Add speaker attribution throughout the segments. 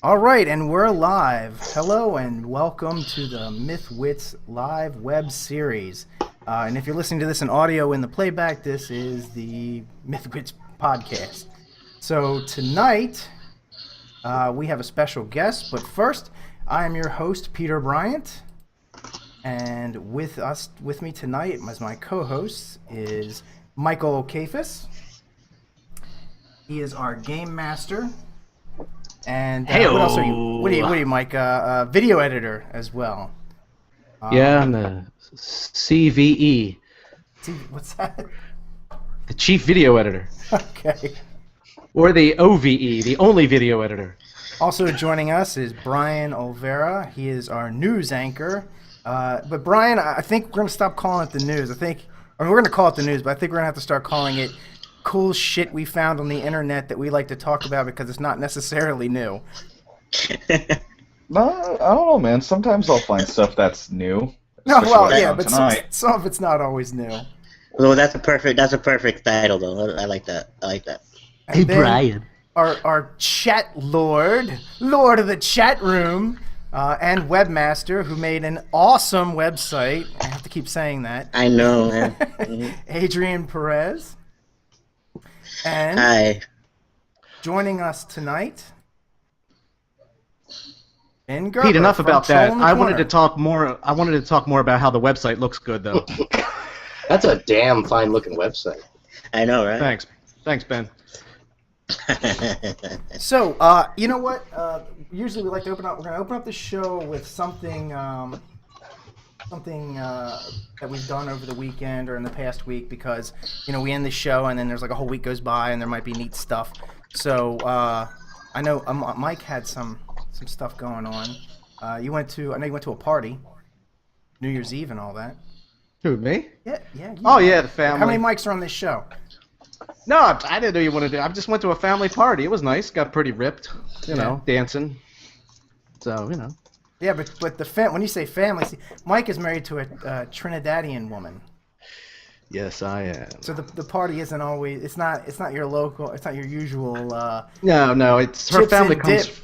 Speaker 1: All right, and we're live. Hello, and welcome to the MythWits live web series. And if you're listening to this in audio in the playback, this is the MythWits podcast. So tonight, we have a special guest, but first, I am your host, Peter Bryant. And with me tonight, as my co-host, is Michael Okafis. He is our game master. And what else are you? What are you, Mike? Video editor as well.
Speaker 2: Yeah, I'm the CVE.
Speaker 1: What's that?
Speaker 2: The chief video editor.
Speaker 1: Okay.
Speaker 2: Or the OVE, the only video editor.
Speaker 1: Also joining us is Brian Olvera. He is our news anchor. But Brian, I think we're going to stop calling it the news. We're going to call it the news, but I think we're going to have to start calling it cool shit we found on the internet that we like to talk about because it's not necessarily new.
Speaker 3: No, I don't know, man. Sometimes I'll find stuff that's new.
Speaker 1: No, well, yeah, but some of it's not always new.
Speaker 4: Well, that's a perfect title, though. I like that.
Speaker 1: And hey, Brian. Our chat lord of the chat room, and webmaster who made an awesome website. I have to keep saying that.
Speaker 4: I know, man.
Speaker 1: Adrian Perez. And
Speaker 4: hi.
Speaker 1: Joining us tonight, Ben Gerber.
Speaker 2: Pete, enough about that. I wanted
Speaker 1: to
Speaker 2: talk more about how the website looks good, though.
Speaker 5: That's a damn fine-looking website.
Speaker 4: I know, right?
Speaker 2: Thanks, Ben.
Speaker 1: So, you know what? Usually we like to open up. We're going to open up the show with something that we've done over the weekend or in the past week because, we end the show and then there's like a whole week goes by and there might be neat stuff. So I know Mike had some stuff going on. I know you went to a party, New Year's Eve and all that.
Speaker 2: Who, me?
Speaker 1: Yeah.
Speaker 2: Yeah, the family.
Speaker 1: How many mics are on this show?
Speaker 2: No, I didn't know you wanted to. I just went to a family party. It was nice. Got pretty ripped, dancing. So,
Speaker 1: Yeah, but when you say family, see, Mike is married to a Trinidadian woman.
Speaker 2: Yes, I am.
Speaker 1: So the party isn't always. It's not your local. It's not your usual.
Speaker 2: No. It's her family comes.
Speaker 1: Dip.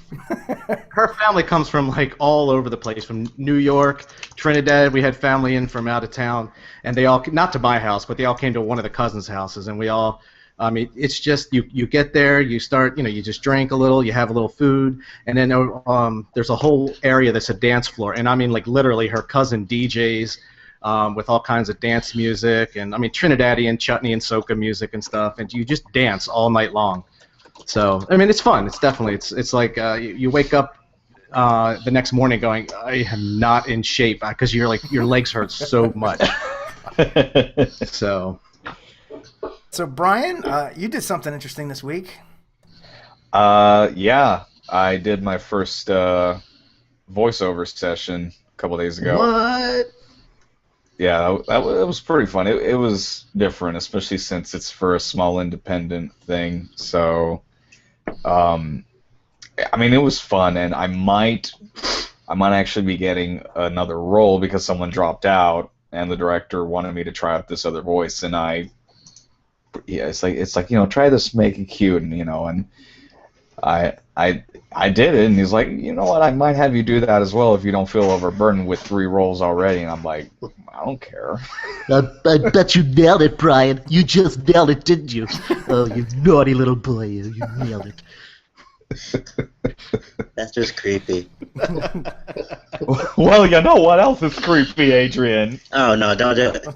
Speaker 2: Her family comes from like all over the place, from New York, Trinidad. We had family in from out of town, and they all not to my house, but they all came to one of the cousins' houses, and we all. I mean, it's just you get there, you start, you just drink a little, you have a little food, and then there's a whole area that's a dance floor, and I mean, like literally, her cousin DJs with all kinds of dance music, and I mean Trinidadian chutney and soca music and stuff, and you just dance all night long. So I mean, it's fun. It's definitely it's like you wake up the next morning going, I am not in shape because your legs hurt so much.
Speaker 1: So Brian, you did something interesting this week.
Speaker 3: Yeah, I did my first voiceover session a couple days ago.
Speaker 2: What?
Speaker 3: Yeah, it was pretty fun. It was different, especially since it's for a small independent thing. So, I mean, it was fun, and I might actually be getting another role because someone dropped out, and the director wanted me to try out this other voice, and it's like try this, make it cute, and I did it, and he's like, you know what, I might have you do that as well if you don't feel overburdened with 3 roles already, and I'm like, I don't care.
Speaker 6: I bet you nailed it, Brian. You just nailed it, didn't you? Oh, you naughty little boy, you nailed it.
Speaker 4: That's just creepy.
Speaker 3: Well, you know what else is creepy, Adrian?
Speaker 4: Oh no, don't do it.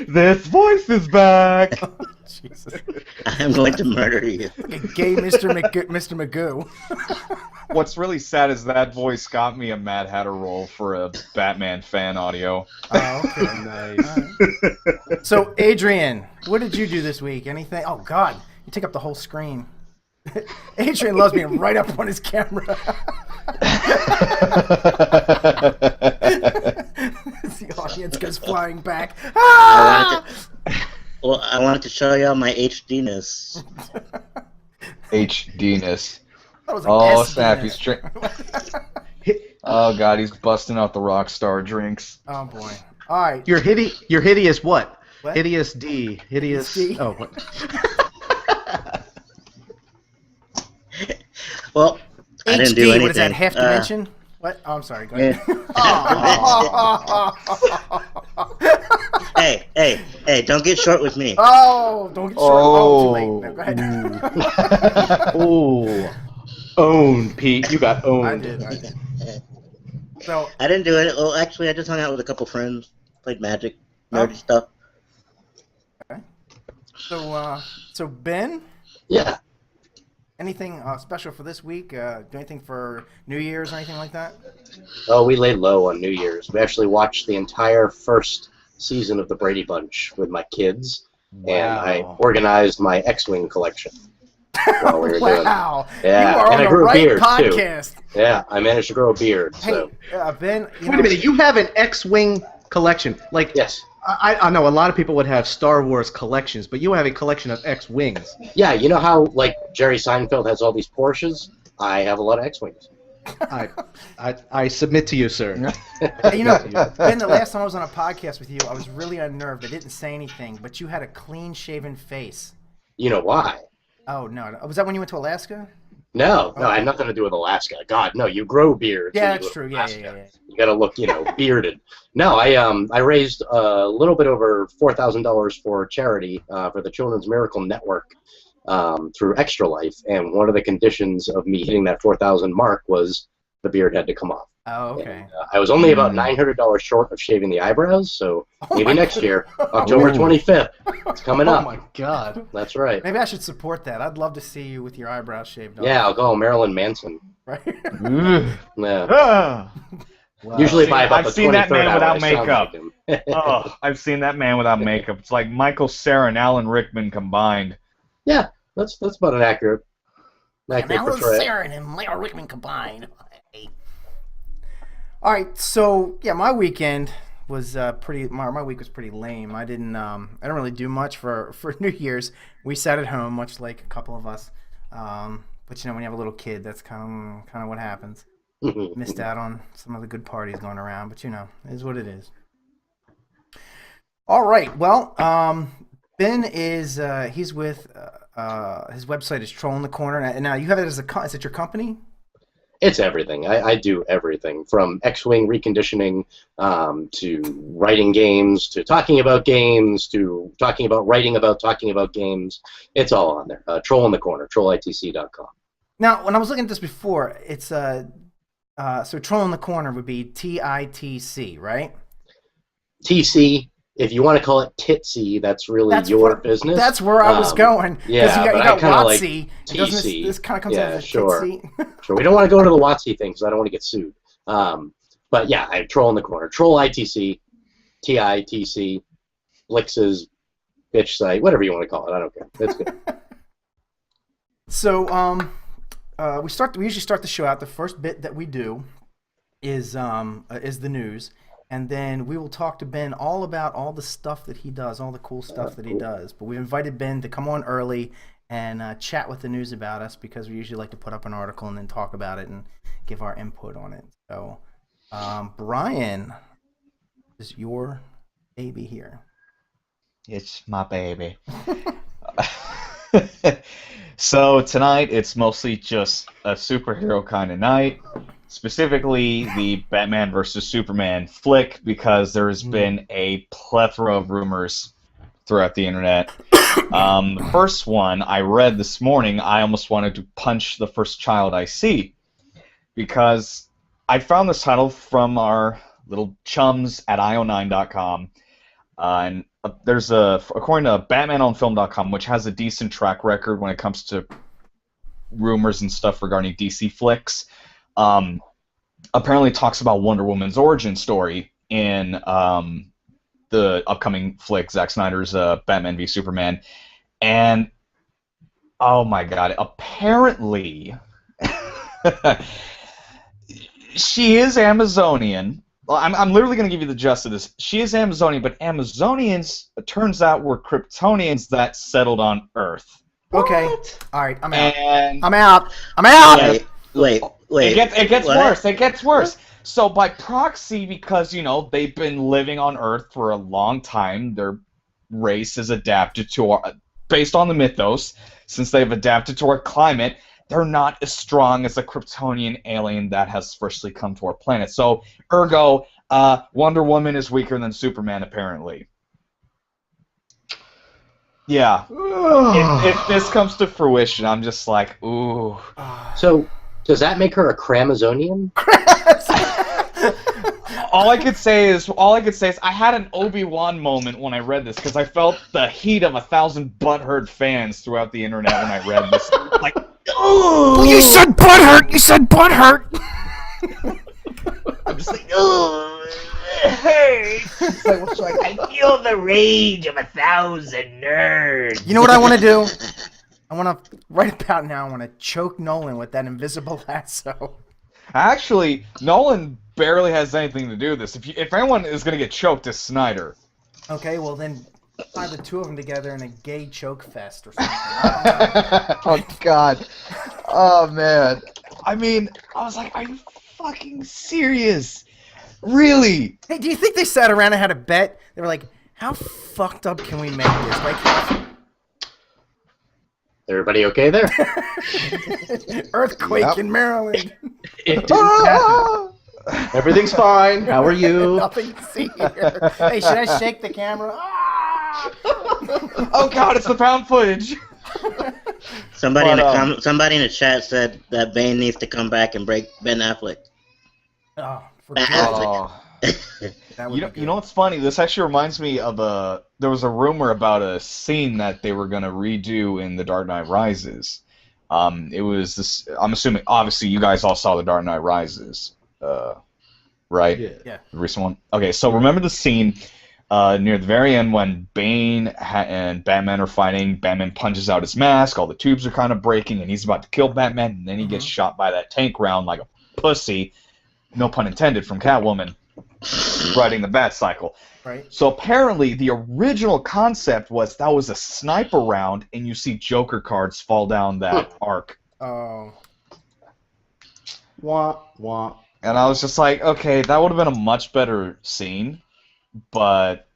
Speaker 3: This voice is back.
Speaker 1: Oh, Jesus.
Speaker 4: I'm going to murder you.
Speaker 1: Like a gay Mr. Magoo.
Speaker 3: What's really sad is that voice got me a Mad Hatter role for a Batman fan audio.
Speaker 1: Oh, okay.
Speaker 2: Nice.
Speaker 1: Right. So, Adrian, what did you do this week? Anything? Oh, God. You take up the whole screen. Adrian loves being right up on his camera. The audience goes flying back. Ah!
Speaker 4: I wanted to show y'all my HD-ness.
Speaker 3: HD-ness.
Speaker 1: Oh,
Speaker 3: snap! He's oh God, he's busting out the Rockstar drinks.
Speaker 1: Oh boy! All right.
Speaker 2: You're hideous what?
Speaker 1: What?
Speaker 2: Hideous D. Hideous.
Speaker 1: D?
Speaker 2: Oh, what?
Speaker 4: Well, I didn't do
Speaker 1: HD. What is that?
Speaker 4: anything.
Speaker 1: Half dimension? What? Oh, I'm sorry. Go ahead.
Speaker 4: Hey! Don't get short with me.
Speaker 1: Oh, don't get short. Oh, too late. No, go ahead.
Speaker 2: Oh, owned, Pete. You got owned.
Speaker 1: I did. So
Speaker 4: I didn't do it. Oh, actually, I just hung out with a couple friends, played Magic, nerdy stuff.
Speaker 1: okay. So Ben,
Speaker 5: Yeah.
Speaker 1: anything special for this week? Do anything for New Year's or anything like that?
Speaker 5: Oh, we laid low on New Year's. We actually watched the entire first season of the Brady Bunch with my kids, and I organized my X-Wing collection while we were doing it.
Speaker 1: Wow.
Speaker 5: Yeah,
Speaker 1: You are
Speaker 5: and
Speaker 1: on
Speaker 5: I
Speaker 1: the
Speaker 5: grew a
Speaker 1: right
Speaker 5: beard
Speaker 1: podcast.
Speaker 5: too. Yeah, I managed to grow a beard. So
Speaker 1: Hey, Ben.
Speaker 2: Wait a minute. You have an X-wing collection. Like,
Speaker 5: yes,
Speaker 2: I know a lot of people would have Star Wars collections, but you have a collection of X-wings.
Speaker 5: yeah. You know how like Jerry Seinfeld has all these Porsches? I have a lot of X-Wings.
Speaker 2: I submit to you, sir.
Speaker 1: Hey, Ben, the last time I was on a podcast with you, I was really unnerved. I didn't say anything, but you had a clean-shaven face.
Speaker 5: You know why?
Speaker 1: Oh, no. Was that when you went to Alaska?
Speaker 5: No, I had nothing to do with Alaska. God, no, you grow beards.
Speaker 1: Yeah,
Speaker 5: when you
Speaker 1: that's
Speaker 5: go to
Speaker 1: true.
Speaker 5: Alaska.
Speaker 1: Yeah.
Speaker 5: You gotta look, bearded. No, I raised a little bit over $4,000 for charity for the Children's Miracle Network through Extra Life, and one of the conditions of me hitting that 4,000 mark was the beard had to come off.
Speaker 1: Oh, okay.
Speaker 5: And, I was only about $900 short of shaving the eyebrows, so maybe next year, October 25th, it's coming up.
Speaker 2: Oh my God.
Speaker 5: That's right.
Speaker 1: Maybe I should support that. I'd love to see you with your eyebrows shaved off.
Speaker 5: Yeah, I'll go Marilyn Manson.
Speaker 1: Right?
Speaker 5: Yeah.
Speaker 7: Ah.
Speaker 5: Usually by about
Speaker 7: I've
Speaker 5: the
Speaker 7: seen
Speaker 5: 23rd
Speaker 7: that man
Speaker 5: hour,
Speaker 7: without
Speaker 5: I sound
Speaker 7: makeup.
Speaker 5: like him.
Speaker 7: Oh, I've seen that man without makeup. It's like Michael Cera and Alan Rickman combined.
Speaker 5: Yeah, that's about an accurate portrayal.
Speaker 1: Sarah and Larry Rickman combined. All right, so yeah, my weekend was my week was pretty lame. I didn't really do much for New Year's. We sat at home, much like a couple of us. But when you have a little kid, that's kind of what happens. Missed out on some of the good parties going around, but it is what it is. All right, well, Ben is he's with his website is Troll in the Corner, and now you have it as is it your company?
Speaker 5: It's everything. I do everything from X-Wing reconditioning to writing games to talking about games to talking about writing about talking about games. It's all on there. Troll in the Corner, trollitc.com.
Speaker 1: Now, when I was looking at this before, it's so Troll in the Corner would be TITC, right?
Speaker 5: TC. If you want to call it Titsy, that's really your business.
Speaker 1: That's where I was going.
Speaker 5: Yeah,
Speaker 1: you got
Speaker 5: WotC.
Speaker 1: Like this kind of comes out as a
Speaker 5: sure.
Speaker 1: Titsy.
Speaker 5: Sure. We don't want to go to the WotC thing because I don't want to get sued. But yeah, I Troll in the Corner. Troll ITC, TITC, Blix's bitch site, whatever you want to call it. I don't care. That's good.
Speaker 1: So we usually start the show out. The first bit that we do is the news. And then we will talk to Ben all about all the stuff that he does, all the cool stuff that he does. But we invited Ben to come on early and chat with the news about us because we usually like to put up an article and then talk about it and give our input on it. So, Brian, is your baby here?
Speaker 7: It's my baby. So tonight it's mostly just a superhero kind of night. Specifically, the Batman vs. Superman flick, because there's been a plethora of rumors throughout the internet. The first one I read this morning, I almost wanted to punch the first child I see, because I found this title from our little chums at io9.com, and there's according to BatmanOnFilm.com, which has a decent track record when it comes to rumors and stuff regarding DC flicks. Apparently talks about Wonder Woman's origin story in the upcoming flick, Zack Snyder's Batman v Superman, and oh my God, apparently she is Amazonian. Well, I'm literally going to give you the gist of this. She is Amazonian, but Amazonians, it turns out, were Kryptonians that settled on Earth.
Speaker 1: Okay. All right. I'm out.
Speaker 7: And
Speaker 1: I'm out. I'm out.
Speaker 4: Wait.
Speaker 7: It gets
Speaker 4: What?
Speaker 7: worse. It gets worse. So by proxy, because they've been living on Earth for a long time, their race is adapted to based on the mythos. Since they've adapted to our climate, they're not as strong as a Kryptonian alien that has freshly come to our planet. So, ergo, Wonder Woman is weaker than Superman, apparently. Yeah. if this comes to fruition, I'm just like, ooh.
Speaker 5: So, does that make her a Cramazonian?
Speaker 7: All I could say is I had an Obi-Wan moment when I read this because I felt the heat of 1,000 butthurt fans throughout the internet when I read this. Like,
Speaker 1: Oh, you said butthurt! You said butthurt!
Speaker 6: I'm just like, oh, hey. It's like, I feel the rage of 1,000 nerds.
Speaker 1: You know what I want to do? I want to, right about now, I want to choke Nolan with that invisible lasso.
Speaker 7: actually, Nolan barely has anything to do with this. If anyone is going to get choked, it's Snyder.
Speaker 1: Okay, well then, tie the two of them together in a gay choke fest or something.
Speaker 7: Oh, God. Oh, man. I mean, I was like, are you fucking serious? Really?
Speaker 1: Hey, do you think they sat around and had a bet? They were like, how fucked up can we make this? Like,
Speaker 5: Everybody okay there?
Speaker 1: earthquake in Maryland.
Speaker 2: It didn't happen. Everything's fine. How are you?
Speaker 1: Nothing to see here. Hey, should I shake the camera? Ah!
Speaker 7: Oh, God, it's the found footage.
Speaker 4: Somebody in the chat said that Bane needs to come back and break Ben Affleck.
Speaker 1: Oh, for
Speaker 4: Ben
Speaker 1: sure.
Speaker 4: Affleck.
Speaker 1: That would
Speaker 7: You
Speaker 1: be good.
Speaker 7: know what's funny? This actually reminds me of there was a rumor about a scene that they were going to redo in The Dark Knight Rises. It was this. I'm assuming, obviously, you guys all saw The Dark Knight Rises, right?
Speaker 1: Yeah.
Speaker 7: The recent one. Okay, so remember the scene near the very end when Bane and Batman are fighting. Batman punches out his mask. All the tubes are kind of breaking, and he's about to kill Batman, and then he gets shot by that tank round like a pussy. No pun intended from Catwoman. Riding the bat cycle.
Speaker 1: Right.
Speaker 7: So apparently the original concept was that was a sniper round and you see Joker cards fall down that arc.
Speaker 1: Oh.
Speaker 2: Wah, wah.
Speaker 7: And I was just like, okay, that would have been a much better scene, but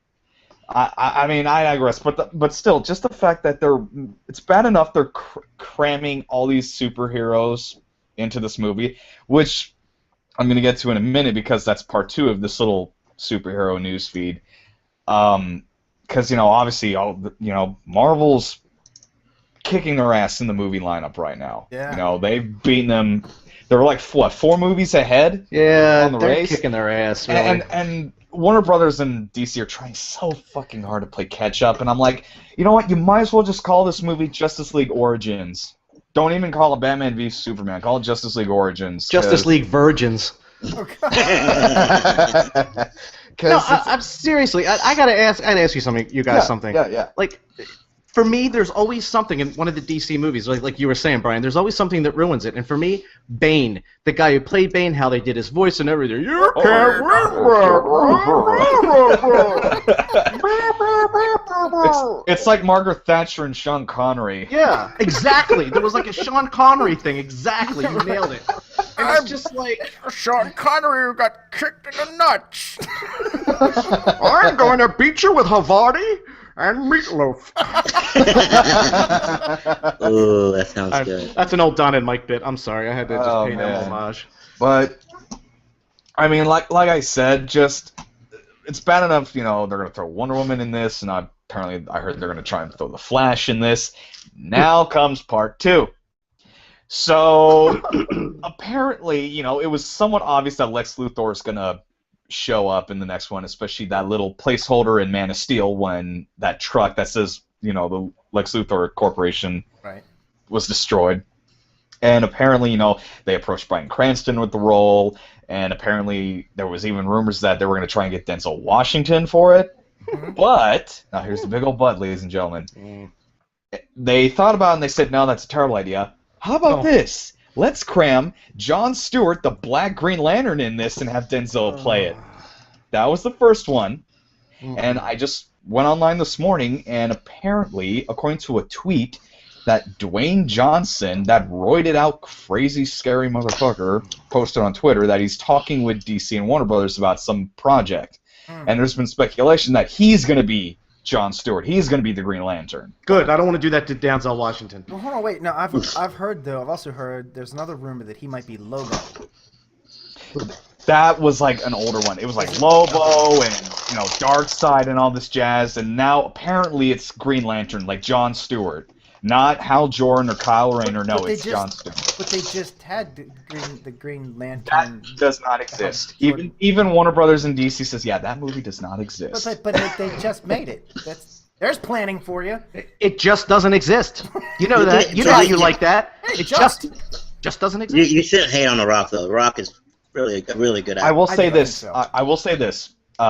Speaker 7: I mean, I digress. But still, just the fact that it's bad enough they're cramming all these superheroes into this movie, which I'm going to get to in a minute because that's part 2 of this little superhero news feed. Because, obviously, Marvel's kicking their ass in the movie lineup right now.
Speaker 1: Yeah.
Speaker 7: They've beaten them. They're like, what, 4 movies ahead?
Speaker 2: Yeah,
Speaker 7: on the
Speaker 2: they're
Speaker 7: race?
Speaker 2: kicking their ass, really.
Speaker 7: And Warner Brothers and DC are trying so fucking hard to play catch up. And I'm like, you know what? You might as well just call this movie Justice League Origins. Don't even call it Batman v Superman. Call it Justice League Origins.
Speaker 2: Justice League Virgins.
Speaker 1: Oh,
Speaker 2: No, I'm seriously. I gotta ask you something. You guys something.
Speaker 7: Yeah.
Speaker 2: Like, for me, there's always something in one of the DC movies, like you were saying, Brian. There's always something that ruins it. And for me, Bane, the guy who played Bane, how they did his voice and everything. You can't.
Speaker 7: It's like Margaret Thatcher and Sean Connery.
Speaker 2: Yeah, exactly. There was like a Sean Connery thing. Exactly, you nailed it. And it's just like
Speaker 1: Sean Connery got kicked in the nuts.
Speaker 2: I'm going to beat you with Havarti and meatloaf.
Speaker 4: Ooh, that sounds good.
Speaker 2: That's an old Don and Mike bit. I'm sorry, I had to just pay them homage.
Speaker 7: But I mean, like I said, just it's bad enough. They're gonna throw Wonder Woman in this, and apparently I heard they're gonna try and throw the Flash in this. Now comes part 2. So apparently, it was somewhat obvious that Lex Luthor is gonna show up in the next one, especially that little placeholder in Man of Steel when that truck that says, the Lex Luthor Corporation was destroyed. And apparently, they approached Bryan Cranston with the role, and apparently there was even rumors that they were going to try and get Denzel Washington for it. But, now here's the big old but, ladies and gentlemen. They thought about it and they said, no, that's a terrible idea. How about this? Let's cram Jon Stewart, the Black Green Lantern, in this and have Denzel play it. That was the first one. And I just went online this morning, and apparently, according to a tweet, that Dwayne Johnson, that roided out crazy scary motherfucker, posted on Twitter that he's talking with DC and Warner Brothers about some project. And there's been speculation that he's going to be
Speaker 3: John Stewart. He's going to be the Green Lantern.
Speaker 2: Good. I don't want to do that to Denzel Washington.
Speaker 1: Well, hold on, wait. No, I've heard though. I've also heard there's another rumor that he might be Lobo.
Speaker 3: That was like an older one. It was like Lobo and Darkseid and all this jazz, and now apparently it's Green Lantern, like John Stewart, not Hal Jordan or Kyle Rayner. No, it's John Stewart.
Speaker 1: But they just had the Green Lantern.
Speaker 3: That does not exist. Even Warner Brothers and DC says, yeah, that movie does not exist.
Speaker 1: But they just made it. There's planning for you.
Speaker 2: It just doesn't exist. You know that. You know how you like that. It just doesn't exist.
Speaker 4: You shouldn't hate on The Rock though. The Rock is really good actor.
Speaker 3: I will say this. I will say this. He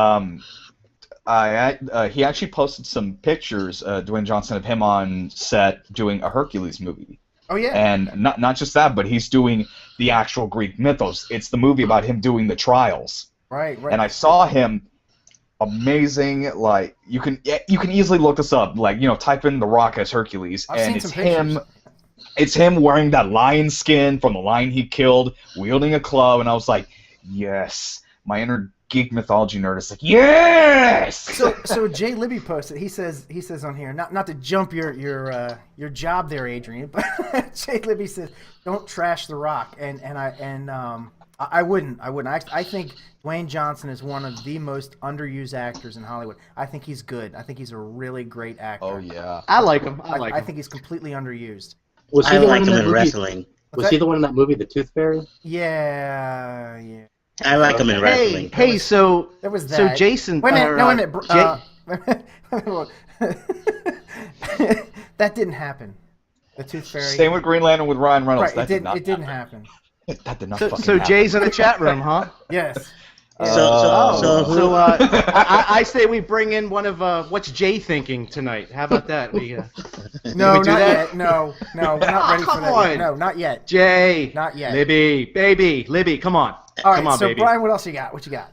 Speaker 3: actually posted some pictures, Dwayne Johnson, of him on set doing a Hercules movie.
Speaker 1: Oh yeah.
Speaker 3: And not just that, but he's doing the actual Greek mythos. It's the movie about him doing the trials.
Speaker 1: Right.
Speaker 3: And I saw him. Amazing. Like you can easily look this up. Like type in The Rock as Hercules, and it's him. It's him wearing that lion skin from the lion he killed, wielding a club, and I was like, yes. My inner geek mythology nerd is like, yes.
Speaker 1: So Jay Libby posted. He says on here, not to jump your job there, Adrian, but Jay Libby says, don't trash The Rock, and I wouldn't. I think Dwayne Johnson is one of the most underused actors in Hollywood. I think he's good. I think he's a really great actor.
Speaker 3: Oh yeah.
Speaker 2: I like him.
Speaker 1: I think he's completely underused.
Speaker 4: I like him in wrestling.
Speaker 5: Was he the one in that movie, The Tooth Fairy?
Speaker 1: Yeah.
Speaker 4: I like him in wrestling.
Speaker 2: Hey, so
Speaker 1: there was that.
Speaker 2: So Jason.
Speaker 1: Wait a minute. That didn't happen. The Tooth Fairy.
Speaker 3: Same with Green Lantern with Ryan Reynolds.
Speaker 1: Right, it didn't happen.
Speaker 3: That did not.
Speaker 2: So Jay's in the chat room, huh?
Speaker 1: Yes.
Speaker 2: I say we bring in one of what's Jay thinking tonight? How about that?
Speaker 1: No, not yet. No, we're not ready for that. No, not yet.
Speaker 2: Jay,
Speaker 1: not yet.
Speaker 2: Libby, come on.
Speaker 1: All right,
Speaker 2: come on,
Speaker 1: so
Speaker 2: baby.
Speaker 1: Brian, what else you got? What you got?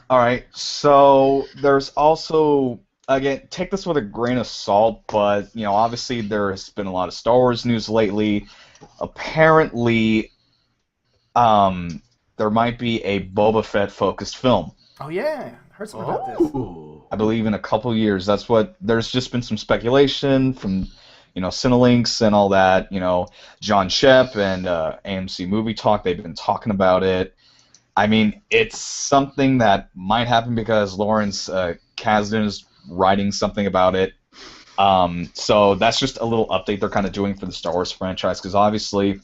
Speaker 3: All right, so there's also, again, take this with a grain of salt, but obviously there has been a lot of Star Wars news lately. Apparently, there might be a Boba Fett focused film.
Speaker 1: Oh yeah, I heard something about this.
Speaker 3: I believe in a couple years. That's what. There's just been some speculation from, Cinelinx and all that. John Shep and AMC Movie Talk. They've been talking about it. I mean, it's something that might happen because Lawrence Kasdan is writing something about it. So that's just a little update they're kind of doing for the Star Wars franchise, because obviously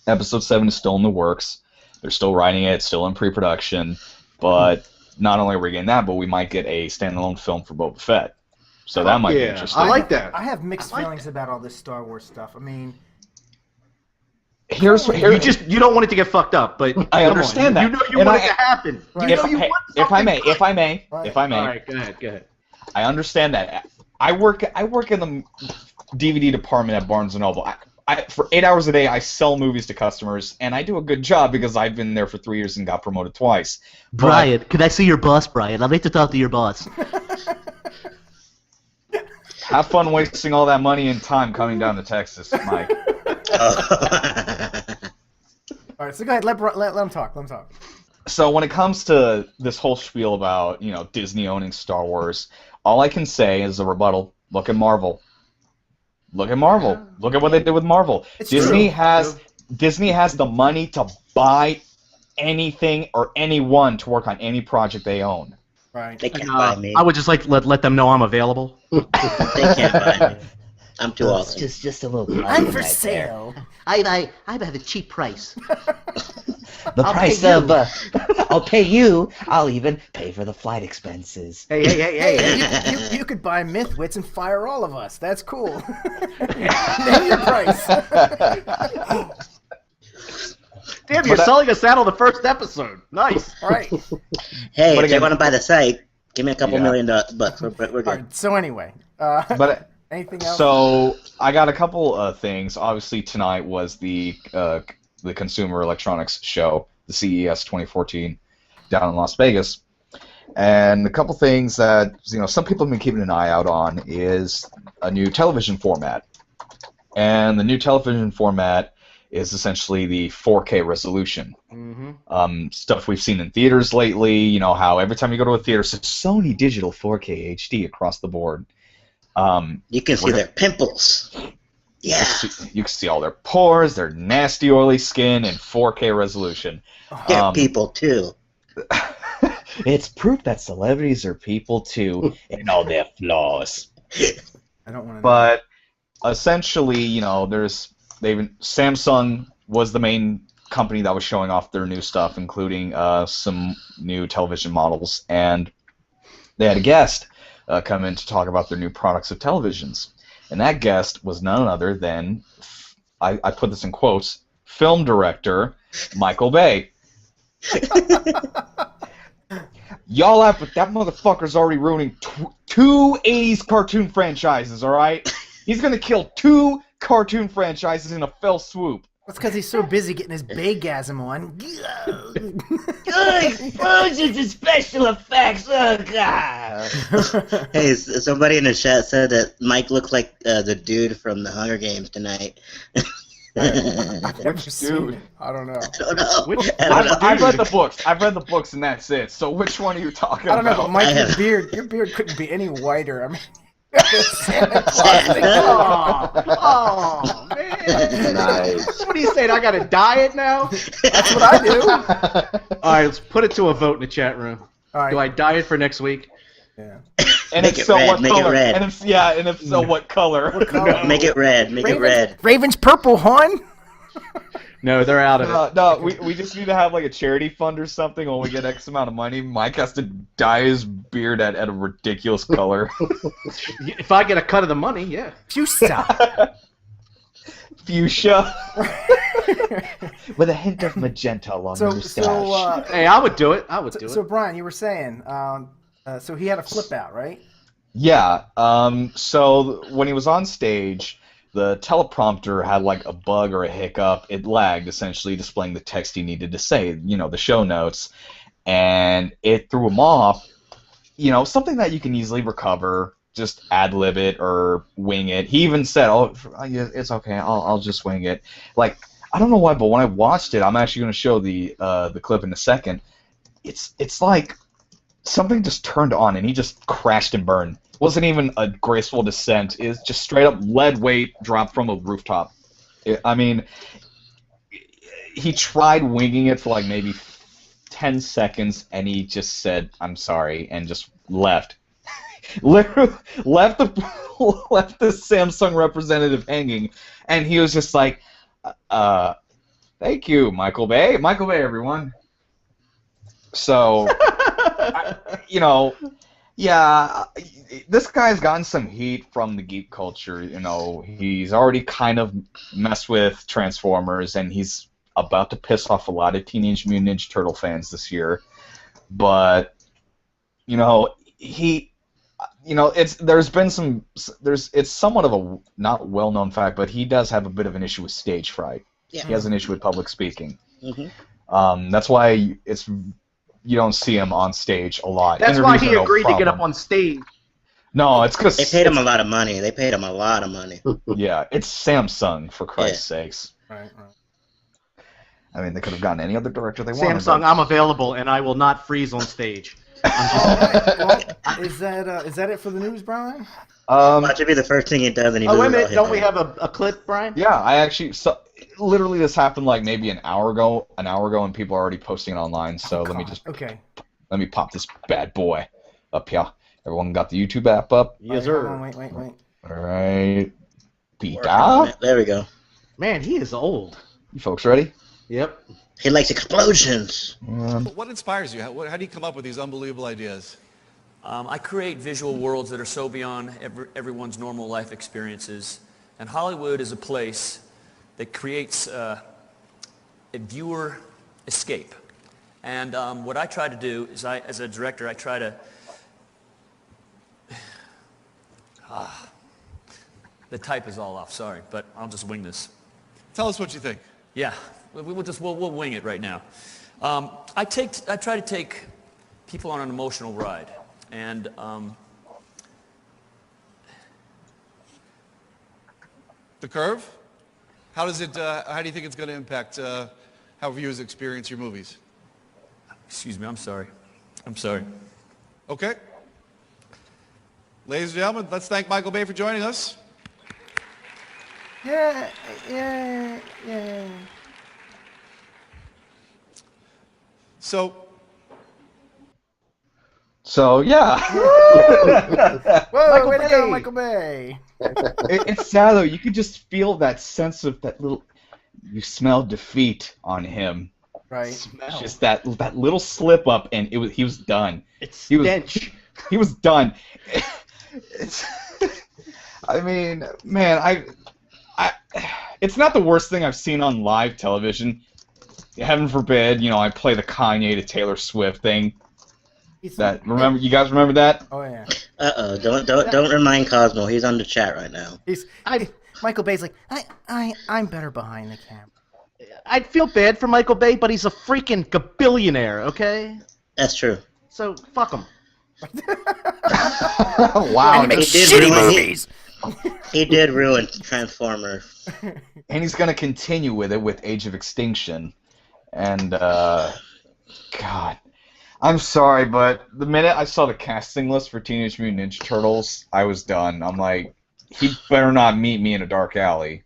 Speaker 3: Episode 7 is still in the works. They're still writing it, still in pre-production, but not only are we getting that, but we might get a standalone film for Boba Fett. So that might be interesting.
Speaker 2: I like that.
Speaker 1: I have mixed feelings about all this Star Wars stuff. I mean,
Speaker 2: you don't want it to get fucked up, but
Speaker 3: I understand that.
Speaker 2: You know you want it to happen.
Speaker 1: Right.
Speaker 3: If I may.
Speaker 2: All right, go ahead.
Speaker 3: I understand that. I work in the DVD department at Barnes & Noble. For 8 hours a day, I sell movies to customers, and I do a good job because I've been there for 3 years and got promoted twice.
Speaker 6: Brian, can I see your boss, Brian? I'd like to talk to your boss.
Speaker 3: Have fun wasting all that money and time coming down to Texas, Mike.
Speaker 1: All right, so go ahead. Let him talk.
Speaker 3: So when it comes to this whole spiel about Disney owning Star Wars, all I can say is a rebuttal. Look at Marvel. Look at Marvel. Look at what they did with Marvel. Disney has the money to buy anything or anyone to work on any project they own.
Speaker 1: Right.
Speaker 4: They can't buy me.
Speaker 2: I would just like to let them know I'm available.
Speaker 4: They can't buy me. I'm too awesome.
Speaker 6: Just a little.
Speaker 1: I'm for sale.
Speaker 6: I have a cheap price.
Speaker 8: The price of, I'll pay you. I'll even pay for the flight expenses.
Speaker 1: Hey, you could buy MythWits and fire all of us. That's cool. Name your price.
Speaker 2: Damn, you're selling us out on the first episode. Nice.
Speaker 1: All right.
Speaker 4: Hey, if you want to buy the site, give me a couple $1 million bucks. We're good.
Speaker 1: All right, so anyway. Anything else?
Speaker 3: So I got a couple things. Obviously, tonight was the Consumer Electronics Show, the CES 2014, down in Las Vegas. And a couple things that some people have been keeping an eye out on is a new television format. And the new television format is essentially the 4K resolution.
Speaker 2: Mm-hmm.
Speaker 3: stuff we've seen in theaters lately. You know how every time you go to a theater, it's Sony Digital 4K HD across the board.
Speaker 4: You can see their pimples. Yeah.
Speaker 3: You can see all their pores, their nasty oily skin in 4K resolution.
Speaker 4: They're people too.
Speaker 7: It's proof that celebrities are people too, and all their flaws.
Speaker 1: I don't want to.
Speaker 3: But essentially, you know, Samsung was the main company that was showing off their new stuff, including some new television models, and they had a guest come in to talk about their new products of televisions, and that guest was none other than, I put this in quotes, film director Micheal Bay. Y'all have, but that motherfucker's already ruining two 80s cartoon franchises, alright? He's gonna kill 2 cartoon franchises in a fell swoop.
Speaker 1: That's because he's so busy getting his Baygasm on.
Speaker 8: Explosions and special effects. Oh god.
Speaker 4: Hey, somebody in the chat said that Mike looks like the dude from the Hunger Games tonight.
Speaker 1: I've never seen it. I don't know.
Speaker 4: I don't know.
Speaker 3: I've read the books. I've read the books, and that's it. So which one are you talking about?
Speaker 1: I don't know, but Mike, your beard couldn't be any whiter. I mean,
Speaker 2: Oh man!
Speaker 5: Nice.
Speaker 2: What are you saying? I gotta diet now?
Speaker 1: that's what I do.
Speaker 2: All right, let's put it to a vote in the chat room.
Speaker 1: All right.
Speaker 2: Do I diet for next week?
Speaker 1: Yeah.
Speaker 3: And
Speaker 4: Make
Speaker 3: if
Speaker 4: it
Speaker 3: so,
Speaker 4: red,
Speaker 3: what
Speaker 4: make it
Speaker 3: color?
Speaker 4: red.
Speaker 3: And if so, what color?
Speaker 1: What color?
Speaker 4: Make it red. Make it red.
Speaker 1: Raven's purple, hon.
Speaker 2: No, they're out of it.
Speaker 3: No, we just need to have like a charity fund or something. When we get X amount of money, Mike has to dye his beard at a ridiculous color.
Speaker 2: If I get a cut of the money, yeah.
Speaker 1: Fuchsia.
Speaker 3: Fuchsia.
Speaker 7: With a hint of magenta along the mustache.
Speaker 2: Hey, I would do it. I would do
Speaker 1: So
Speaker 2: it.
Speaker 1: Brian, you were saying, so he had a flip out, right?
Speaker 3: Yeah. So when he was on stage, the teleprompter had like a bug or a hiccup. It lagged, essentially displaying the text he needed to say, you know, the show notes, and it threw him off. You know, something that you can easily recover, just ad-lib it or wing it. He even said, "Oh, it's okay. I'll just wing it." Like, I don't know why, but when I watched it, I'm actually going to show the clip in a second. It's like something just turned on and he just crashed and burned. It wasn't even a graceful descent. It's just straight up lead weight drop from a rooftop. I mean, he tried winging it for like maybe 10 seconds and he just said, "I'm sorry," and just left. Literally left the Samsung representative hanging, and he was just like, "Thank you, Micheal Bay." Micheal Bay, everyone. So, you know, yeah, this guy's gotten some heat from the geek culture. You know, he's already kind of messed with Transformers, and he's about to piss off a lot of Teenage Mutant Ninja Turtle fans this year. But, you know, it's somewhat of a not well-known fact, but he does have a bit of an issue with stage fright.
Speaker 4: Yeah.
Speaker 3: He has an issue with public speaking.
Speaker 4: Mm-hmm.
Speaker 3: That's why you don't see him on stage a lot.
Speaker 2: That's why he
Speaker 3: Interviews are no
Speaker 2: agreed to get
Speaker 3: problem.
Speaker 2: up on stage.
Speaker 3: No, it's because
Speaker 4: They paid him a lot of money.
Speaker 3: Yeah, it's Samsung, for Christ's sakes.
Speaker 1: Right.
Speaker 3: I mean, they could have gotten any other director they wanted.
Speaker 2: Samsung, I'm available, and I will not freeze on stage.
Speaker 1: Well, is that it for the news, Brian?
Speaker 4: Watch it be the first thing he does, and he
Speaker 2: Oh, wait a
Speaker 4: loses
Speaker 2: minute.
Speaker 4: all his
Speaker 2: Don't we
Speaker 4: hair.
Speaker 2: have a clip, Brian?
Speaker 3: Yeah, I actually literally this happened like maybe an hour ago, and people are already posting it online. So let me pop this bad boy up here. Everyone got the YouTube app up?
Speaker 2: Yes,
Speaker 1: Hold
Speaker 2: sir.
Speaker 1: on, wait.
Speaker 3: All right.
Speaker 4: Work on it. There we go.
Speaker 2: Man, he is old.
Speaker 3: You folks ready?
Speaker 2: Yep.
Speaker 4: He likes explosions.
Speaker 9: What inspires you? How do you come up with these unbelievable ideas?
Speaker 10: I create visual worlds that are so beyond everyone's normal life experiences. And Hollywood is a place that creates a viewer escape. And what I try to do is, as a director, I try to... the type is all off, sorry, but I'll just wing this.
Speaker 9: Tell us what you think.
Speaker 10: Yeah, we'll wing it right now. I try to take people on an emotional ride, and
Speaker 9: The Curve? How do you think it's going to impact how viewers experience your movies?
Speaker 10: Excuse me, I'm sorry. I'm sorry.
Speaker 9: Okay. Ladies and gentlemen, let's thank Micheal Bay for joining us.
Speaker 1: Yeah.
Speaker 3: So yeah.
Speaker 1: Whoa, way to go, Micheal Bay.
Speaker 3: It's sad though. You could just feel that sense of that little. You smell defeat on him.
Speaker 1: Right.
Speaker 3: Just that little slip up, and he was done.
Speaker 2: It's
Speaker 3: he was
Speaker 2: stench.
Speaker 3: He was done. I mean, man, it's not the worst thing I've seen on live television. Heaven forbid, I play the Kanye to Taylor Swift thing. You guys remember that?
Speaker 1: Oh yeah.
Speaker 4: Don't remind Cosmo. He's on the chat right now.
Speaker 1: Micheal Bay's like, I'm better behind the camera.
Speaker 2: I'd feel bad for Micheal Bay, but he's a freaking billionaire, okay?
Speaker 4: That's true.
Speaker 2: So fuck him.
Speaker 3: Wow.
Speaker 1: And he makes shitty movies.
Speaker 4: He did ruin Transformers.
Speaker 3: And he's gonna continue with it with Age of Extinction. And God. I'm sorry, but the minute I saw the casting list for Teenage Mutant Ninja Turtles, I was done. I'm like, he better not meet me in a dark alley.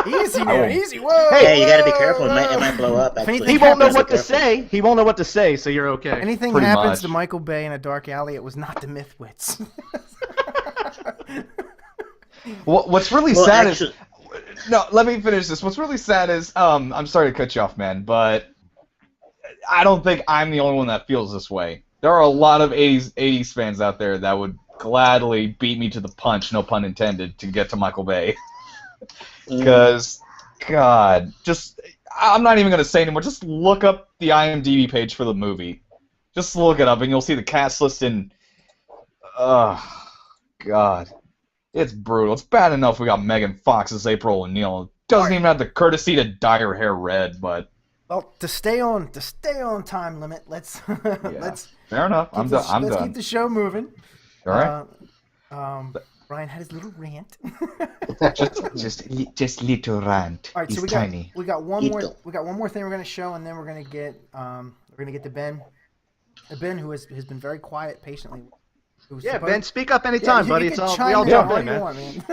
Speaker 1: Easy, man, easy. Whoa.
Speaker 4: Hey, you gotta be careful. It might blow up.
Speaker 2: He won't know what to say. He won't know what to say, so you're okay.
Speaker 1: Anything
Speaker 3: Pretty
Speaker 1: happens
Speaker 3: much.
Speaker 1: to Micheal Bay in a dark alley, it was not the MythWits.
Speaker 3: What's really sad is... No, let me finish this. What's really sad is... I'm sorry to cut you off, man, but... I don't think I'm the only one that feels this way. There are a lot of 80s fans out there that would gladly beat me to the punch, no pun intended, to get to Micheal Bay. Because, God, I'm not even going to say anymore. Just look up the IMDb page for the movie. Just look it up, and you'll see the cast list in... God. It's brutal. It's bad enough we got Megan Fox as April O'Neil. Doesn't even have the courtesy to dye her hair red, but...
Speaker 1: Well, to stay on time limit, let's
Speaker 3: fair enough. I'm done.
Speaker 1: Let's keep the show moving.
Speaker 3: All right.
Speaker 1: Brian had his little rant.
Speaker 8: just little rant.
Speaker 1: All right, so
Speaker 8: He's tiny.
Speaker 1: we got one more thing we're gonna show, and then we're gonna get to Ben. Ben, who has been very quiet patiently.
Speaker 2: Ben, speak up anytime, buddy. We all jump in, man.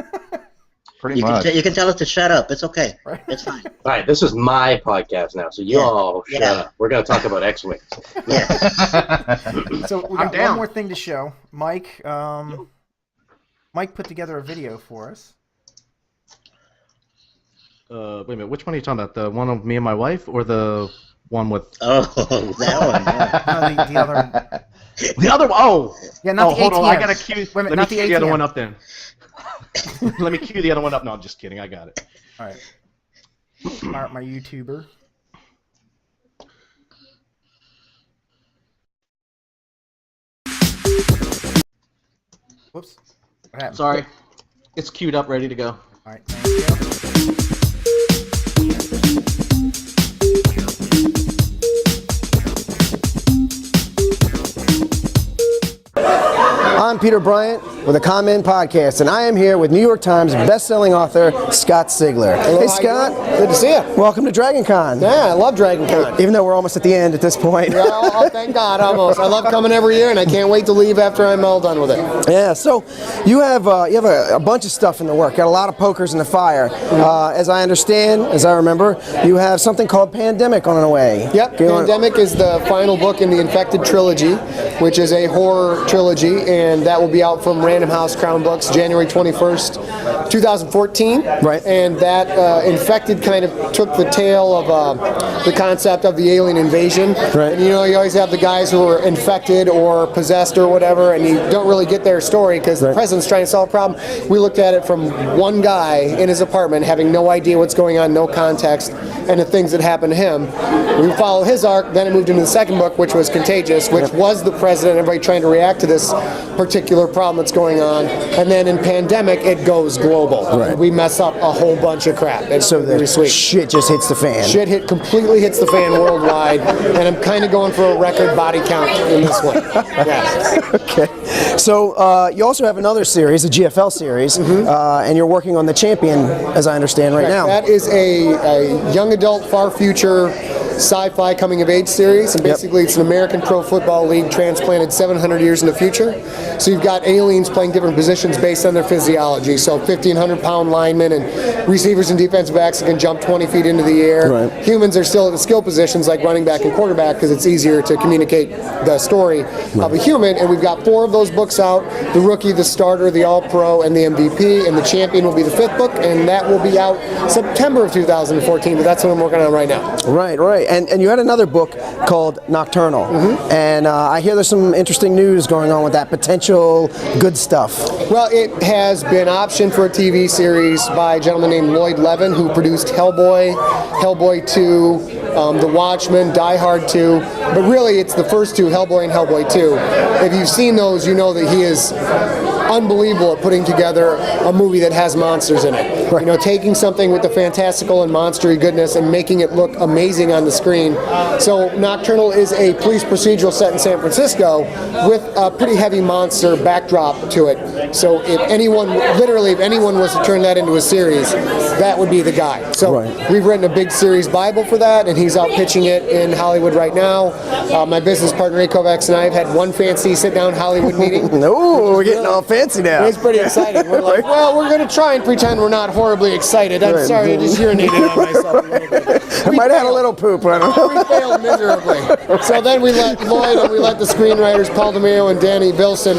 Speaker 3: Pretty much.
Speaker 4: You can tell us to shut up. It's okay. It's fine.
Speaker 5: All right, this is my podcast now, so you all shut up. We're going to talk about X-Wings.
Speaker 4: Yeah.
Speaker 1: So we got one more thing to show. Mike put together a video for us.
Speaker 2: Wait a minute. Which one are you talking about? The one of me and my wife, or the one with...
Speaker 4: Oh, that one. Yeah.
Speaker 1: No, the other one.
Speaker 2: The other one? Oh!
Speaker 1: Yeah, not the
Speaker 2: hold
Speaker 1: ATM.
Speaker 2: on. I got to cue...
Speaker 1: Wait a minute,
Speaker 2: Let me cue the other
Speaker 1: ATM.
Speaker 2: one up then. Let me cue the other one up. No, I'm just kidding. I got it.
Speaker 1: All right. My YouTuber. Whoops. What happened?
Speaker 2: Sorry. It's queued up, ready to go.
Speaker 1: All right, thank you.
Speaker 11: I'm Peter Bryant with a Comment Podcast, and I am here with New York Times best-selling author Scott Sigler.
Speaker 12: Hello,
Speaker 11: hey, Scott.
Speaker 12: Good to see you.
Speaker 11: Welcome to DragonCon.
Speaker 12: Yeah, I love DragonCon.
Speaker 11: Even though we're almost at the end at this point.
Speaker 12: Yeah, oh, thank God, almost. I love coming every year, and I can't wait to leave after I'm all done with it.
Speaker 11: Yeah, so you have a bunch of stuff in the work. Got a lot of pokers in the fire. As I understand, as I remember, you have something called Pandemic on the way.
Speaker 12: Yep, Pandemic is the final book in the Infected trilogy, which is a horror trilogy, and that will be out from Random House Crown Books January 21st, 2014.
Speaker 11: Right.
Speaker 12: And that Infected kind of took the tale of the concept of the alien invasion.
Speaker 11: Right.
Speaker 12: And you always have the guys who are infected or possessed or whatever, and you don't really get their story because the president's trying to solve a problem. We looked at it from one guy in his apartment having no idea what's going on, no context, and the things that happened to him. We follow his arc, then it moved into the second book, which was Contagious, which was the president, everybody trying to react to this particular problem that's going going on, and then in pandemic it goes global.
Speaker 11: Right.
Speaker 12: We mess up a whole bunch of crap. It's
Speaker 11: So the
Speaker 12: really sweet.
Speaker 11: shit just hits the fan.
Speaker 12: Shit completely hits the fan worldwide, and I'm kind of going for a record body count in this one. Yeah.
Speaker 11: Okay. So you also have another series, a GFL series, and you're working on the Champion, as I understand, right now.
Speaker 12: That is a young adult, far future sci-fi coming of age series, and basically it's an American Pro Football League transplanted 700 years in the future. So you've got aliens playing different positions based on their physiology. So 1,500-pound linemen and receivers and defensive backs that can jump 20 feet into the air.
Speaker 11: Right.
Speaker 12: Humans are still at the skill positions like running back and quarterback because it's easier to communicate the story of a human. And we've got 4 of those books out: the Rookie, the Starter, the All-Pro, and the MVP. And the Champion will be the 5th book, and that will be out September of 2014. But that's what I'm working on right now.
Speaker 11: Right. And you had another book called Nocturnal, and I hear there's some interesting news going on with that, potential good stuff.
Speaker 12: Well, it has been optioned for a TV series by a gentleman named Lloyd Levin, who produced Hellboy, Hellboy 2, The Watchmen, Die Hard 2, but really it's the first 2, Hellboy and Hellboy 2. If you've seen those, you know that he is unbelievable at putting together a movie that has monsters in it. Right. You know, taking something with the fantastical and monstery goodness and making it look amazing on the screen. So Nocturnal is a police procedural set in San Francisco with a pretty heavy monster backdrop to it. So if anyone was to turn that into a series, that would be the guy. So we've written a big series Bible for that, and he's out pitching it in Hollywood right now. My business partner, Ray Kovacs, and I have had one fancy sit-down Hollywood meeting.
Speaker 11: No, we're getting all fancy now.
Speaker 12: It's pretty exciting. We're like, well, we're going to try and pretend we're not horribly excited. I'm sorry, I just urinated on myself a little bit.
Speaker 11: I might have had a little poop. I don't know.
Speaker 12: We failed miserably. So then we let Lloyd and we let the screenwriters, Paul DeMeo and Danny Bilson,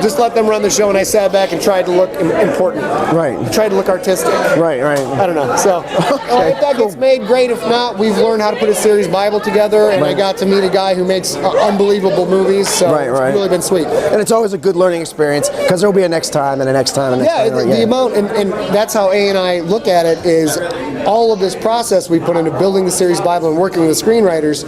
Speaker 12: just let them run the show, and I sat back and tried to look important.
Speaker 11: Right.
Speaker 12: Tried to look artistic.
Speaker 11: Right.
Speaker 12: I don't know. So if that gets made, great. If not, we've learned how to put a series Bible together, and I got to meet a guy who makes unbelievable movies, so it's really been sweet.
Speaker 11: And it's always a good learning experience, because there'll be a next time and a next time and a next time.
Speaker 12: The amount, and that's how A and I look at it, is all of this process we put into building the series Bible and working with the screenwriters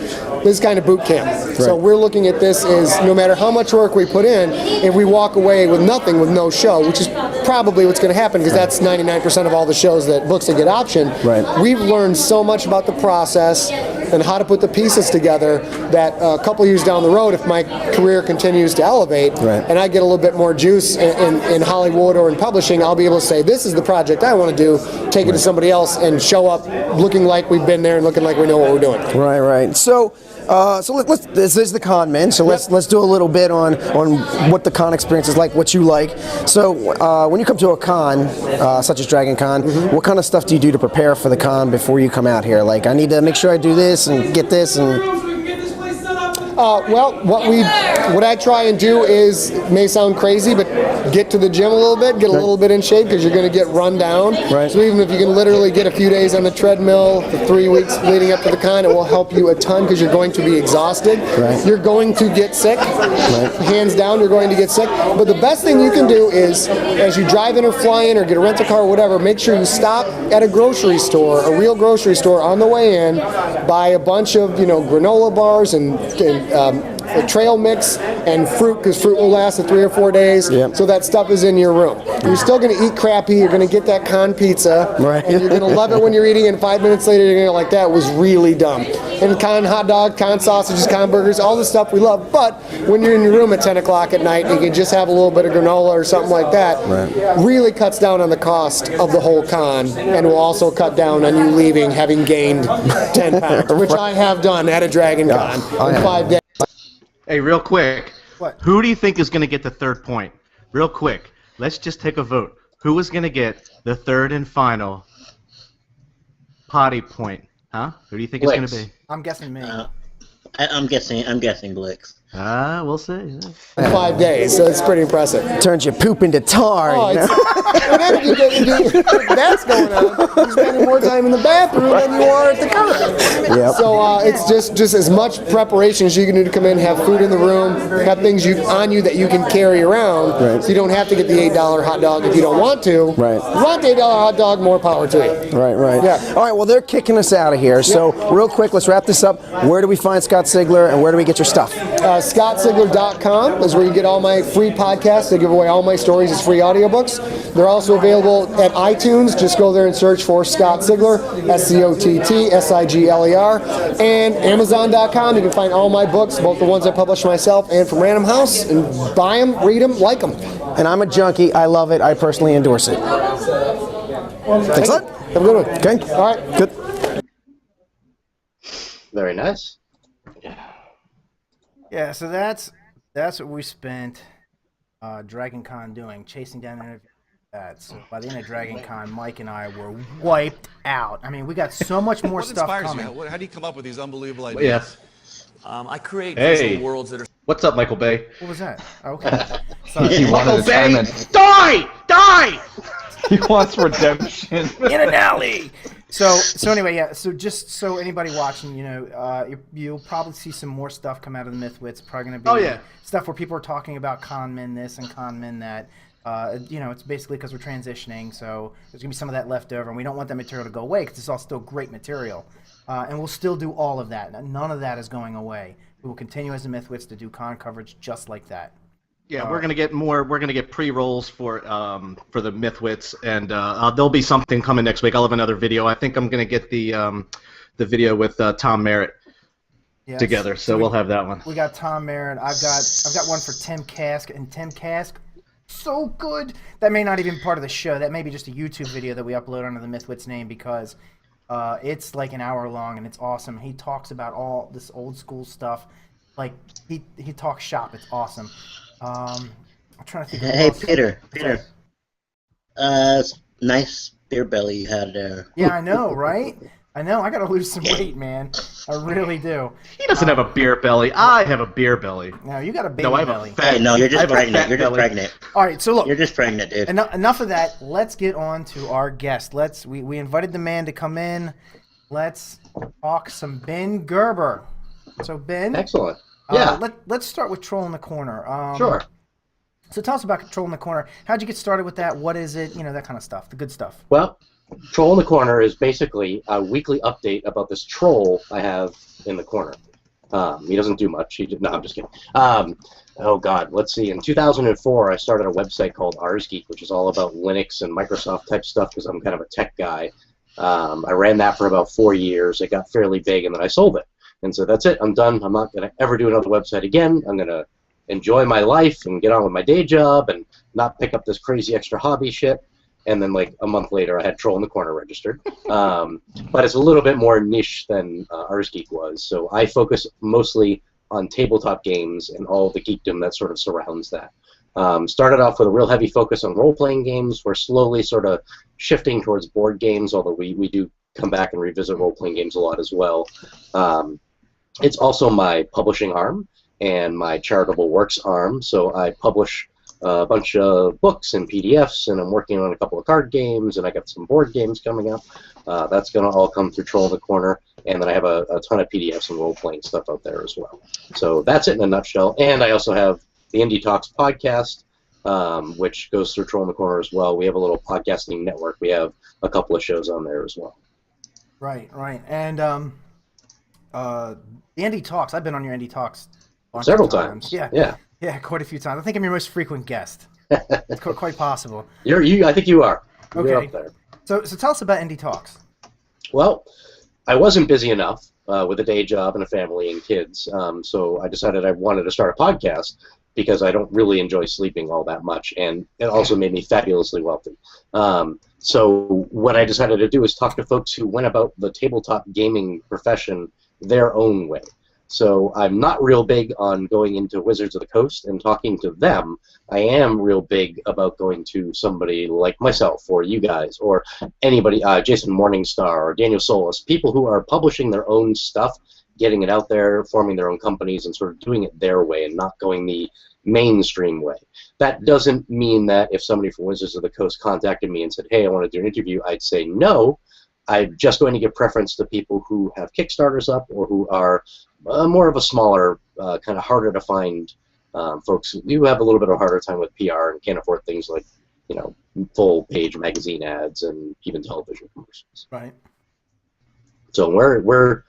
Speaker 12: is kind of boot camp. Right. So we're looking at this as no matter how much work we put in, if we walk away with nothing, with no show, which is probably what's going to happen because that's 99% of all the shows that books that get optioned.
Speaker 11: Right.
Speaker 12: We've learned so much about the process and how to put the pieces together that a couple years down the road, if my career continues to elevate and I get a little bit more juice in Hollywood or in publishing, I'll be able to say, this is the project I want to do, take it to somebody else and show up looking like we've been there and looking like we know what we're doing.
Speaker 11: Right. So let's. This is the con men. So let's do a little bit on what the con experience is like, what you like. So when you come to a con, such as Dragon Con, what kind of stuff do you do to prepare for the con before you come out here? Like, I need to make sure I do this and get this and.
Speaker 12: Well, what I try and do is, it may sound crazy, but get to the gym a little bit, get a little bit in shape because you're going to get run down.
Speaker 11: Right.
Speaker 12: So even if you can literally get a few days on the treadmill for 3 weeks leading up to the con, it will help you a ton because you're going to be exhausted.
Speaker 11: Right.
Speaker 12: You're going to get sick.
Speaker 11: Right.
Speaker 12: Hands down, you're going to get sick. But the best thing you can do is, as you drive in or fly in or get a rental car or whatever, make sure you stop at a grocery store, a real grocery store on the way in, buy a bunch of granola bars and a trail mix and fruit, because fruit will last 3 or 4 days.
Speaker 11: Yep.
Speaker 12: So that stuff is in your room. You're still going to eat crappy. You're going to get that con pizza, and you're going to love it when you're eating. And 5 minutes later, you're going to go like, that was really dumb. And con hot dog, con sausages, con burgers, all the stuff we love. But when you're in your room at 10 o'clock at night, and you can just have a little bit of granola or something like that. Really cuts down on the cost of the whole con, and will also cut down on you leaving having gained 10 pounds, which I have done at a Dragon Con in 5 days.
Speaker 2: Hey, real quick.
Speaker 1: What?
Speaker 2: Who do you think is going to get the third point? Real quick. Let's just take a vote. Who is going to get the third and final potty point? Huh? Who do you think it's going to be?
Speaker 1: I'm guessing me.
Speaker 4: I'm guessing Blix.
Speaker 2: We'll see.
Speaker 12: In 5 days, so it's pretty impressive.
Speaker 11: Turns your poop into tar.
Speaker 12: Oh, that's going on. You're spending more time in the bathroom than you are at the con.
Speaker 11: Yep.
Speaker 12: So it's just as much preparation as you can do to come in, have food in the room, have things on you that you can carry around, so you don't have to get the $8 hot dog if you don't want to.
Speaker 11: Right.
Speaker 12: If you want the $8 hot dog, more power to you.
Speaker 11: Right.
Speaker 12: Yeah.
Speaker 11: All right, well, they're kicking us out of here. So real quick, let's wrap this up. Where do we find Scott Sigler, and where do we get your stuff?
Speaker 12: ScottSigler.com is where you get all my free podcasts. I give away all my stories as free audiobooks. They're also available at iTunes. Just go there and search for Scott Sigler, SCOTTSIGLER. And Amazon.com, you can find all my books, both the ones I publish myself and from Random House, and buy them, read them, like them.
Speaker 11: And I'm a junkie. I love it. I personally endorse it. Thanks a lot. Have a good one. Okay. All right. Good.
Speaker 5: Very nice.
Speaker 1: Yeah, so that's what we spent Dragon Con doing, chasing down interviews. So by the end of Dragon Con, Mike and I were wiped out. I mean, we got so much more stuff coming.
Speaker 9: You? How do you come up with these unbelievable ideas?
Speaker 2: Yeah.
Speaker 10: I create visual worlds that are...
Speaker 2: What's up, Micheal Bay?
Speaker 1: What was that? Okay. Sorry.
Speaker 2: Micheal Bay, die!
Speaker 7: He wants redemption.
Speaker 1: In an alley. So anyway, yeah. So just so anybody watching, you'll probably see some more stuff come out of the MythWits. Probably going to be stuff where people are talking about conmen this and conmen that. It's basically because we're transitioning, so there's going to be some of that left over, and we don't want that material to go away because it's all still great material. And we'll still do all of that. None of that is going away. We will continue as the MythWits to do con coverage just like that.
Speaker 2: Yeah, we're gonna get more. We're gonna get pre-rolls for the MythWits, and there'll be something coming next week. I'll have another video. I think I'm gonna get the video with Tom Merritt together, so we'll have that one.
Speaker 1: We got Tom Merritt. I've got one for Tim Kask, and Tim Kask, so good. That may not even be part of the show. That may be just a YouTube video that we upload under the MythWits name because it's like an hour long and it's awesome. He talks about all this old school stuff. Like he talks shop. It's awesome. I'm trying to think.
Speaker 4: Hey, Peter. Nice beer belly you had there.
Speaker 1: Yeah, I know, right? I know. I gotta lose some weight, man. I really do.
Speaker 2: He doesn't have a beer belly. I have a beer belly.
Speaker 1: No, you got a baby
Speaker 2: belly.
Speaker 1: I have
Speaker 2: belly.
Speaker 1: A fat,
Speaker 4: no, you're just pregnant. You're just pregnant.
Speaker 1: All right, so look.
Speaker 4: You're just pregnant, dude.
Speaker 1: Enough of that. Let's get on to our guest. We invited the man to come in. Let's talk some Ben Gerber. So Ben.
Speaker 5: Excellent. Yeah.
Speaker 1: Let's start with Troll in the Corner.
Speaker 5: Sure.
Speaker 1: So tell us about Troll in the Corner. How'd you get started with that? What is it? That kind of stuff. The good stuff.
Speaker 5: Well, Troll in the Corner is basically a weekly update about this troll I have in the corner. He doesn't do much. No, I'm just kidding. Oh, God. Let's see. In 2004, I started a website called RsGeek, which is all about Linux and Microsoft type stuff because I'm kind of a tech guy. I ran that for about 4 years. It got fairly big, and then I sold it. And so that's it. I'm done. I'm not going to ever do another website again. I'm going to enjoy my life and get on with my day job and not pick up this crazy extra hobby shit. And then, like, a month later, I had Troll in the Corner registered. But it's a little bit more niche than RsGeek was. So I focus mostly on tabletop games and all the geekdom that sort of surrounds that. Started off with a real heavy focus on role-playing games. We're slowly sort of shifting towards board games, although we do come back and revisit role-playing games a lot as well. It's also my publishing arm and my charitable works arm. So I publish a bunch of books and PDFs, and I'm working on a couple of card games, and I got some board games coming up. That's going to all come through Troll in the Corner, and then I have a ton of PDFs and role-playing stuff out there as well. So that's it in a nutshell. And I also have the Indie Talks podcast, which goes through Troll in the Corner as well. We have a little podcasting network. We have a couple of shows on there as well.
Speaker 1: Right. And the Indie Talks, I've been on your Indie Talks
Speaker 5: several times.
Speaker 1: Yeah, quite a few times. I think I'm your most frequent guest. It's quite possible.
Speaker 5: I think you are.
Speaker 1: Okay.
Speaker 5: You're up there.
Speaker 1: So tell us about Indie Talks.
Speaker 5: Well, I wasn't busy enough with a day job and a family and kids, so I decided I wanted to start a podcast because I don't really enjoy sleeping all that much, and it also made me fabulously wealthy. So what I decided to do is talk to folks who went about the tabletop gaming profession their own way. So I'm not real big on going into Wizards of the Coast and talking to them. I am real big about going to somebody like myself or you guys or anybody, Jason Morningstar or Daniel Solis, people who are publishing their own stuff, getting it out there, forming their own companies, and sort of doing it their way and not going the mainstream way. That doesn't mean that if somebody from Wizards of the Coast contacted me and said, hey, I want to do an interview, I'd say no. I'm just going to give preference to people who have Kickstarters up or who are more of a smaller, kind of harder to find folks who have a little bit of a harder time with PR and can't afford things like, full-page magazine ads and even television commercials.
Speaker 1: Right.
Speaker 5: So we're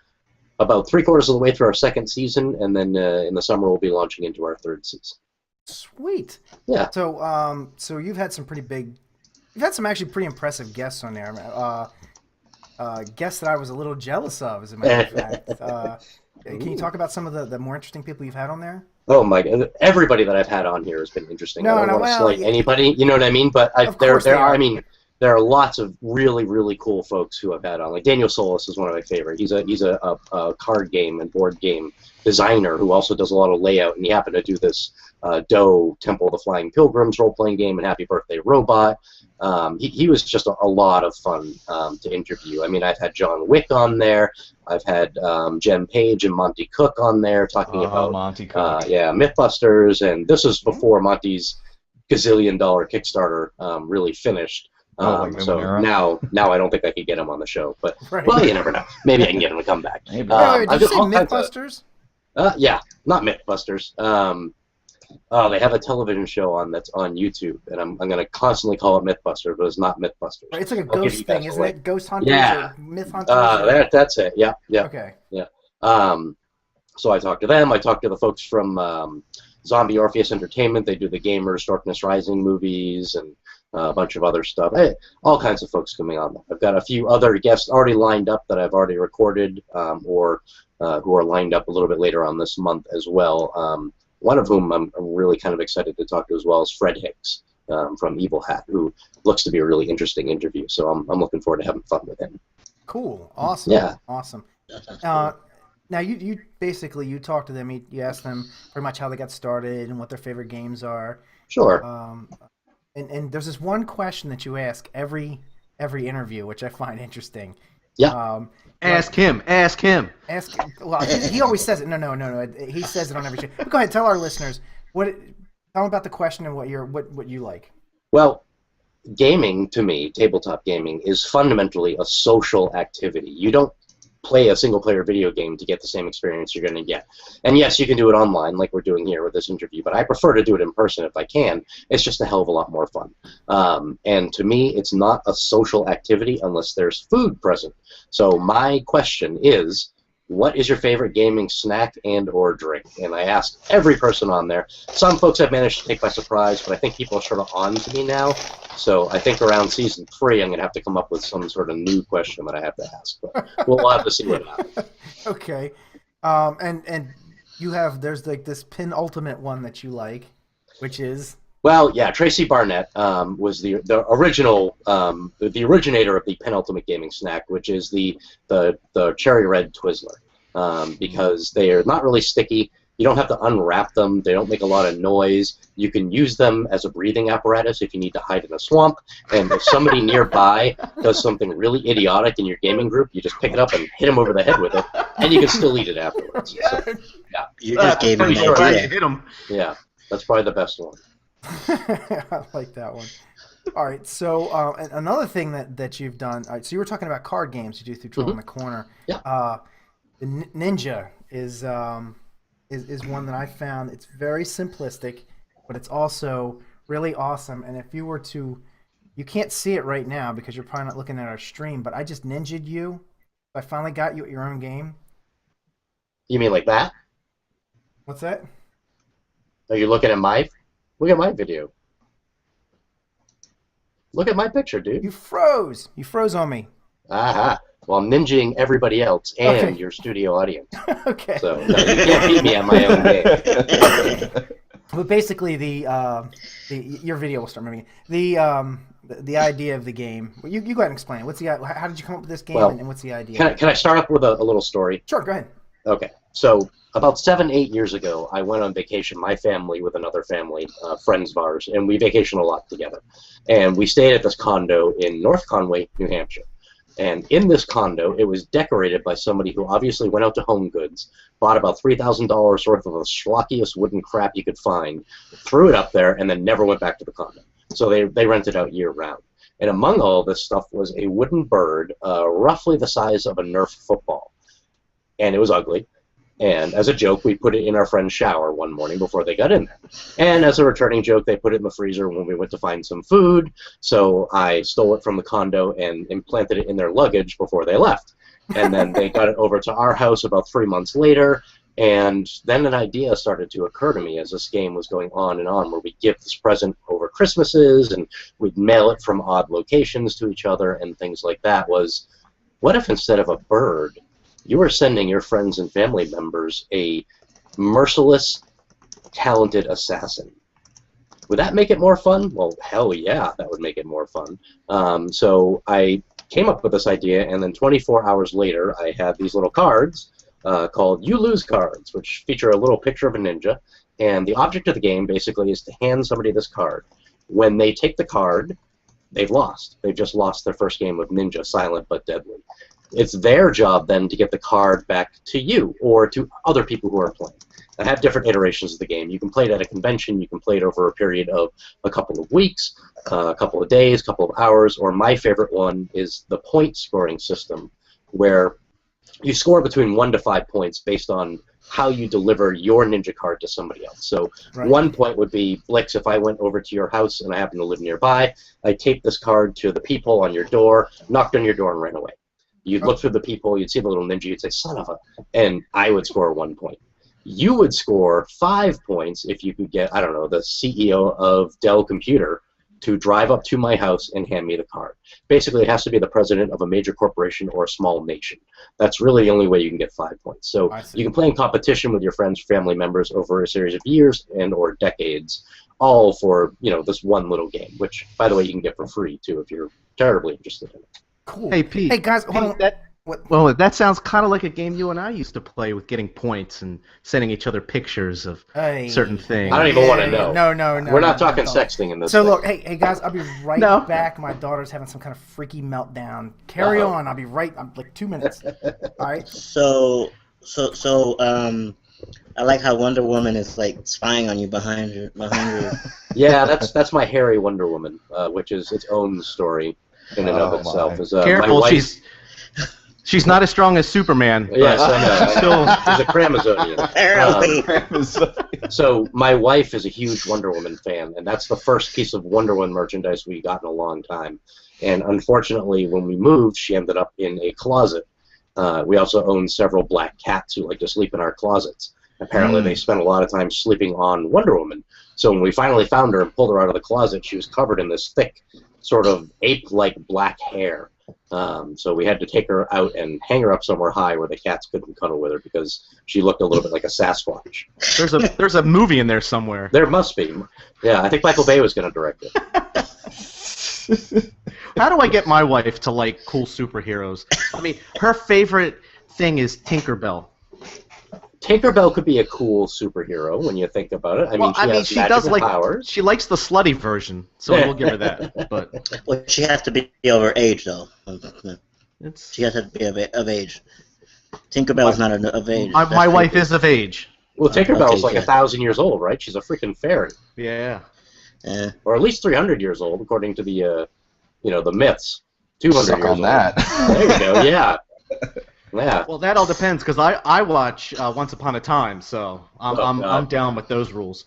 Speaker 5: about 3/4 of the way through our second season, and then in the summer we'll be launching into our third season.
Speaker 1: Sweet.
Speaker 5: Yeah.
Speaker 1: So, so you've had some actually pretty impressive guests on there. Guests that I was a little jealous of, as a matter of fact. Can you talk about some of the more interesting people you've had on there?
Speaker 5: Oh my God! Everybody that I've had on here has been interesting. I don't want to slight anybody, you know what I mean? But there are lots of really, really cool folks who I've had on. Like Daniel Solis is one of my favorite. He's a card game and board game designer who also does a lot of layout, and he happened to do this Doe Temple of the Flying Pilgrims role-playing game and Happy Birthday Robot. He was just a lot of fun to interview. I mean, I've had John Wick on there. I've had Jen Page and Monty Cook on there talking about
Speaker 7: Monty Cook.
Speaker 5: Mythbusters, and this was before Monty's gazillion-dollar Kickstarter really finished. So now I don't think I could get him on the show, but well, you never know. Maybe I can get him to come back.
Speaker 1: Did you say Mythbusters?
Speaker 5: Yeah, not Mythbusters. They have a television show on that's on YouTube, and I'm going to constantly call it Mythbusters, but it's not Mythbusters.
Speaker 1: It's like a ghost thing, isn't it? Ghost Hunters or Myth Hunters?
Speaker 5: That's it. Yeah.
Speaker 1: Okay.
Speaker 5: Yeah. So I talked to them. I talked to the folks from Zombie Orpheus Entertainment. They do the Gamers Darkness Rising movies and a bunch of other stuff. All kinds of folks coming on. I've got a few other guests already lined up that I've already recorded, or who are lined up a little bit later on this month as well. One of whom I'm really kind of excited to talk to as well is Fred Hicks from Evil Hat, who looks to be a really interesting interview. So I'm looking forward to having fun with him.
Speaker 1: Cool. Awesome.
Speaker 5: Yeah.
Speaker 1: Awesome. Now you basically you talk to them. You ask them pretty much how they got started and what their favorite games are.
Speaker 5: Sure.
Speaker 1: And there's this one question that you ask every interview, which I find interesting.
Speaker 5: Yeah.
Speaker 2: Ask him. Ask him.
Speaker 1: Well, he always says it. No. He says it on every show. But go ahead, tell our listeners tell them about the question and what you like.
Speaker 5: Well, gaming to me, tabletop gaming, is fundamentally a social activity. You don't play a single-player video game to get the same experience you're going to get. And yes, you can do it online like we're doing here with this interview, but I prefer to do it in person if I can. It's just a hell of a lot more fun. And to me, it's not a social activity unless there's food present. So my question is, what is your favorite gaming snack and or drink? And I asked every person on there. Some folks I've managed to take by surprise, but I think people are sort of on to me now. So I think around season 3, I'm going to have to come up with some sort of new question that I have to ask. But we'll have to see what happens.
Speaker 1: Okay. And there's like this penultimate one that you like, which is...
Speaker 5: Well, yeah, Tracy Barnett was the original, the originator of the penultimate gaming snack, which is the Cherry Red Twizzler, because they are not really sticky. You don't have to unwrap them. They don't make a lot of noise. You can use them as a breathing apparatus if you need to hide in a swamp. And if somebody nearby does something really idiotic in your gaming group, you just pick it up and hit them over the head with it, and you can still eat it afterwards. So, yeah.
Speaker 4: You just gave me an idea.
Speaker 2: Hit 'em.
Speaker 5: Yeah, that's probably the best one.
Speaker 1: I like that one. All right, so another thing that you've done. All right, so you were talking about card games you do through Troll in the Corner.
Speaker 5: Yeah.
Speaker 1: The Ninja is one that I found. It's very simplistic, but it's also really awesome. And if you were to, you can't see it right now because you're probably not looking at our stream, but I just ninja'd you. I finally got you at your own game.
Speaker 5: You mean like that?
Speaker 1: What's that?
Speaker 5: Are you looking at my? Look at my video. Look at my picture, dude.
Speaker 1: You froze. You froze on me.
Speaker 5: Aha. Well, I'm ninjaing everybody else and your studio audience.
Speaker 1: Okay.
Speaker 5: So no, you can't beat me on my own game.
Speaker 1: But basically, your video will start moving. The idea of the game. Well, you go ahead and explain it. How did you come up with this game, and what's the idea?
Speaker 5: Can I start up with a little story?
Speaker 1: Sure. Go ahead.
Speaker 5: Okay. So about 7-8 years ago, I went on vacation, my family with another family, friends of ours, and we vacation a lot together. And we stayed at this condo in North Conway, New Hampshire. And in this condo, it was decorated by somebody who obviously went out to Home Goods, bought about $3,000 worth of the schlockiest wooden crap you could find, threw it up there, and then never went back to the condo. So they rented out year-round. And among all this stuff was a wooden bird, roughly the size of a Nerf football. And it was ugly. And as a joke, we put it in our friend's shower one morning before they got in there. And as a returning joke, they put it in the freezer when we went to find some food. So I stole it from the condo and implanted it in their luggage before they left. And then they got it over to our house about 3 months later. And then an idea started to occur to me as this game was going on and on, where we'd give this present over Christmases and we'd mail it from odd locations to each other and things like that. Was, what if instead of a bird, you were sending your friends and family members a merciless, talented assassin? Would that make it more fun? Well, hell yeah, that would make it more fun. So I came up with this idea, and then 24 hours later, I had these little cards called You Lose cards, which feature a little picture of a ninja, and the object of the game basically is to hand somebody this card. When they take the card, they've lost. They've just lost their first game of Ninja, silent but deadly. It's their job then to get the card back to you or to other people who are playing. I have different iterations of the game. You can play it at a convention, you can play it over a period of a couple of weeks, a couple of days, a couple of hours, or my favorite one is the point scoring system, where you score between 1 to 5 points based on how you deliver your ninja card to somebody else. So 1 point would be, Blix, if I went over to your house and I happen to live nearby, I taped this card to the people on your door, knocked on your door, and ran away. You'd look through the people, you'd see the little ninja, you'd say, son of a, and I would score 1 point. You would score 5 points if you could get, I don't know, the CEO of Dell Computer to drive up to my house and hand me the card. Basically, it has to be the president of a major corporation or a small nation. That's really the only way you can get 5 points. So you can play in competition with your friends, family members over a series of years and or decades, all for, you know, this one little game, which, by the way, you can get for free, too, if you're terribly interested in it.
Speaker 1: Cool.
Speaker 2: Hey, Pete.
Speaker 1: Hey, guys, hold on.
Speaker 2: Well, that sounds kind of like a game you and I used to play with getting points and sending each other pictures of certain things.
Speaker 5: I don't even want to know.
Speaker 1: No.
Speaker 5: We're not talking sexting in this.
Speaker 1: So
Speaker 5: thing.
Speaker 1: look, hey guys, I'll be right back. My daughter's having some kind of freaky meltdown. Carry on. I'll be right. I'm like 2 minutes. All right.
Speaker 4: So, I like how Wonder Woman is like spying on you behind you.
Speaker 5: Yeah, that's my hairy Wonder Woman, which is its own story in and of itself.
Speaker 2: Careful, she's not as strong as Superman.
Speaker 5: Yes, I know. She's a Cramazonian. So my wife is a huge Wonder Woman fan, and that's the first piece of Wonder Woman merchandise we got in a long time. And unfortunately, when we moved, she ended up in a closet. We also own several black cats who like to sleep in our closets. Apparently, they spent a lot of time sleeping on Wonder Woman. So when we finally found her and pulled her out of the closet, she was covered in this thick, sort of ape-like black hair. So we had to take her out and hang her up somewhere high where the cats couldn't cuddle with her because she looked a little bit like a Sasquatch.
Speaker 2: There's a movie in there somewhere.
Speaker 5: There must be. Yeah, I think Micheal Bay was going to direct it.
Speaker 2: How do I get my wife to like cool superheroes? I mean, her favorite thing is Tinkerbell.
Speaker 5: Tinkerbell could be a cool superhero when you think about it. I mean, she has magical powers.
Speaker 2: She likes the slutty version, so we'll give her that. But
Speaker 4: she has to be over age, though. She has to be of age. Tinkerbell's not of age.
Speaker 2: My wife is of age.
Speaker 5: Well, Tinkerbell's like 1,000 years old, right? She's a freaking fairy.
Speaker 2: Yeah.
Speaker 5: Or at least 300 years old, according to the, the myths. 200
Speaker 3: Suck
Speaker 5: years
Speaker 3: on
Speaker 5: old.
Speaker 3: that.
Speaker 5: There you go. Yeah. Yeah.
Speaker 2: Well, that all depends because I watch Once Upon a Time, so I'm down with those rules.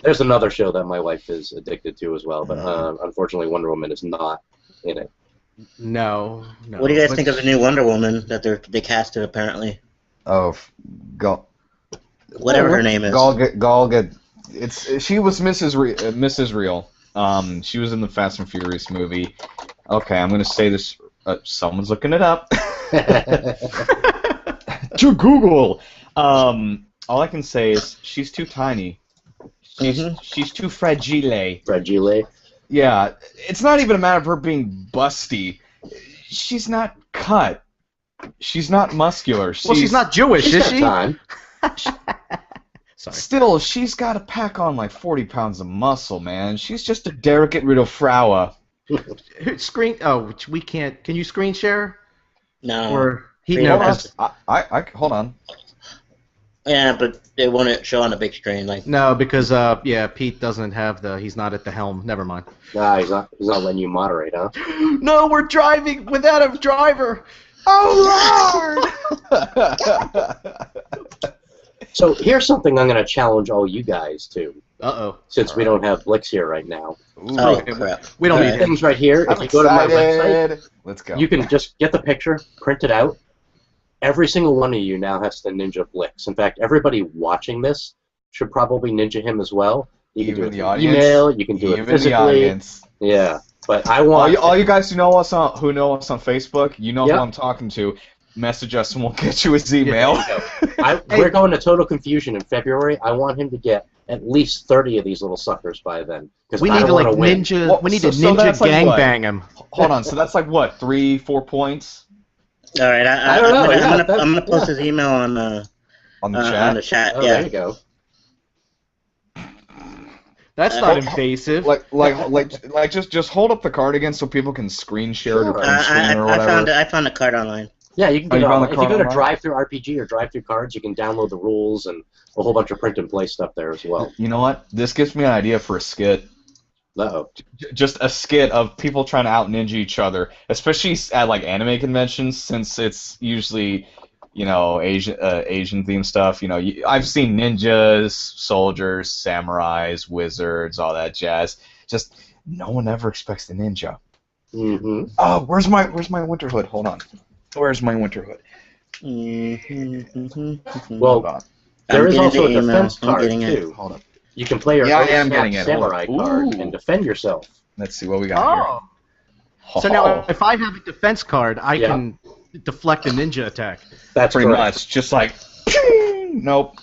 Speaker 5: There's another show that my wife is addicted to as well, but unfortunately Wonder Woman is not in it.
Speaker 2: No.
Speaker 4: What do you guys think of the new Wonder Woman that they casted apparently?
Speaker 3: Oh,
Speaker 4: whatever her name is.
Speaker 3: Gal Gadot. She was Mrs. Real. She was in the Fast and Furious movie. Okay, I'm gonna say this. Someone's looking it up. To Google. All I can say is she's too tiny. She's too fragile.
Speaker 5: Fragile?
Speaker 3: Yeah. It's not even a matter of her being busty. She's not cut. She's not muscular.
Speaker 2: She's not Jewish, is she?
Speaker 5: Time.
Speaker 2: Sorry.
Speaker 3: Still, she's got to pack on like 40 pounds of muscle, man. She's just a delicate little Frau.
Speaker 2: Screen? Oh, we can't. Can you screen share?
Speaker 4: No.
Speaker 2: Or
Speaker 3: hold on.
Speaker 4: Yeah, but they won't show on a big screen.
Speaker 2: No, because Pete doesn't have he's not at the helm. Never mind.
Speaker 5: Nah, he's not letting you moderate, huh?
Speaker 2: No, we're driving without a driver. Oh Lord!
Speaker 5: So here's something I'm going to challenge all you guys to.
Speaker 2: Uh-oh.
Speaker 5: Since we don't have Blix here right now.
Speaker 4: Oh, crap.
Speaker 2: We don't need
Speaker 5: things right here. If
Speaker 3: I'm
Speaker 5: you go to my
Speaker 3: excited.
Speaker 5: website,
Speaker 3: Let's go.
Speaker 5: you can just get the picture, print it out. Every single one of you now has the Ninja Blix. In fact, everybody watching this should probably Ninja him as well. You can do it through email. You can do it physically.
Speaker 3: The audience.
Speaker 5: Yeah, but I want
Speaker 3: all you guys who know us on Facebook, you know who I'm talking to. Message us and we'll get you his email.
Speaker 5: We're going to Total Confusion in February. I want him to get at least 30 of these little suckers by then.
Speaker 2: We need to ninja.
Speaker 3: Well,
Speaker 2: we need to ninja gangbang him.
Speaker 3: Hold on. So that's like what, 3-4 points?
Speaker 4: All right. I'm gonna post his email on the chat. On the chat.
Speaker 5: Oh,
Speaker 4: yeah.
Speaker 5: There you go.
Speaker 2: That's not invasive.
Speaker 3: Just hold up the card again so people can screen share it or print screen or whatever.
Speaker 4: I found the card online.
Speaker 5: Yeah, you can get it online. If you go to Drive-Thru RPG or Drive-Thru Cards, you can download the rules and a whole bunch of print and play stuff there as well.
Speaker 3: You know what? This gives me an idea for a skit.
Speaker 5: Uh-oh.
Speaker 3: Just a skit of people trying to out ninja each other, especially at like anime conventions, since it's usually, Asian themed stuff. I've seen ninjas, soldiers, samurais, wizards, all that jazz. Just no one ever expects the ninja.
Speaker 5: Mm-hmm.
Speaker 3: Oh, where's my winter hood? Hold on. Where's my winter hood?
Speaker 5: Well, there is also a defense card too.
Speaker 3: Hold on.
Speaker 5: You can play your samurai card and defend yourself.
Speaker 3: Let's see what we got here.
Speaker 2: So now, if I have a defense card, I can deflect a ninja attack.
Speaker 5: That's
Speaker 3: pretty
Speaker 5: correct.
Speaker 3: much just like. Nope.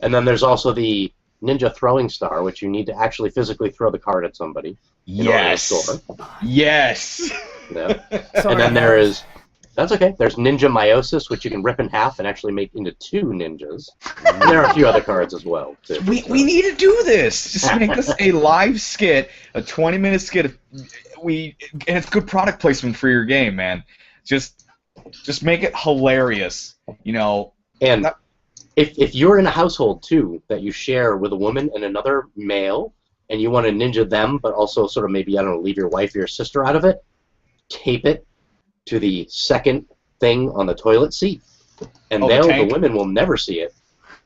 Speaker 5: And then there's also the ninja throwing star, which you need to actually physically throw the card at somebody.
Speaker 3: Yes. Yes.
Speaker 5: Yeah. And then there is. That's okay. There's Ninja Meiosis, which you can rip in half and actually make into 2 ninjas. And there are a few other cards as well, too.
Speaker 3: We need to do this. Just make this a live skit, a 20-minute skit. And it's good product placement for your game, man. Just make it hilarious,
Speaker 5: And if you're in a household, too, that you share with a woman and another male, and you want to ninja them, but also sort of maybe, leave your wife or your sister out of it, tape it to the second thing on the toilet seat, and the women will never see it,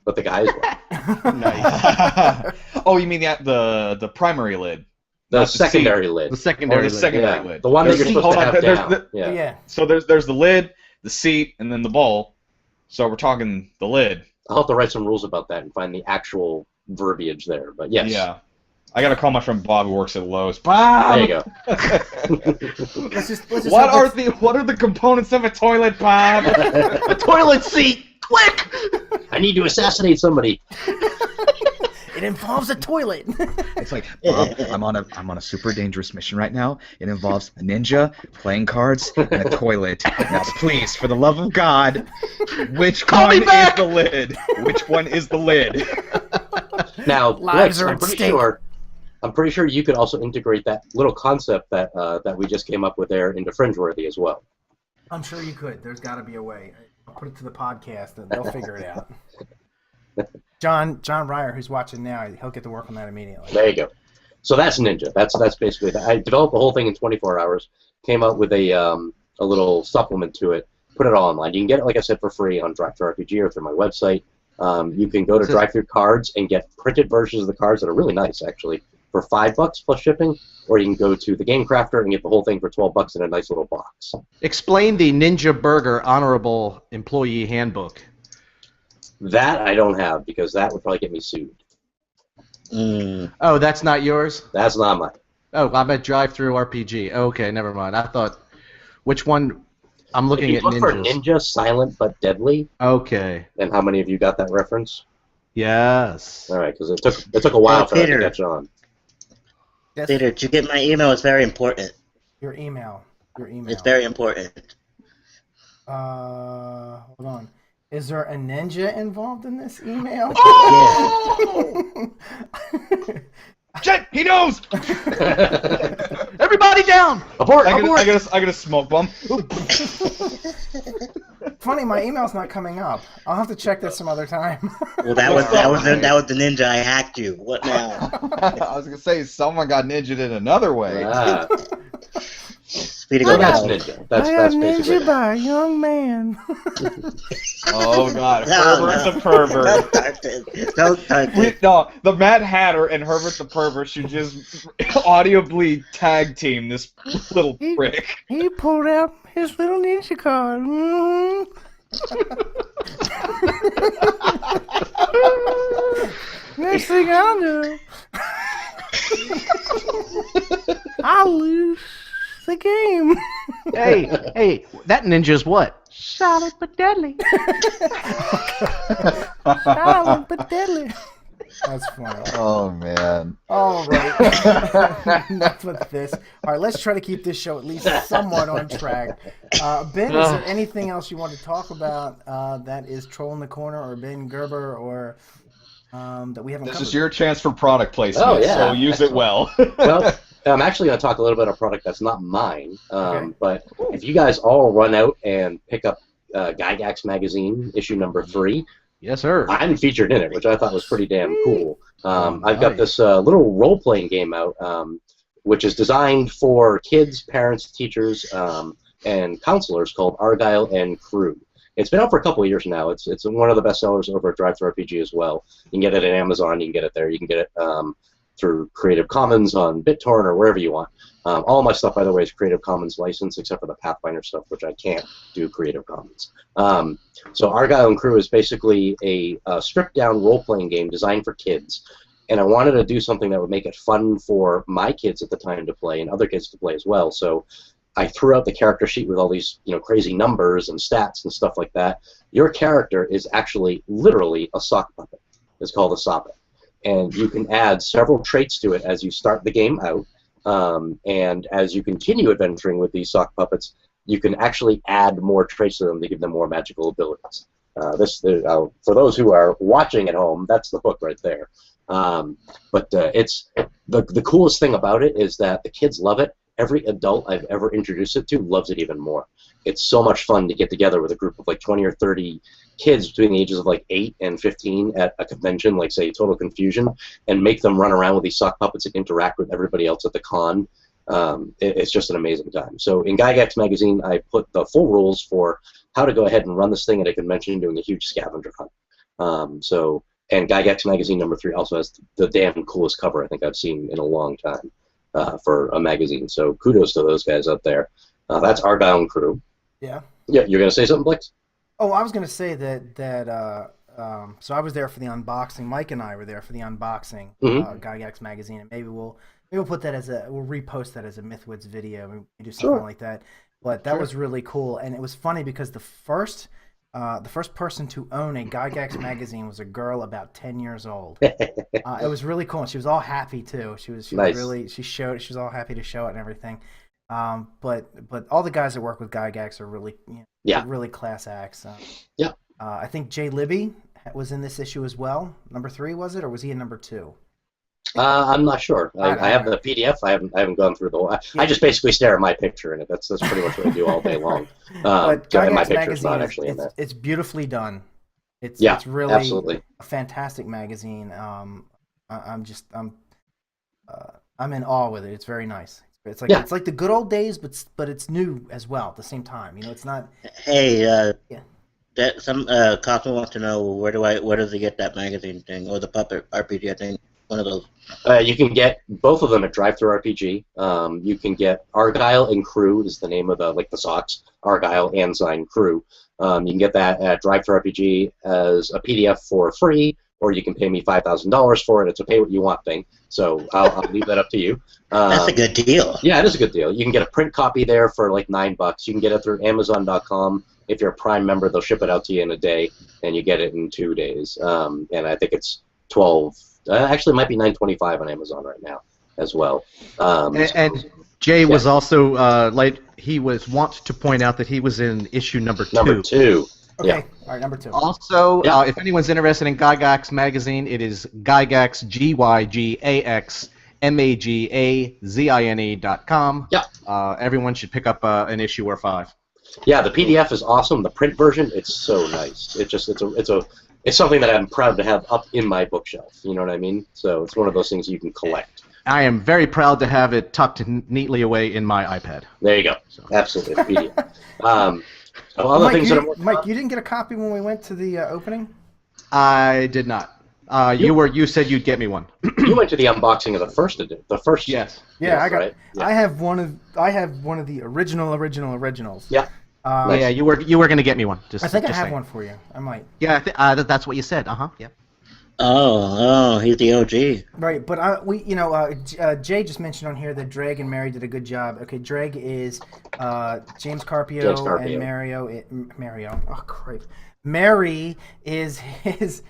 Speaker 5: but the guys will.
Speaker 3: Nice. Oh, you mean the primary lid?
Speaker 5: The secondary lid.
Speaker 2: The secondary
Speaker 3: lid.
Speaker 5: The one that you're supposed to have down.
Speaker 3: Yeah. So there's the lid, the seat, and then the bowl. So we're talking the lid.
Speaker 5: I'll have to write some rules about that and find the actual verbiage there, but yes.
Speaker 3: Yeah. I gotta call my friend Bob who works at Lowe's. Bob!
Speaker 5: There you go.
Speaker 3: What are the components of a toilet, Bob?
Speaker 2: A toilet seat! Quick!
Speaker 5: I need to assassinate somebody.
Speaker 1: It involves a toilet.
Speaker 7: It's like, Bob, I'm on a super dangerous mission right now. It involves a ninja, playing cards, and a toilet. Now, please, for the love of God, which one is the lid? Which one is the lid?
Speaker 5: Now,
Speaker 1: Lives are
Speaker 5: I'm
Speaker 1: at
Speaker 5: pretty
Speaker 1: stake.
Speaker 5: sure. I'm pretty sure you could also integrate that little concept that we just came up with there into Fringeworthy as well.
Speaker 1: I'm sure you could. There's got to be a way. I'll put it to the podcast, and they'll figure it out. John Ryer, who's watching now, he'll get to work on that immediately.
Speaker 5: There you go. So that's Ninja. That's basically that. I developed the whole thing in 24 hours. Came up with a little supplement to it. Put it all online. You can get it, like I said, for free on Drive-Thru RPG or through my website. You can go to Drive-Thru Cards and get printed versions of the cards that are really nice, actually, for $5 plus shipping. Or you can go to the Game Crafter and get the whole thing for $12 in a nice little box.
Speaker 2: Explain the Ninja Burger Honorable Employee Handbook.
Speaker 5: That I don't have, because that would probably get me sued.
Speaker 2: Oh, that's not yours?
Speaker 5: That's not mine.
Speaker 2: Oh, I'm at Drive-Thru RPG. Okay, never mind. I thought, which one? I'm looking at
Speaker 5: look
Speaker 2: ninjas.
Speaker 5: for Ninja Silent but Deadly.
Speaker 2: Okay.
Speaker 5: And how many of you got that reference?
Speaker 2: Yes.
Speaker 5: All right, because it took a while for that to catch on.
Speaker 1: Yes.
Speaker 4: Peter, did you get my email? It's very important.
Speaker 1: Your email.
Speaker 4: It's very important.
Speaker 1: Hold on. Is there a ninja involved in this email?
Speaker 3: Oh! Shit, he knows!
Speaker 2: Everybody down!
Speaker 5: Abort!
Speaker 3: I got a smoke bomb.
Speaker 1: Funny, my email's not coming up. I'll have to check that some other time.
Speaker 4: Well, that was the ninja. I hacked you. What now?
Speaker 3: I was gonna say someone got ninja'd in another way.
Speaker 4: Speedy
Speaker 5: Well,
Speaker 4: Gonzales.
Speaker 5: that's Ninja. That's
Speaker 1: I got
Speaker 5: basically
Speaker 1: ninja by a young man.
Speaker 7: Oh God,
Speaker 4: No,
Speaker 7: Herbert
Speaker 4: no.
Speaker 7: the pervert.
Speaker 4: Don't start this. Don't start this.
Speaker 7: No, the Mad Hatter and Herbert the pervert should just audibly tag team this little prick.
Speaker 1: He pulled out his little ninja card. Next thing I know, I lose the game.
Speaker 2: Hey, that ninja's what?
Speaker 1: Solid but deadly. Solid but deadly. That's funny.
Speaker 7: Oh man.
Speaker 1: All right. Enough with this. All right, let's try to keep this show at least somewhat on track. Ben, is there anything else you want to talk about that is Troll in the Corner or Ben Gerber or that we haven't
Speaker 7: This
Speaker 1: covered?
Speaker 7: is your chance for product placement,
Speaker 5: Oh, yeah.
Speaker 7: so use it well.
Speaker 5: Well, I'm actually going to talk a little bit about a product that's not mine,
Speaker 1: Okay.
Speaker 5: but if you guys all run out and pick up Gygax magazine, issue number 3,
Speaker 2: Yes, sir.
Speaker 5: I'm featured in it, which I thought was pretty damn cool. I've got
Speaker 2: nice.
Speaker 5: this little role-playing game out, which is designed for kids, parents, teachers, and counselors called Argyle and Crew. It's been out for a couple of years now. It's one of the best sellers over at Drive Thru RPG as well. You can get it at Amazon. You can get it there. You can get it through Creative Commons on BitTorrent or wherever you want. All of my stuff, by the way, is Creative Commons licensed, except for the Pathfinder stuff, which I can't do Creative Commons. So Argyle and Crew is basically a stripped-down role-playing game designed for kids. And I wanted to do something that would make it fun for my kids at the time to play and other kids to play as well. So I threw out the character sheet with all these, crazy numbers and stats and stuff like that. Your character is actually literally a sock puppet. It's called a soppet. And you can add several traits to it as you start the game out. And as you continue adventuring with these sock puppets, you can actually add more traits to them to give them more magical abilities. For those who are watching at home, that's the hook right there. But it's the coolest thing about it is that the kids love it. Every adult I've ever introduced it to loves it even more. It's so much fun to get together with a group of like 20 or 30 kids between the ages of like 8 and 15 at a convention, like say Total Confusion, and make them run around with these sock puppets and interact with everybody else at the con. It's just an amazing time. So in Gygax magazine, I put the full rules for how to go ahead and run this thing at a convention doing a huge scavenger hunt. And Gygax magazine number 3 also has the damn coolest cover I think I've seen in a long time for a magazine. So kudos to those guys out there. That's Argyle and Crew.
Speaker 1: Yeah.
Speaker 5: Yeah, you're gonna say something, Blix?
Speaker 1: Oh, I was going to say so I was there for the unboxing. Mike and I were there for the unboxing, Gygax magazine, and maybe we'll put that we'll repost that as a MythWits video. We do something like that. But that was really cool, and it was funny because the first person to own a Gygax magazine was a girl about 10 years old. It was really cool, and she was all happy too. She was
Speaker 5: Nice.
Speaker 1: she was all happy to show it and everything. But all the guys that work with Gygax are really really class acts. I think Jay Libby was in this issue as well. Number 3 was it, or was he in number 2?
Speaker 5: I'm not sure. I have the PDF. I haven't gone through the whole. I just basically stare at my picture in it. That's pretty much what I do all day long.
Speaker 1: But
Speaker 5: And my
Speaker 1: Gygax
Speaker 5: picture's not
Speaker 1: magazine
Speaker 5: actually in there.
Speaker 1: it's beautifully done. It's really
Speaker 5: absolutely.
Speaker 1: a fantastic magazine. I'm in awe with it. It's very nice. It's like the good old days, but it's new as well at the same time. It's not.
Speaker 4: Hey, some Cosmo wants to know where does he get that magazine thing or the puppet RPG? I think one of those.
Speaker 5: You can get both of them at Drive Thru RPG. You can get Argyle and Crew is the name of the socks. Argyle and sign Crew. You can get that at Drive Thru RPG as a PDF for free, or you can pay me $5,000 for it. It's a pay what you want thing. So I'll leave that up to you.
Speaker 4: That's a good deal.
Speaker 5: Yeah, it is a good deal. You can get a print copy there for like $9. You can get it through Amazon.com. If you're a Prime member, they'll ship it out to you in a day, and you get it in 2 days. And I think it's $12. Actually, it might be $9.25 on Amazon right now as well.
Speaker 2: And Jay was also he wants to point out that he was in issue number 2.
Speaker 5: Number 2.
Speaker 1: Okay.
Speaker 5: Yeah.
Speaker 1: All right, number 2.
Speaker 2: Also, if anyone's interested in Gygax magazine, it is Gygax GYGAXMAGAZINE.com.
Speaker 5: Yeah.
Speaker 2: Everyone should pick up an issue or 5.
Speaker 5: Yeah, the PDF is awesome. The print version, it's so nice. It's something that I'm proud to have up in my bookshelf. You know what I mean? So it's one of those things you can collect.
Speaker 2: I am very proud to have it tucked neatly away in my iPad.
Speaker 5: There you go. So. Absolutely.
Speaker 1: Mike, you didn't get a copy when we went to the opening?
Speaker 2: I did not. You said you'd get me one.
Speaker 5: You went to the unboxing of the first edition.
Speaker 1: Yes. Yeah, I got. Right? Yeah. I have one of the originals.
Speaker 5: Yeah.
Speaker 2: Yeah, you were going to get me one.
Speaker 1: I think I have one for you. I might.
Speaker 2: Yeah, that's what you said. Yeah.
Speaker 4: Oh, he's the OG.
Speaker 1: Right, but Jay just mentioned on here that Dreg and Mary did a good job. Okay, Dreg is James Carpio and Mario. Oh, crap. Mary is his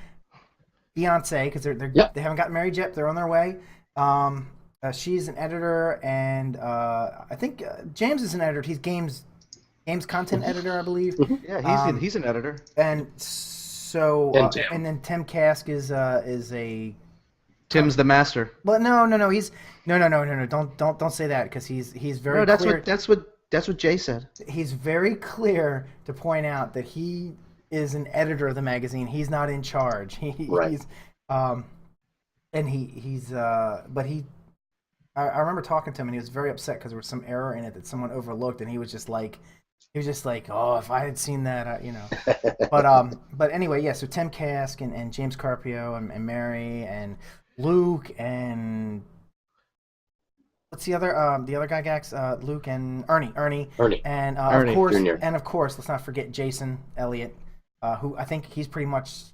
Speaker 1: fiance because they haven't gotten married yet. They're on their way. She's an editor, and I think James is an editor. He's games content editor, I believe.
Speaker 2: Yeah, he's an editor.
Speaker 1: And so, and then Tim Kask is a.
Speaker 2: Tim's the master.
Speaker 1: Well, no. He's no. Don't say that because he's very.
Speaker 2: No, that's
Speaker 1: clear.
Speaker 2: That's what Jay said.
Speaker 1: He's very clear to point out that he is an editor of the magazine. He's not in charge. He's and he's but he. I remember talking to him and he was very upset because there was some error in it that someone overlooked, and he was just like, oh, if I had seen that, But anyway, yeah. So Tim Kask and James Carpio and Mary and Luke and what's the other guy, Gax? Luke and Ernie, and
Speaker 5: Ernie,
Speaker 1: of course,
Speaker 5: Jr.
Speaker 1: and of course, let's not forget Jason Elliott, who I think he's pretty much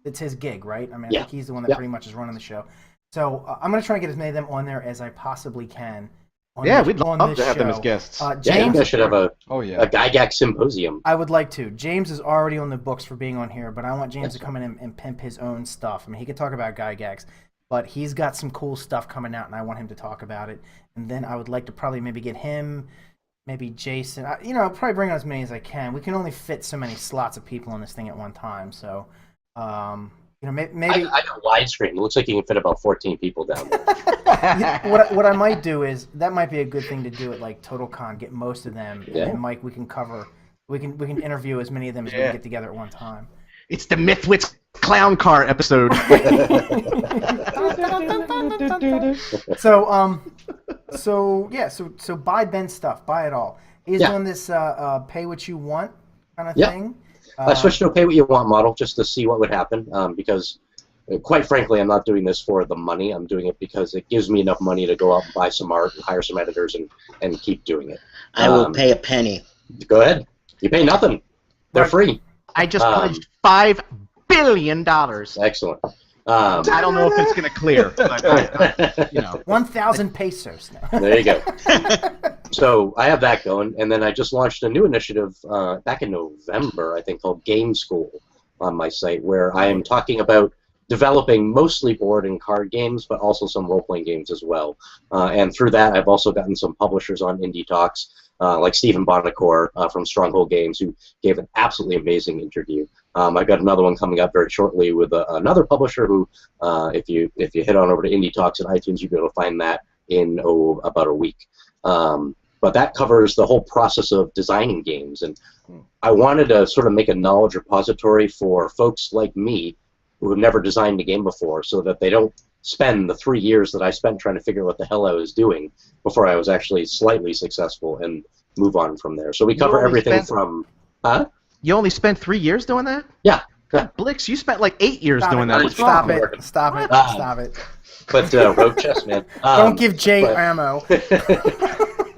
Speaker 1: it's his gig, right? I mean, I think he's the one that pretty much is running the show. So I'm gonna try and get as many of them on there as I possibly can.
Speaker 2: We'd love to have them as guests.
Speaker 1: James,
Speaker 5: you should have a Gygax symposium.
Speaker 1: I would like to. James is already on the books for being on here, but I want James to come in and pimp his own stuff. I mean, he could talk about Gygax, but he's got some cool stuff coming out, and I want him to talk about it. And then I would like to probably maybe get him, maybe Jason. I'll probably bring on as many as I can. We can only fit so many slots of people on this thing at one time, so. Maybe
Speaker 5: I got widescreen. It looks like you can fit about 14 people down there.
Speaker 1: What I might do is that might be a good thing to do at like TotalCon. Get most of them, and then Mike, we can interview as many of them as we can get together at one time.
Speaker 2: It's the MythWits clown car episode.
Speaker 1: So buy Ben's stuff. Buy it all. He's doing this pay what you want kind of thing.
Speaker 5: I switched to a pay what you want model just to see what would happen because, quite frankly, I'm not doing this for the money. I'm doing it because it gives me enough money to go out and buy some art and hire some editors and keep doing it.
Speaker 4: I will pay a penny.
Speaker 5: Go ahead. You pay nothing. They're free.
Speaker 2: I just pledged $5 billion.
Speaker 5: Excellent.
Speaker 2: I don't know if it's going to clear, but
Speaker 1: 1,000 pesos now.
Speaker 5: There you go. So I have that going, and then I just launched a new initiative back in November, I think, called Game School on my site, where I am talking about developing mostly board and card games, but also some role-playing games as well. And through that, I've also gotten some publishers on Indie Talks, like Stephen Bonacore from Stronghold Games, who gave an absolutely amazing interview. I've got another one coming up very shortly with another publisher who, if you head on over to Indie Talks at iTunes, you'll be able to find that in about a week. But that covers the whole process of designing games, and I wanted to sort of make a knowledge repository for folks like me who have never designed a game before, so that they don't spend the 3 years that I spent trying to figure out what the hell I was doing before I was actually slightly successful and move on from there. So we cover everything from...
Speaker 2: You only spent 3 years doing that?
Speaker 5: Yeah.
Speaker 2: Blix, you spent like 8 years doing that.
Speaker 1: Stop it.
Speaker 5: But Rogue Chess, man.
Speaker 1: Don't give Jay ammo.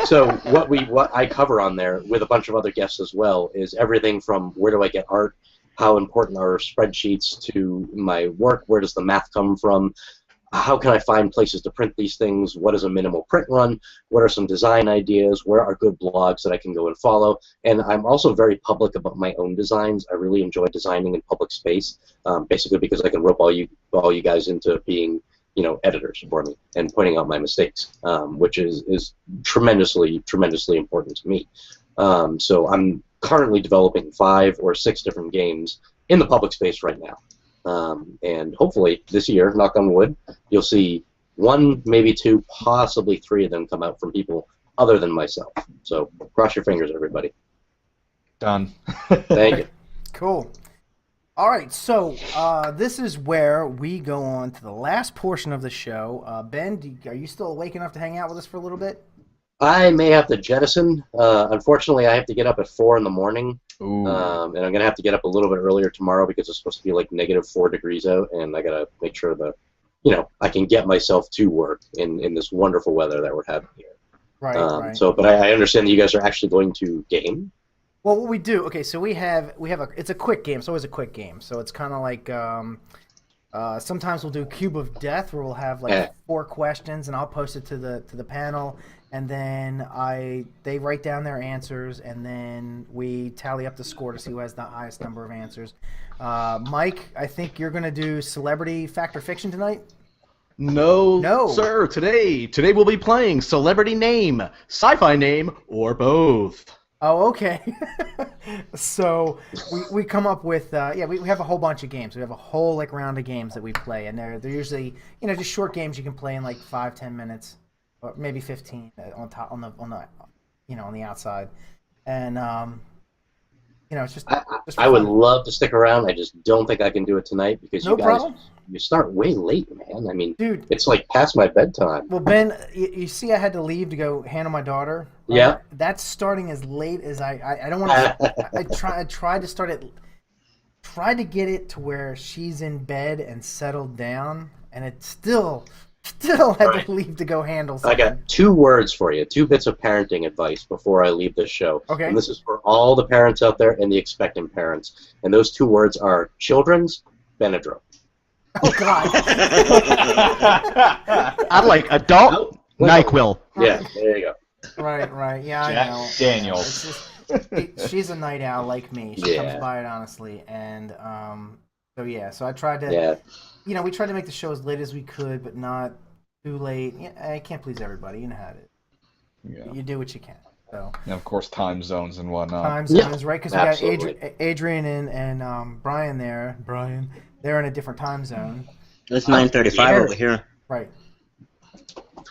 Speaker 5: So what I cover on there with a bunch of other guests as well is everything from where do I get art, how important are spreadsheets to my work, where does the math come from, how can I find places to print these things, what is a minimal print run, what are some design ideas, where are good blogs that I can go and follow, and I'm also very public about my own designs. I really enjoy designing in public space, basically because I can rope all you guys into being editors for me and pointing out my mistakes, which is tremendously important to me. So I'm currently developing 5 or 6 different games in the public space right now. And hopefully this year, knock on wood, you'll see 1, maybe 2, possibly 3 of them come out from people other than myself. So cross your fingers, everybody.
Speaker 7: Done.
Speaker 5: Thank you.
Speaker 1: Cool. All right, so this is where we go on to the last portion of the show. Ben, are you still awake enough to hang out with us for a little bit?
Speaker 5: I may have to jettison. Unfortunately, I have to get up at 4 in the morning.
Speaker 3: Ooh.
Speaker 5: And I'm going to have to get up a little bit earlier tomorrow because it's supposed to be like -4 degrees out, and I got to make sure that, I can get myself to work in this wonderful weather that we're having here.
Speaker 1: Right, right.
Speaker 5: So, but I understand that you guys are actually going to game.
Speaker 1: Well, what we do, okay, so we have it's a quick game. It's always a quick game. So it's kind of like sometimes we'll do Cube of Death, where we'll have like 4 questions, and I'll post it to the panel, and then they write down their answers, and then we tally up the score to see who has the highest number of answers. Mike, I think you're gonna do Celebrity Fact or Fiction tonight.
Speaker 2: No, sir. Today we'll be playing Celebrity Name, Sci-Fi Name, or both.
Speaker 1: Oh, okay. So we come up with we have a whole bunch of games. We have a whole round of games that we play, and they're usually just short games you can play in like 5-10 minutes, or maybe 15 on the outside, and it's just.
Speaker 5: I would love to stick around. I just don't think I can do it tonight because you guys you start way late, man. I mean, dude, it's like past my bedtime.
Speaker 1: Well, Ben, you see, I had to leave to go handle my daughter.
Speaker 5: Yeah.
Speaker 1: That's starting as late as I don't want to. I tried to start it. Tried to get it to where she's in bed and settled down, and it still had to leave to go handle something.
Speaker 5: I got 2 words for you, 2 bits of parenting advice before I leave this show.
Speaker 1: Okay.
Speaker 5: And this is for all the parents out there and the expectant parents. And those 2 words are children's Benadryl.
Speaker 1: Oh, God.
Speaker 2: I'd like adult NyQuil.
Speaker 5: Yeah, there you go.
Speaker 1: Right. Yeah,
Speaker 3: Jack
Speaker 1: I know.
Speaker 3: Daniels.
Speaker 1: She's a night owl like me. She comes by it honestly, and so I tried to. Yeah. We tried to make the show as late as we could, but not too late. I can't please everybody. You know how it is.
Speaker 3: Yeah.
Speaker 1: You do what you can. So.
Speaker 3: And of course, time zones and whatnot.
Speaker 1: Time zones, right? Because we got Adrian and Brian there. They're in a different time zone.
Speaker 4: It's 9:35 over here.
Speaker 1: Right.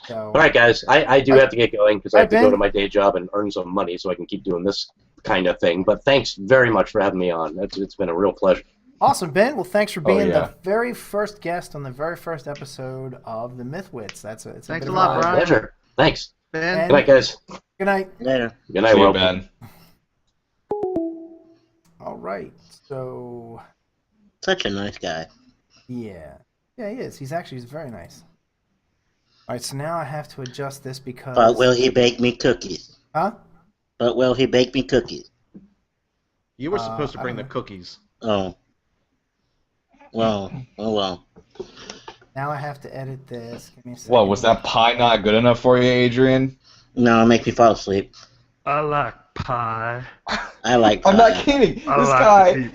Speaker 1: So,
Speaker 5: all right, guys. I do have to get going because I have to go to my day job and earn some money so I can keep doing this kind of thing. But thanks very much for having me on. It's been a real pleasure.
Speaker 1: Awesome, Ben. Well, thanks for being the very first guest on the very first episode of the MythWits. Thanks
Speaker 2: a lot, Brian.
Speaker 5: Pleasure. Thanks.
Speaker 2: Ben.
Speaker 5: Good night, guys.
Speaker 1: Good night.
Speaker 4: Later.
Speaker 5: Good night,
Speaker 3: See you,
Speaker 5: Will.
Speaker 3: Ben.
Speaker 1: All right. So.
Speaker 4: Such a nice guy.
Speaker 1: Yeah. Yeah, he is. He's very nice. All right. So now I have to adjust this because.
Speaker 4: But will he bake me cookies?
Speaker 1: Huh?
Speaker 4: But will he bake me cookies?
Speaker 2: You were supposed to bring the cookies.
Speaker 4: Oh. Well. Oh well.
Speaker 1: Now I have to edit this. Give me a second.
Speaker 3: What, was that pie not good enough for you, Adrian?
Speaker 4: No, it makes me fall asleep.
Speaker 13: I like pie.
Speaker 4: I like pie.
Speaker 3: I'm not kidding. This guy,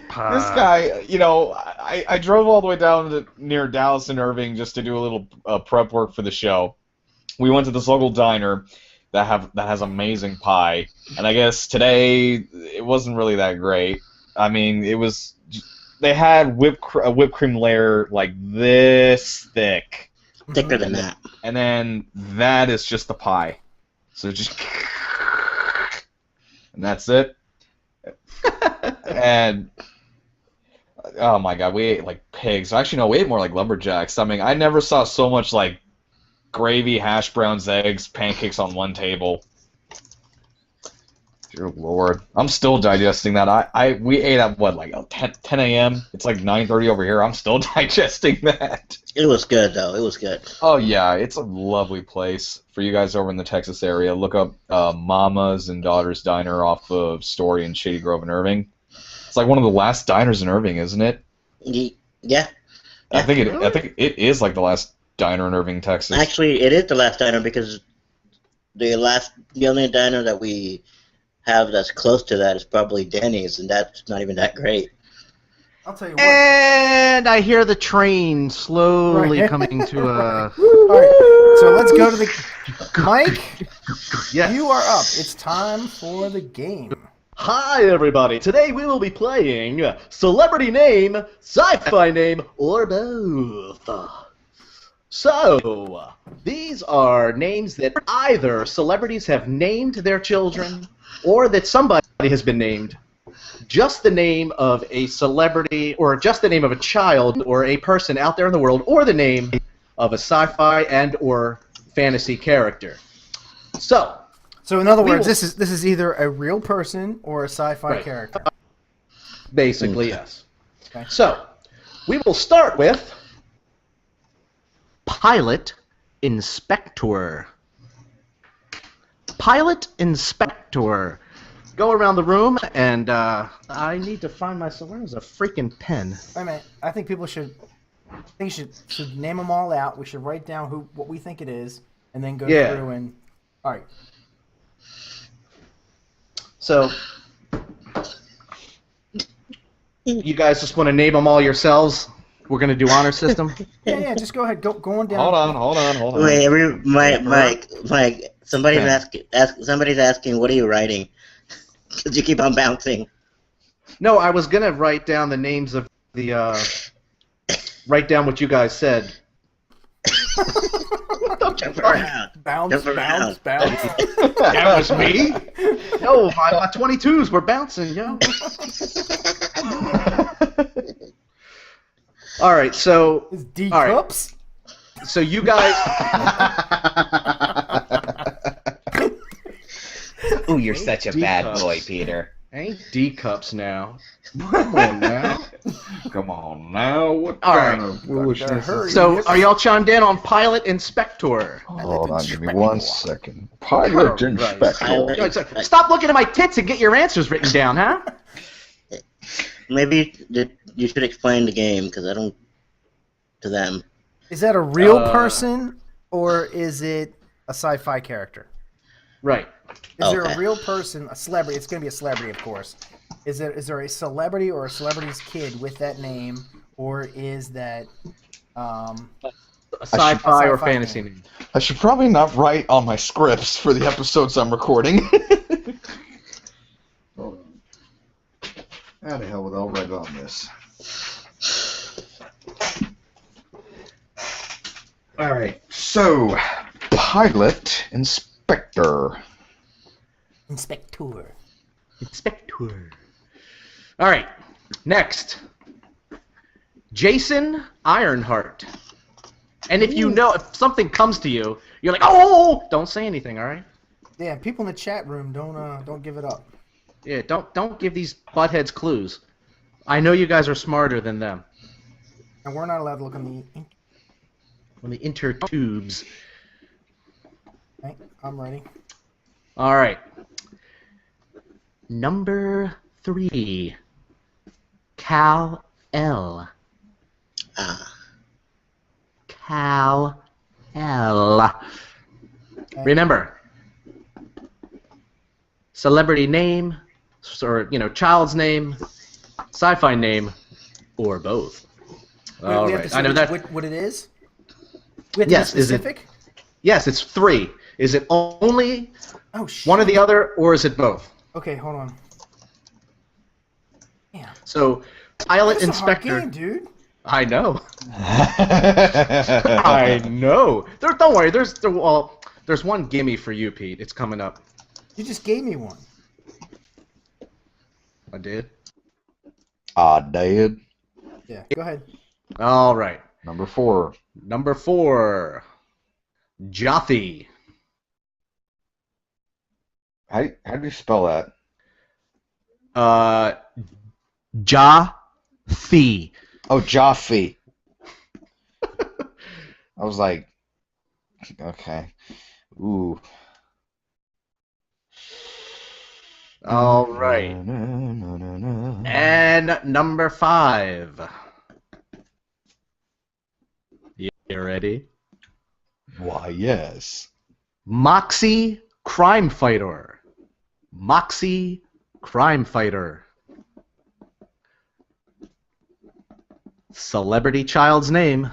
Speaker 3: I drove all the way down to near Dallas and Irving just to do a little prep work for the show. We went to this local diner that has amazing pie, and I guess today it wasn't really that great. I mean, they had a whipped cream layer like this thick.
Speaker 4: Thicker than that.
Speaker 3: And then that is just the pie. So just... And that's it. And... Oh my god, we ate like pigs. Actually, no, we ate more like lumberjacks. I mean, I never saw so much like gravy, hash browns, eggs, pancakes on one table. Dear Lord. I'm still digesting that. We ate at what, like 10 a.m.? It's like 9:30 over here. I'm still digesting that.
Speaker 4: It was good, though. It was good.
Speaker 3: Oh, yeah. It's a lovely place. For you guys over in the Texas area, look up Mama's and Daughter's Diner off of Story and Shady Grove in Irving. It's like one of the last diners in Irving, isn't it?
Speaker 4: Yeah.
Speaker 3: I think it is like the last diner in Irving, Texas.
Speaker 4: Actually, it is the last diner because the only diner that we have that's close to that is probably Denny's, and that's not even that great.
Speaker 1: I'll tell you what.
Speaker 2: And I hear the train slowly coming to a...
Speaker 1: All right, so let's go to the... Mike,
Speaker 2: yes.
Speaker 1: You are up. It's time for the game.
Speaker 2: Hi, everybody. Today we will be playing Celebrity Name, Sci-Fi Name, or both. So, these are names that either celebrities have named their children or that somebody has been named just the name of a celebrity, or just the name of a child, or a person out there in the world, or the name of a sci-fi and/or fantasy character. So
Speaker 1: in other words, this is either a real person or a sci-fi character.
Speaker 2: Basically, yes.
Speaker 1: Okay.
Speaker 2: So we will start with Pilot Inspector. Pilot Inspector. Go around the room, and I need to find myself. Where's a freaking pen?
Speaker 1: Wait a minute. I think people should. Should name them all out. We should write down what we think it is, and then go through and. All right.
Speaker 2: So, you guys just want to name them all yourselves? We're gonna do honor system.
Speaker 1: Yeah. Just go ahead. Go on down.
Speaker 3: Hold on.
Speaker 4: Wait, Mike. Somebody's asking, what are you writing? Because you keep on bouncing.
Speaker 2: No, I was gonna write down the names of the. Write down what you guys said.
Speaker 4: Jump around.
Speaker 1: Bounce.
Speaker 2: That was me? No, my 22s were bouncing, yo. All right, so.
Speaker 1: Is D cups?
Speaker 2: Right. So you guys.
Speaker 8: Ooh, you're such a bad boy, Peter.
Speaker 2: Ain't D cups now. Come on now.
Speaker 3: Come on now. What
Speaker 2: All
Speaker 3: kind
Speaker 2: right.
Speaker 3: of foolishness is
Speaker 2: So, are y'all chimed in on Pilot Inspector?
Speaker 3: Hold on, give me 1 second. Pilot Inspector.
Speaker 2: Stop looking at my tits and get your answers written down, huh?
Speaker 4: Maybe you should explain the game, because I don't. To them.
Speaker 1: Is that a real person, or is it a sci-fi character?
Speaker 2: Right.
Speaker 1: Is there a real person, a celebrity? It's going to be a celebrity, of course. Is there a celebrity or a celebrity's kid with that name, or is that
Speaker 2: a sci-fi or fantasy name?
Speaker 3: I should probably not write on my scripts for the episodes I'm recording. Hold on. How the hell would I write on this? All right. So, Pilot Inspector.
Speaker 1: Inspector.
Speaker 2: All right. Next. Jason Ironheart. And if if something comes to you, you're like, oh, don't say anything, all right?
Speaker 1: Yeah, people in the chat room don't give it up.
Speaker 2: Yeah, don't give these buttheads clues. I know you guys are smarter than them.
Speaker 1: And we're not allowed to look on
Speaker 2: the intertubes.
Speaker 1: Okay, I'm ready.
Speaker 2: All right. Number 3. Kal-El. Kal-El. Okay. Remember, celebrity name, or child's name, sci-fi name, or both. All right. I know that.
Speaker 1: What it is? We have to be specific?
Speaker 2: Yes, it's 3. Is it only one or the other, or is it both?
Speaker 1: Okay, hold on. Yeah.
Speaker 2: So, Pilot Inspector.
Speaker 1: A hard game, dude.
Speaker 2: I know. I know. Don't worry. There's one gimme for you, Pete. It's coming up.
Speaker 1: You just gave me one.
Speaker 2: I did.
Speaker 3: I did.
Speaker 1: Yeah. Go ahead.
Speaker 2: All right.
Speaker 3: Number 4.
Speaker 2: Number 4. Jothi.
Speaker 3: How do you spell that?
Speaker 2: Jothi.
Speaker 3: Oh, Jothi. I was like, okay. Ooh.
Speaker 2: All right. And number 5. You ready?
Speaker 3: Why, yes.
Speaker 2: Moxie Crime Fighter. Moxie Crime Fighter. Celebrity child's name.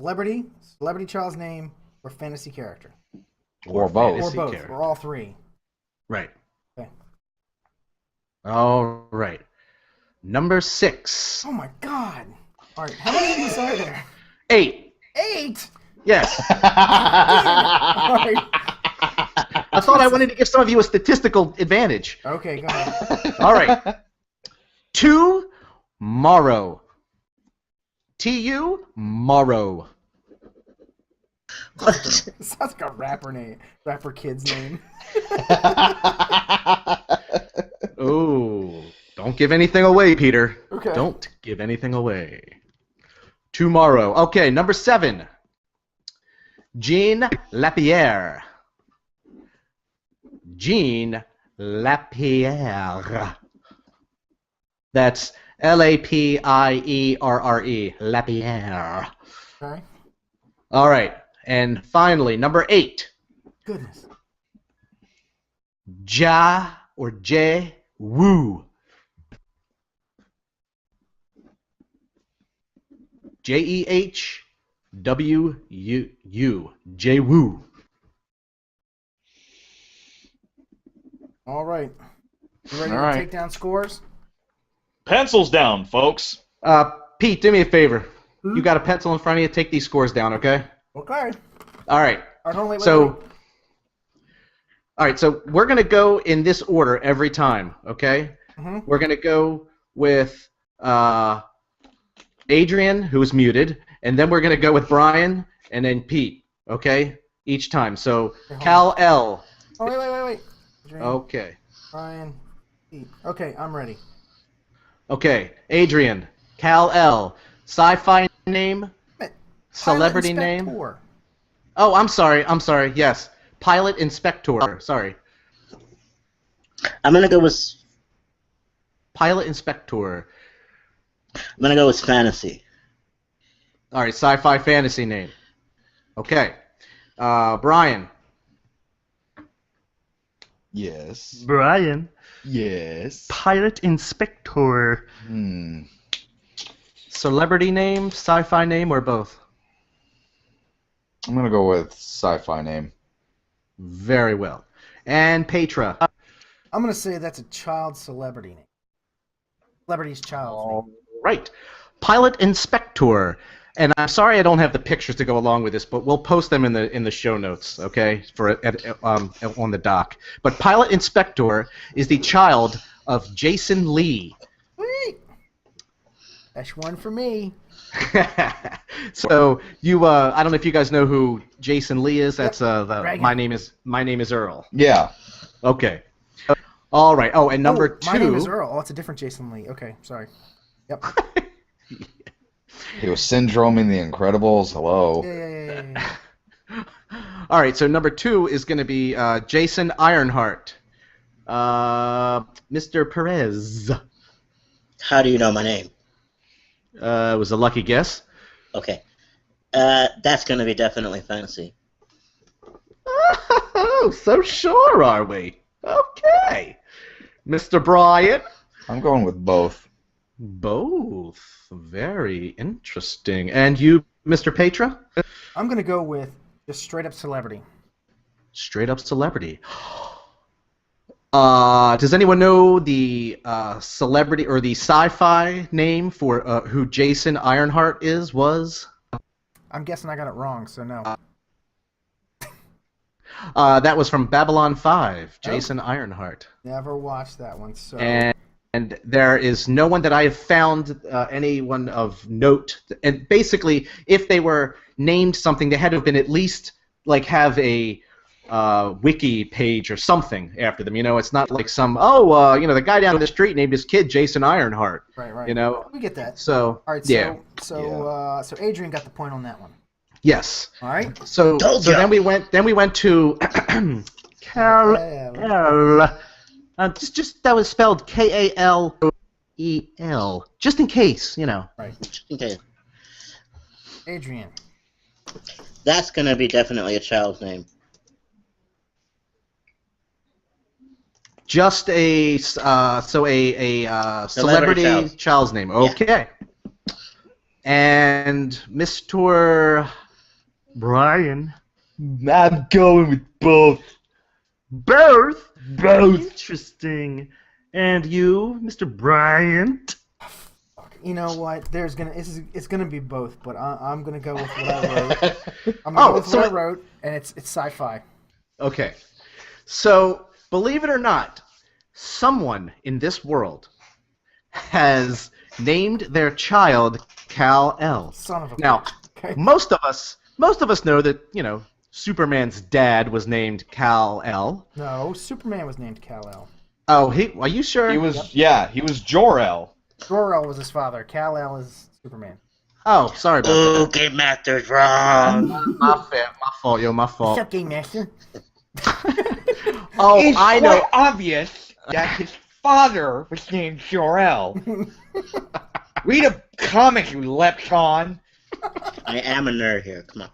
Speaker 1: Celebrity child's name, or fantasy character.
Speaker 3: Or both.
Speaker 1: Or both. Or all 3.
Speaker 2: Right.
Speaker 1: Okay.
Speaker 2: All right. Number 6.
Speaker 1: Oh my God. All right. How many of these are there?
Speaker 2: 8.
Speaker 1: 8?
Speaker 2: Yes.
Speaker 1: All right.
Speaker 2: I thought I wanted to give some of you a statistical advantage.
Speaker 1: Okay, go ahead.
Speaker 2: All right. Tomorrow. Morrow.
Speaker 1: Sounds like a rapper kid's name.
Speaker 2: Oh, don't give anything away, Peter.
Speaker 1: Okay.
Speaker 2: Don't give anything away. Tomorrow. Okay, number 7. Jean Lapierre. Jean Lapierre. That's Lapierre. Lapierre.
Speaker 1: Okay.
Speaker 2: All right. And finally, number 8.
Speaker 1: Goodness.
Speaker 2: J Woo. Jehwu. J Woo.
Speaker 1: All right. You ready
Speaker 3: All
Speaker 1: to
Speaker 3: right.
Speaker 1: take down scores?
Speaker 7: Pencils down, folks.
Speaker 2: Pete, do me a favor. You got a pencil in front of you. Take these scores down, okay?
Speaker 1: Okay.
Speaker 2: All right.
Speaker 1: Wait.
Speaker 2: All right. So we're gonna go in this order every time, okay?
Speaker 1: Mm-hmm.
Speaker 2: We're gonna go with Adrian, who's muted, and then we're gonna go with Brian, and then Pete, okay? Each time. So Cal L.
Speaker 1: Oh, wait. Adrian,
Speaker 2: Okay.
Speaker 1: Brian, Pete. Okay, I'm ready.
Speaker 2: Okay. Adrian, Cal L. Sci-Fi name. Celebrity
Speaker 1: Pilot
Speaker 2: name.
Speaker 1: Inspector.
Speaker 2: Oh, I'm sorry. Yes. Pilot Inspector. Sorry.
Speaker 4: I'm gonna go with
Speaker 2: Pilot Inspector.
Speaker 4: fantasy.
Speaker 2: All right. Sci-fi fantasy name. Okay. Brian.
Speaker 3: Yes.
Speaker 13: Brian.
Speaker 3: Yes.
Speaker 13: Pilot Inspector.
Speaker 2: Celebrity name, sci-fi name, or both?
Speaker 3: I'm gonna go with sci-fi name.
Speaker 2: Very well. And Petra.
Speaker 1: I'm going to say that's a child celebrity name. Celebrity's child name.
Speaker 2: Right. Pilot Inspector. And I'm sorry I don't have the pictures to go along with this, but we'll post them in the show notes, okay, on the doc. But Pilot Inspector is the child of Jason Lee.
Speaker 1: Sweet. That's one for me.
Speaker 2: So you, I don't know if you guys know who Jason Lee is. That's
Speaker 1: Dragon.
Speaker 2: My name is Earl.
Speaker 3: Yeah.
Speaker 2: Okay. All right. Oh, and number 2.
Speaker 1: My name is Earl. Oh, it's a different Jason Lee. Okay, sorry. Yep.
Speaker 3: He was Syndrome in The Incredibles. Hello.
Speaker 1: Yeah.
Speaker 2: All right. So number 2 is going to be Jason Ironheart. Mr. Perez.
Speaker 4: How do you know my name?
Speaker 2: It was a lucky guess.
Speaker 4: Okay. That's gonna be definitely fantasy.
Speaker 2: Oh, so sure are we? Okay. Mr. Brian?
Speaker 3: I'm going with both.
Speaker 2: Both. Very interesting. And you, Mr. Petra?
Speaker 1: I'm going to go with just straight up celebrity.
Speaker 2: Straight up celebrity. Does anyone know the celebrity or the sci-fi name for who Jason Ironheart was?
Speaker 1: I'm guessing I got it wrong, so no.
Speaker 2: That was from Babylon 5, Jason Ironheart.
Speaker 1: Never watched that one, so...
Speaker 2: And there is no one that I have found anyone of note. And basically, if they were named something, they had to have been at least, like, have a wiki page or something after them. You know, it's not like some, the guy down the street named his kid Jason Ironheart.
Speaker 1: Right.
Speaker 2: You know?
Speaker 1: We get that.
Speaker 2: So,
Speaker 1: all right,
Speaker 2: yeah.
Speaker 1: So Adrian got the point on that one.
Speaker 2: Yes.
Speaker 1: All right.
Speaker 2: So then we went to
Speaker 13: Cal L.
Speaker 2: Just that was spelled Kaleel, just in case, you know.
Speaker 1: Right.
Speaker 4: Just in case.
Speaker 1: Adrian.
Speaker 4: That's gonna be definitely a child's name.
Speaker 2: Just a celebrity child's name. Okay. Yeah. And Mr.
Speaker 13: Brian.
Speaker 8: I'm going with both.
Speaker 13: Both?
Speaker 8: Both.
Speaker 13: Interesting. And you, Mr. Bryant?
Speaker 1: You know what? It's gonna be both, but I'm gonna go with what I wrote. I'm gonna go with what I wrote, and it's sci-fi.
Speaker 2: Okay. So, believe it or not, someone in this world has named their child Kal-El.
Speaker 1: Son of a
Speaker 2: Now,
Speaker 1: bitch. Okay.
Speaker 2: most of us know that, Superman's dad was named Kal-El.
Speaker 1: No, Superman was named Kal-El.
Speaker 2: Oh, are you sure?
Speaker 7: He was he was Jor-El.
Speaker 1: Jor-El was his father. Kal-El is Superman.
Speaker 2: Oh, sorry about
Speaker 4: Ooh,
Speaker 2: that.
Speaker 4: Game Master's wrong.
Speaker 2: My fault, my fault.
Speaker 1: What's up, Game Master?
Speaker 2: Oh,
Speaker 7: It's
Speaker 2: I know.
Speaker 7: quite obvious that his father was named Jor-El. Read a comic, you lepton.
Speaker 4: I am a nerd here. Come on.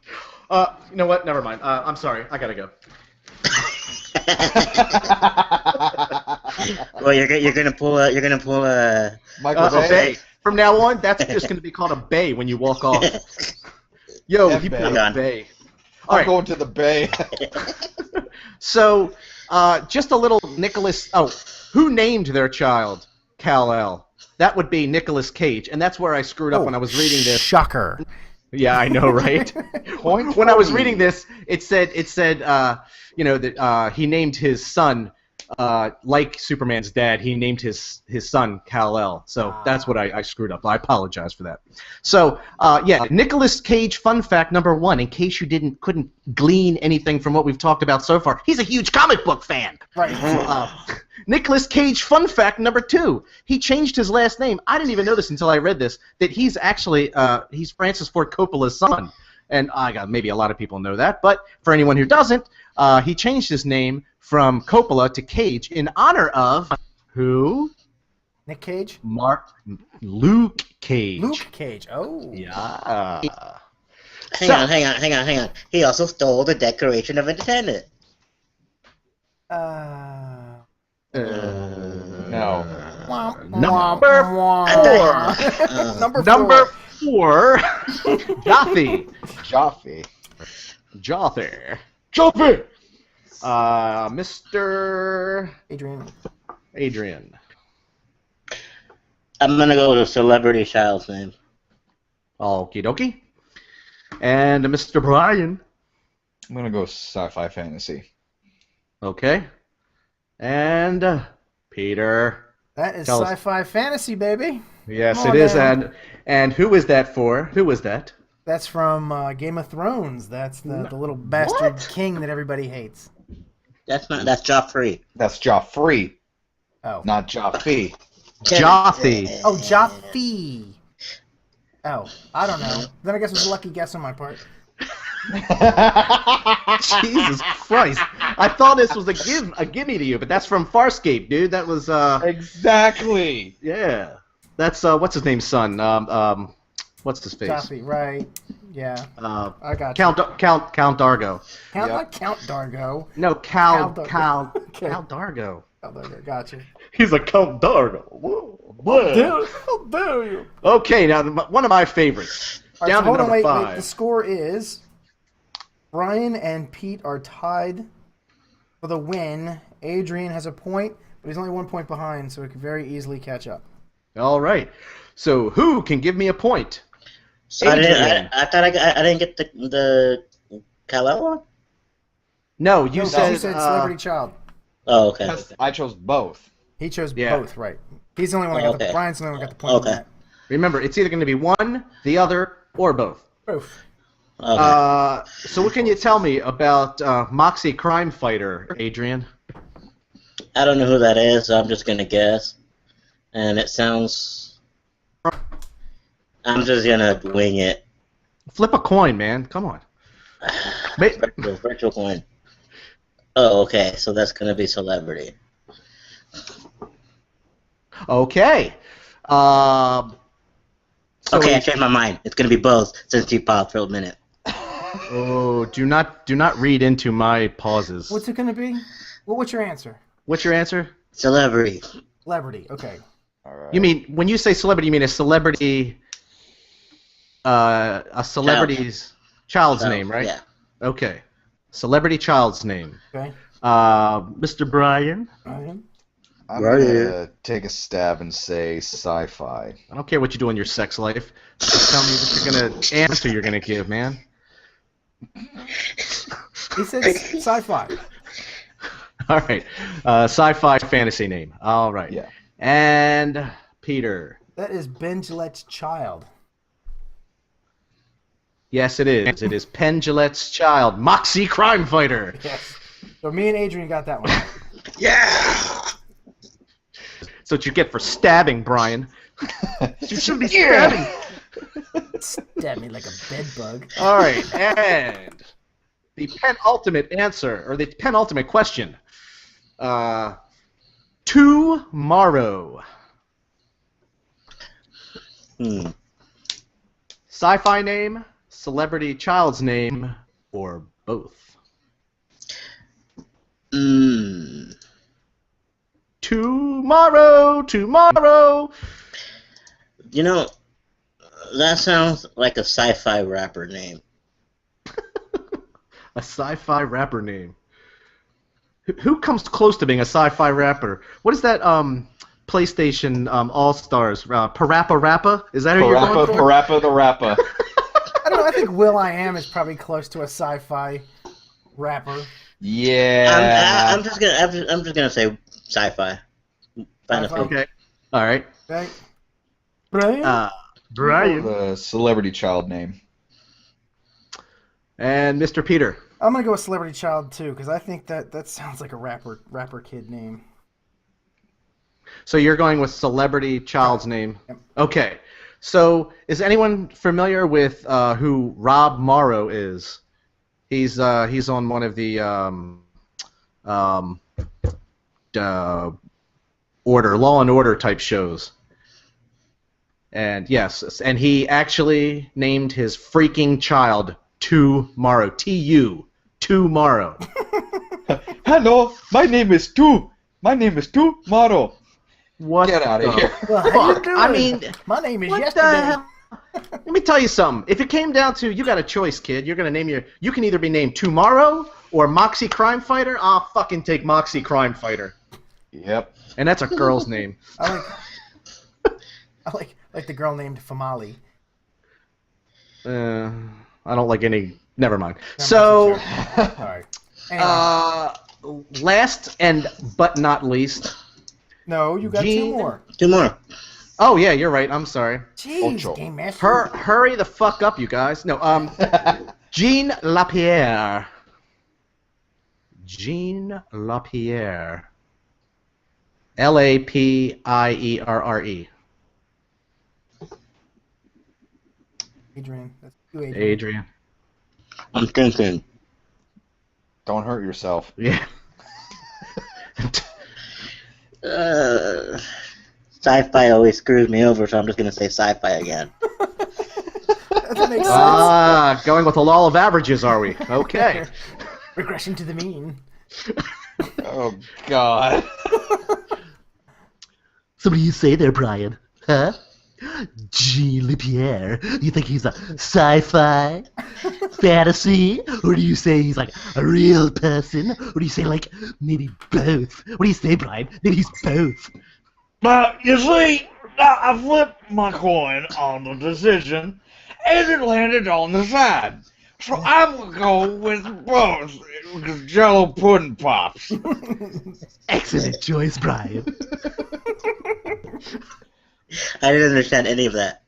Speaker 2: You know what? Never mind. I'm sorry. I gotta go.
Speaker 4: Well, you're gonna pull a
Speaker 7: Michael Bay.
Speaker 2: Bay. From now on, that's just gonna be called a bay when you walk off. Yo,
Speaker 7: F
Speaker 2: you
Speaker 7: Bay.
Speaker 2: put a bay. All
Speaker 7: I'm
Speaker 2: right.
Speaker 7: going to the Bay.
Speaker 2: So, just a little Nicholas. Oh, who named their child Kal-El? That would be Nicolas Cage, and that's where I screwed up when I was reading this.
Speaker 1: Shocker.
Speaker 2: Yeah, I know, right? When I was reading this, it said that he named his son like Superman's dad. He named his son Kal-El. So that's what I screwed up. I apologize for that. So Nicolas Cage fun fact number 1, in case you couldn't glean anything from what we've talked about so far. He's a huge comic book fan.
Speaker 1: Right.
Speaker 2: Nicolas Cage fun fact number 2. He changed his last name. I didn't even know this until I read this, that he's actually he's Francis Ford Coppola's son. And maybe a lot of people know that, but for anyone who doesn't, he changed his name from Coppola to Cage in honor of who?
Speaker 1: Nick Cage?
Speaker 2: Luke Cage.
Speaker 1: Luke Cage. Oh.
Speaker 2: Yeah.
Speaker 4: Hang on. He also stole the Declaration of Independence.
Speaker 7: No.
Speaker 2: Number 4.
Speaker 1: Number
Speaker 2: 4. Jaffe. Mr. Adrian.
Speaker 4: I'm gonna go with a celebrity child's name.
Speaker 2: Okie dokie. And Mr. Brian.
Speaker 7: I'm going to go sci-fi fantasy.
Speaker 2: Okay. And Peter.
Speaker 1: That is
Speaker 2: Tell us.
Speaker 1: sci-fi fantasy, baby.
Speaker 2: Yes,
Speaker 1: Come
Speaker 2: it
Speaker 1: on
Speaker 2: is.
Speaker 1: now.
Speaker 2: And who is that for? Who was that?
Speaker 1: That's from Game of Thrones. That's the little bastard king that everybody hates.
Speaker 4: That's Joffrey.
Speaker 7: That's Joffrey.
Speaker 1: Oh.
Speaker 7: Not Jaffe.
Speaker 2: Jaffe.
Speaker 1: Oh, Jaffe. Oh, I don't know. Then I guess it was a lucky guess on my part.
Speaker 2: Jesus Christ! I thought this was a gimme to you, but that's from Farscape, dude. That was
Speaker 7: Exactly.
Speaker 2: Yeah. That's what's his name's son? What's his face?
Speaker 1: Jaffe, right? Yeah. I got
Speaker 2: Count Dargo.
Speaker 1: Not Count Dargo.
Speaker 2: No, Cal
Speaker 1: Okay.
Speaker 2: Dargo.
Speaker 1: Count Dargo. Gotcha.
Speaker 2: He's a Count Dargo.
Speaker 1: How dare you?
Speaker 2: Okay, now one of my favorites.
Speaker 1: All right,
Speaker 2: Down
Speaker 1: so
Speaker 2: to
Speaker 1: hold on,
Speaker 2: number
Speaker 1: wait.
Speaker 2: 5.
Speaker 1: The score is Brian and Pete are tied for the win. Adrian has a point, but he's only 1 point behind, so he could very easily catch up.
Speaker 2: All right. So who can give me a point?
Speaker 4: So I thought I didn't get the Kal-El one.
Speaker 2: No, you said
Speaker 1: celebrity child.
Speaker 4: Oh, okay.
Speaker 7: I chose both.
Speaker 1: He chose both, right? He's the only one that got the. Brian's the only one that got the point.
Speaker 4: Okay.
Speaker 1: On that.
Speaker 2: Remember, it's either going to be one, the other, or both.
Speaker 1: Both.
Speaker 4: Okay.
Speaker 2: So what can you tell me about Moxie Crime Fighter, Adrian?
Speaker 4: I don't know who that is, so I'm just gonna guess. And it sounds. I'm just gonna wing it.
Speaker 2: Flip a coin, man. Come on.
Speaker 4: Virtual coin. Oh, okay. So that's gonna be celebrity.
Speaker 2: Okay.
Speaker 4: Okay, I changed my mind. It's gonna be both since you paused for a minute.
Speaker 2: Oh, do not read into my pauses.
Speaker 1: What's it going to be? What's your answer?
Speaker 2: What's your answer?
Speaker 4: Celebrity.
Speaker 1: Celebrity. Okay.
Speaker 7: All right.
Speaker 2: You mean when you say celebrity, you mean a celebrity, a celebrity's child's name, right?
Speaker 4: Yeah.
Speaker 2: Okay. Celebrity child's name.
Speaker 1: Okay.
Speaker 13: Mr. Brian.
Speaker 1: Brian.
Speaker 3: I'm
Speaker 4: Right
Speaker 3: gonna
Speaker 4: here.
Speaker 3: take a stab and say sci-fi.
Speaker 2: I don't care what you do in your sex life. Just tell me what you're gonna answer. You're gonna give, man.
Speaker 1: He said sci-fi.
Speaker 2: All right. Sci-fi fantasy name. All right.
Speaker 3: Yeah.
Speaker 2: And Peter.
Speaker 1: That is Ben Gillette's child.
Speaker 2: Yes, it is. It is Penn Jillette's child, Moxie Crime Fighter.
Speaker 1: Yes. So me and Adrian got that one.
Speaker 4: Yeah.
Speaker 2: That's what you get for stabbing, Brian.
Speaker 13: You should be stabbing.
Speaker 1: Stab me like a bed bug.
Speaker 2: All right, and the penultimate answer, or the penultimate question. Tomorrow. Sci-fi name, celebrity child's name, or both? Tomorrow.
Speaker 4: You know, that sounds like a sci-fi rapper name.
Speaker 2: A sci-fi rapper name. Who comes close to being a sci-fi rapper? What is that PlayStation All-Stars? Parappa Rappa? Is that who you're going for?
Speaker 3: Parappa the Rappa.
Speaker 1: I don't know. I think Will.i.am is probably close to a sci-fi rapper.
Speaker 3: Yeah.
Speaker 4: I'm just gonna say sci-fi.
Speaker 2: Okay. All right.
Speaker 1: Right. Brian.
Speaker 13: Brian.
Speaker 3: The celebrity child name.
Speaker 2: And Mr. Peter.
Speaker 1: I'm gonna go with celebrity child too, because I think that sounds like a rapper kid name.
Speaker 2: So you're going with celebrity child's name. Yep. Okay. So is anyone familiar with who Rob Morrow is? He's on one of the Law and Order type shows. And yes, and he actually named his freaking child Tomorrow. T-U. Tomorrow.
Speaker 3: Hello, my name is Tomorrow.
Speaker 2: What?
Speaker 3: Get out of here.
Speaker 1: Well, how you doing?
Speaker 2: I mean,
Speaker 1: my name is
Speaker 2: what
Speaker 1: Yesterday.
Speaker 2: the hell? Let me tell you something. If it came down to, you got a choice, kid. You're gonna name you can either be named Tomorrow or Moxie Crime Fighter. I'll fucking take Moxie Crime Fighter.
Speaker 3: Yep.
Speaker 2: And that's a girl's name.
Speaker 1: I like the girl named Famali.
Speaker 2: I don't like any. Never mind. So,
Speaker 1: all right. Anyway.
Speaker 2: Last and but not least.
Speaker 1: No, you got two more.
Speaker 4: Two more.
Speaker 2: Oh yeah, you're right. I'm sorry.
Speaker 1: Jeez, Game Master.
Speaker 2: Hurry the fuck up, you guys. No, Jean Lapierre. Jean Lapierre. Lapierre.
Speaker 1: Adrian. That's you,
Speaker 2: Adrian.
Speaker 4: I'm thinking.
Speaker 3: Don't hurt yourself.
Speaker 2: Yeah.
Speaker 4: Sci-fi always screws me over, so I'm just gonna say sci-fi again.
Speaker 1: That makes sense.
Speaker 2: Going with the law of averages, are we? Okay.
Speaker 1: Regression to the mean.
Speaker 3: Oh, God.
Speaker 6: So what do you say there, Brian? Huh? Jean Lapierre. You think he's a sci-fi? Fantasy? Or do you say he's like a real person? Or do you say like maybe both? What do you say, Brian? Maybe he's both.
Speaker 14: You see, I flipped my coin on the decision, and it landed on the side. So I'm gonna go with both, because Jello pudding pops.
Speaker 6: Excellent choice, Brian.
Speaker 4: I didn't understand any of that.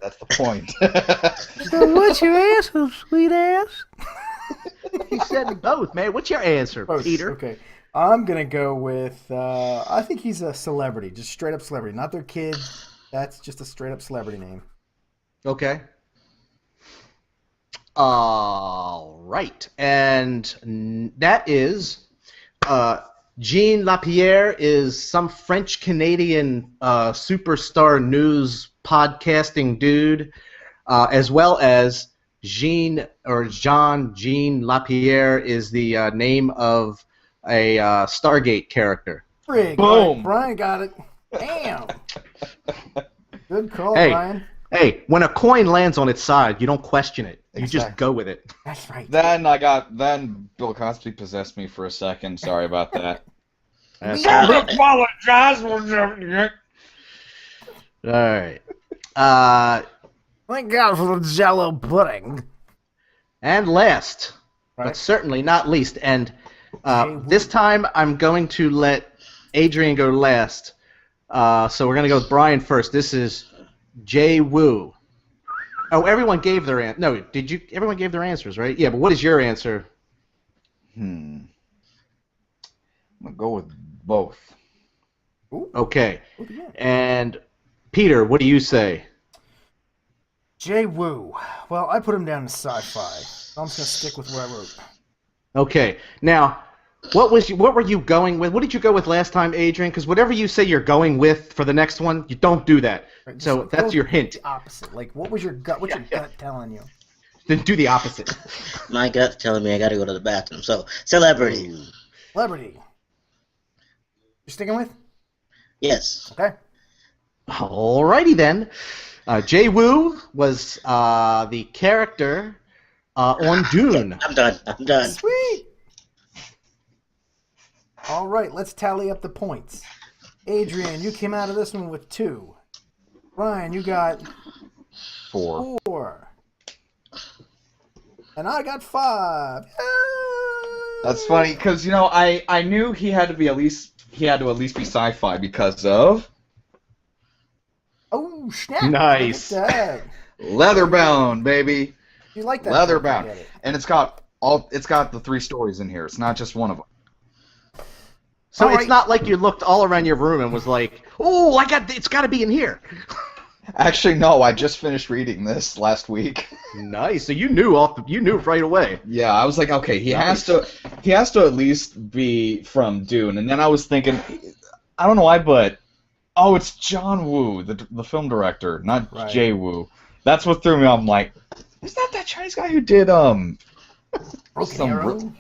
Speaker 3: That's the point.
Speaker 1: So what's your answer, sweet ass?
Speaker 2: He said both, man. What's your answer,
Speaker 1: Both.
Speaker 2: Peter?
Speaker 1: Okay. I'm going to go with, I think he's a celebrity, just straight up celebrity. Not their kid. That's just a straight up celebrity name.
Speaker 2: Okay. All right. And that is, Jean Lapierre is some French-Canadian superstar news podcasting dude, as well as Jean Lapierre is the name of a Stargate character.
Speaker 1: Frig.
Speaker 3: Boom.
Speaker 1: Brian got it. Damn. Good call,
Speaker 2: Hey.
Speaker 1: Brian.
Speaker 2: Hey, when a coin lands on its side, you don't question it. You just
Speaker 3: Exactly.
Speaker 2: go with it.
Speaker 1: That's right.
Speaker 3: Then Bill Cosby possessed me for a second. Sorry about that.
Speaker 14: Don't apologize for
Speaker 2: All right.
Speaker 1: Thank God for the Jello pudding.
Speaker 2: And last,
Speaker 1: Right.
Speaker 2: but certainly not least, and this time I'm going to let Adrian go last. So we're going to go with Brian first. This is Jay Woo. Oh, everyone gave their answer. No, did you? Everyone gave their answers, right? Yeah, but what is your answer?
Speaker 3: I'm gonna go with both.
Speaker 2: Okay. And Peter, what do you say?
Speaker 1: Jay Woo. Well, I put him down to sci-fi. So I'm just gonna stick with what I wrote.
Speaker 2: Okay. Now, what were you going with? What did you go with last time, Adrian? Because whatever you say you're going with for the next one, you don't do that.
Speaker 1: Right,
Speaker 2: so that's your hint.
Speaker 1: The opposite. Like, what was your gut? What's your gut telling you?
Speaker 2: Then do the opposite.
Speaker 4: My gut's telling me I gotta go to the bathroom. So, celebrity.
Speaker 1: Celebrity. You sticking with?
Speaker 4: Yes.
Speaker 1: Okay.
Speaker 2: Alrighty then. Jay Woo was the character on Dune.
Speaker 4: I'm done.
Speaker 1: Sweet. All right, let's tally up the points. Adrian, you came out of this one with 2. Ryan, you got 4. And I got 5. Yay!
Speaker 3: That's funny because I knew he had to at least be sci-fi because of
Speaker 1: Oh snap!
Speaker 2: Nice.
Speaker 1: Look at that.
Speaker 3: Leatherbound, baby.
Speaker 1: You like that?
Speaker 3: Leatherbound, and it's got the 3 stories in here. It's not just one of them.
Speaker 2: So it's not like you looked all around your room and was like, "Oh, it's got to be in here."
Speaker 3: Actually, no. I just finished reading this last week.
Speaker 2: Nice. So you knew right away.
Speaker 3: Yeah, I was like, okay, he has to at least be from Dune. And then I was thinking, I don't know why, but it's John Woo, the film director, not Jay Woo. That's what threw me off. I'm like, is that Chinese guy who did
Speaker 1: Broken Arrow?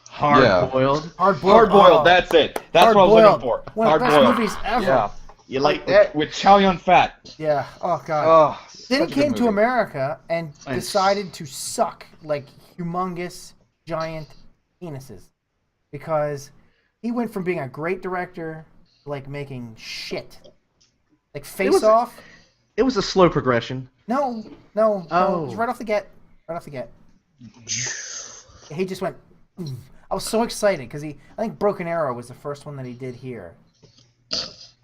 Speaker 2: Hard-boiled.
Speaker 3: Hard-boiled. That's it. That's what I was looking for.
Speaker 1: One of the best movies ever.
Speaker 3: Yeah.
Speaker 2: You like that?
Speaker 3: With Chow Yun-fat.
Speaker 1: Yeah. Oh god.
Speaker 3: Oh,
Speaker 1: then he
Speaker 3: such a
Speaker 1: came
Speaker 3: good
Speaker 1: to
Speaker 3: movie.
Speaker 1: America and decided to suck like humongous, giant penises, because he went from being a great director to like making shit, like Face Off.
Speaker 2: It was a slow progression.
Speaker 1: No.
Speaker 2: Oh.
Speaker 1: It was right off the get. He just went. I was so excited because I think Broken Arrow was the first one that he did here,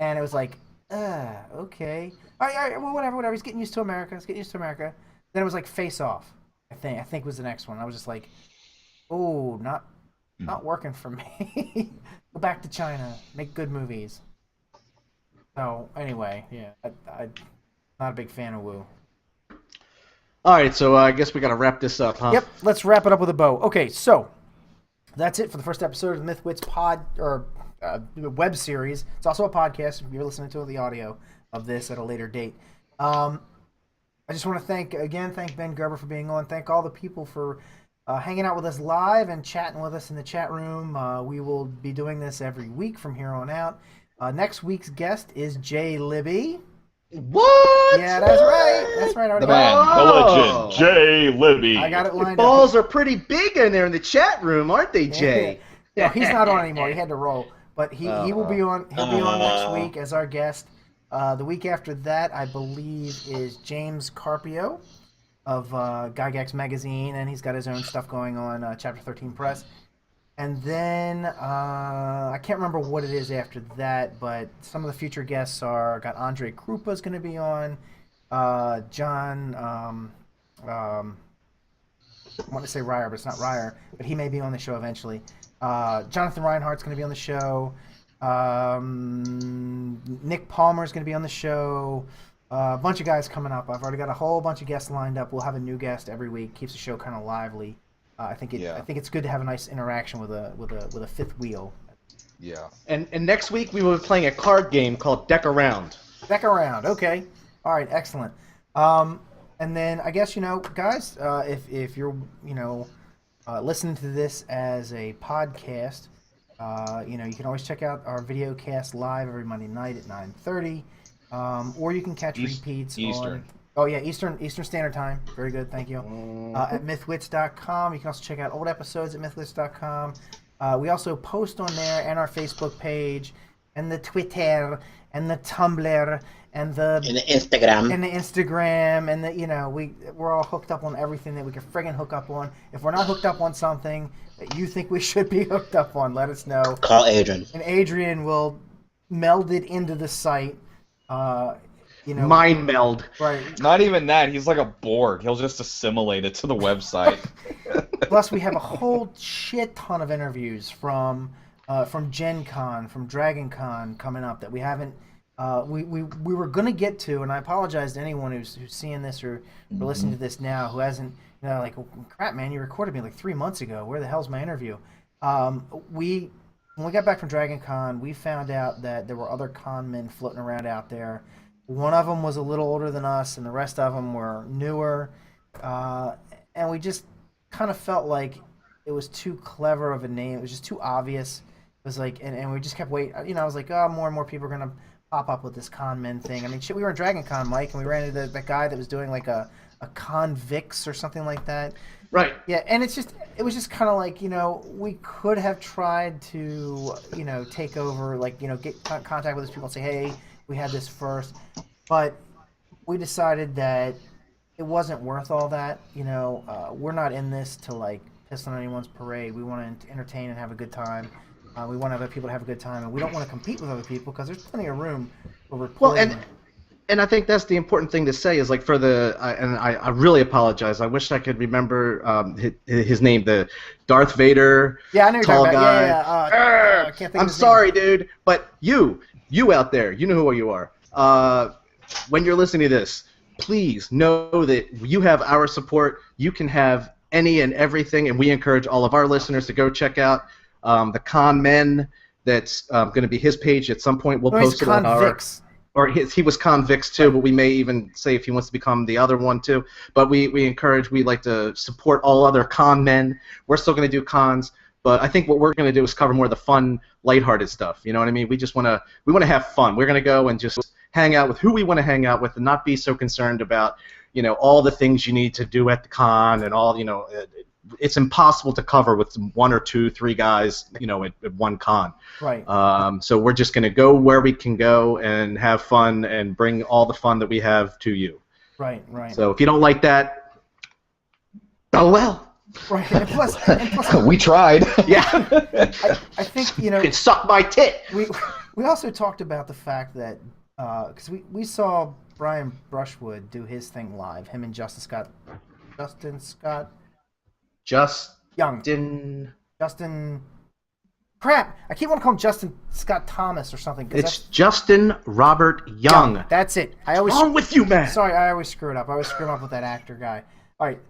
Speaker 1: and it was like, okay, all right, well, whatever. He's getting used to America. Then it was like Face Off. I think was the next one. I was just like, oh, not working for me. Go back to China. Make good movies. So anyway, yeah, I'm not a big fan of Woo.
Speaker 2: All right, so I guess we got to wrap this up, huh?
Speaker 1: Yep, let's wrap it up with a bow. Okay, so that's it for the first episode of the MythWits web series. It's also a podcast if you're listening to the audio of this at a later date. I just want to thank Ben Gerber for being on. Thank all the people for hanging out with us live and chatting with us in the chat room. We will be doing this every week from here on out. Next week's guest is Jay Libby.
Speaker 2: What?
Speaker 1: Yeah, that's right.
Speaker 3: The man, the legend, Jay Libby.
Speaker 1: I got it lined
Speaker 2: The balls are pretty big in there in the chat room, aren't they, Jay?
Speaker 1: Yeah, he's not on anymore. He had to roll, but he will be on. He'll be on next week as our guest. The week after that, I believe, is James Carpio of Gygax Magazine, and he's got his own stuff going on, Chapter 13 Press. And then I can't remember what it is after that, but some of the future guests got Andre Krupa's going to be on, John. I want to say Ryer, but it's not Ryer, but he may be on the show eventually. Jonathan Reinhardt's going to be on the show. Nick Palmer's going to be on the show. A bunch of guys coming up. I've already got a whole bunch of guests lined up. We'll have a new guest every week. Keeps the show kind of lively. I think it's good to have a nice interaction with a fifth wheel.
Speaker 3: Yeah.
Speaker 2: And next week we will be playing a card game called Deck Around.
Speaker 1: Deck Around. Okay. All right. Excellent. And then I guess guys, if you're listening to this as a podcast, you can always check out our video cast live every Monday night at 9:30, or you can catch repeats
Speaker 3: Eastern.
Speaker 1: Eastern Standard Time. Very good, thank you. At MythWits.com. You can also check out old episodes at MythWits.com. We also post on there and our Facebook page and the Twitter and the Tumblr and the
Speaker 4: Instagram
Speaker 1: and the we're all hooked up on everything that we can friggin' hook up on. If we're not hooked up on something that you think we should be hooked up on, let us know.
Speaker 4: Call Adrian.
Speaker 1: And Adrian will meld it into the site.
Speaker 2: Mind meld.
Speaker 1: Right.
Speaker 3: Not even that. He's like a Borg. He'll just assimilate it to the website.
Speaker 1: Plus, we have a whole shit ton of interviews from Gen Con, from Dragon Con coming up that we haven't. We were gonna get to, and I apologize to anyone who's seeing this or listening to this now who hasn't. Like, oh, crap, man, you recorded me like 3 months ago. Where the hell's my interview? When we got back from Dragon Con, we found out that there were other con men floating around out there. One of them was a little older than us, and the rest of them were newer. And we just kind of felt like it was too clever of a name. It was just too obvious. It was like, and we just kept waiting. I was like, oh, more and more people are gonna pop up with this con men thing. I mean, shit, we were in Dragon Con, Mike, and we ran into that guy that was doing like a convicts or something like that.
Speaker 2: Right.
Speaker 1: Yeah, and it was just kind of like, we could have tried to, take over, like, get contact with those people and say, hey, we had this first, but we decided that it wasn't worth all that. We're not in this to like piss on anyone's parade. We want to entertain and have a good time. We want other people to have a good time, and we don't want to compete with other people because there's plenty of room where we're playing.
Speaker 2: And I think that's the important thing to say is like for and I really apologize. I wish I could remember his name, the Darth Vader
Speaker 1: I know you're
Speaker 2: tall
Speaker 1: talking
Speaker 2: guy.
Speaker 1: about. Yeah. I can't think
Speaker 2: I'm
Speaker 1: of his
Speaker 2: sorry,
Speaker 1: name.
Speaker 2: dude, but you out there, you know who you are. When you're listening to this, please know that you have our support. You can have any and everything, and we encourage all of our listeners to go check out the Con Men. That's going to be his page at some point. We'll post it on our. Or he was convicts too, but we may even say if he wants to become the other one too. But we like to support all other con men. We're still going to do cons, but I think what we're going to do is cover more of the fun, lighthearted stuff. You know what I mean? We want to have fun. We're going to go and just hang out with who we want to hang out with, and not be so concerned about all the things you need to do at the con and all. It's impossible to cover with 1 or 2, 3 guys, at one con.
Speaker 1: Right.
Speaker 2: So we're just going to go where we can go and have fun and bring all the fun that we have to you.
Speaker 1: Right.
Speaker 2: So if you don't like that, oh well.
Speaker 1: Right. And plus
Speaker 3: we tried.
Speaker 2: Yeah.
Speaker 1: I think
Speaker 2: you can suck my tit.
Speaker 1: We also talked about the fact that because we saw Brian Brushwood do his thing live. Him and Justin Scott. Crap! I keep wanting to call him Justin Scott Thomas or something.
Speaker 2: It's Justin Robert Young.
Speaker 1: That's it.
Speaker 2: What's wrong with you, man?
Speaker 1: Sorry, I always screw it up. I always screw up with that actor guy. All right.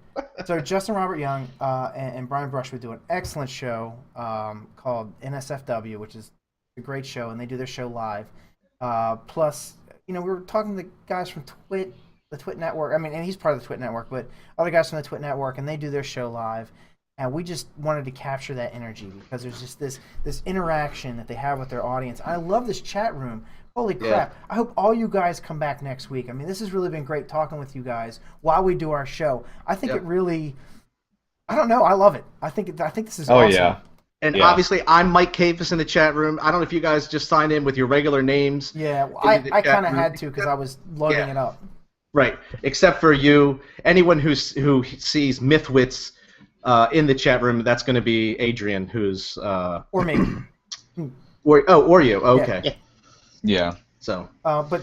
Speaker 1: So Justin Robert Young and Brian Brushwood do an excellent show called NSFW, which is a great show, and they do their show live. Plus, we were talking to the guys from the Twit Network. I mean, and he's part of the Twit Network, but other guys from the Twit Network, and they do their show live. And we just wanted to capture that energy because there's just this interaction that they have with their audience. I love this chat room. Holy crap. Yeah. I hope all you guys come back next week. I mean, this has really been great talking with you guys while we do our show. I think it really, I don't know, I love it. I think this is awesome.
Speaker 3: Yeah.
Speaker 2: And obviously, I'm Mike Cafus in the chat room. I don't know if you guys just signed in with your regular names.
Speaker 1: Yeah, I kind of had to because I was loading it up.
Speaker 2: Right, except for you. Anyone who sees MythWits in the chat room, that's going to be Adrian, who's
Speaker 1: or me,
Speaker 2: or you. Okay.
Speaker 3: Yeah.
Speaker 2: So.
Speaker 1: But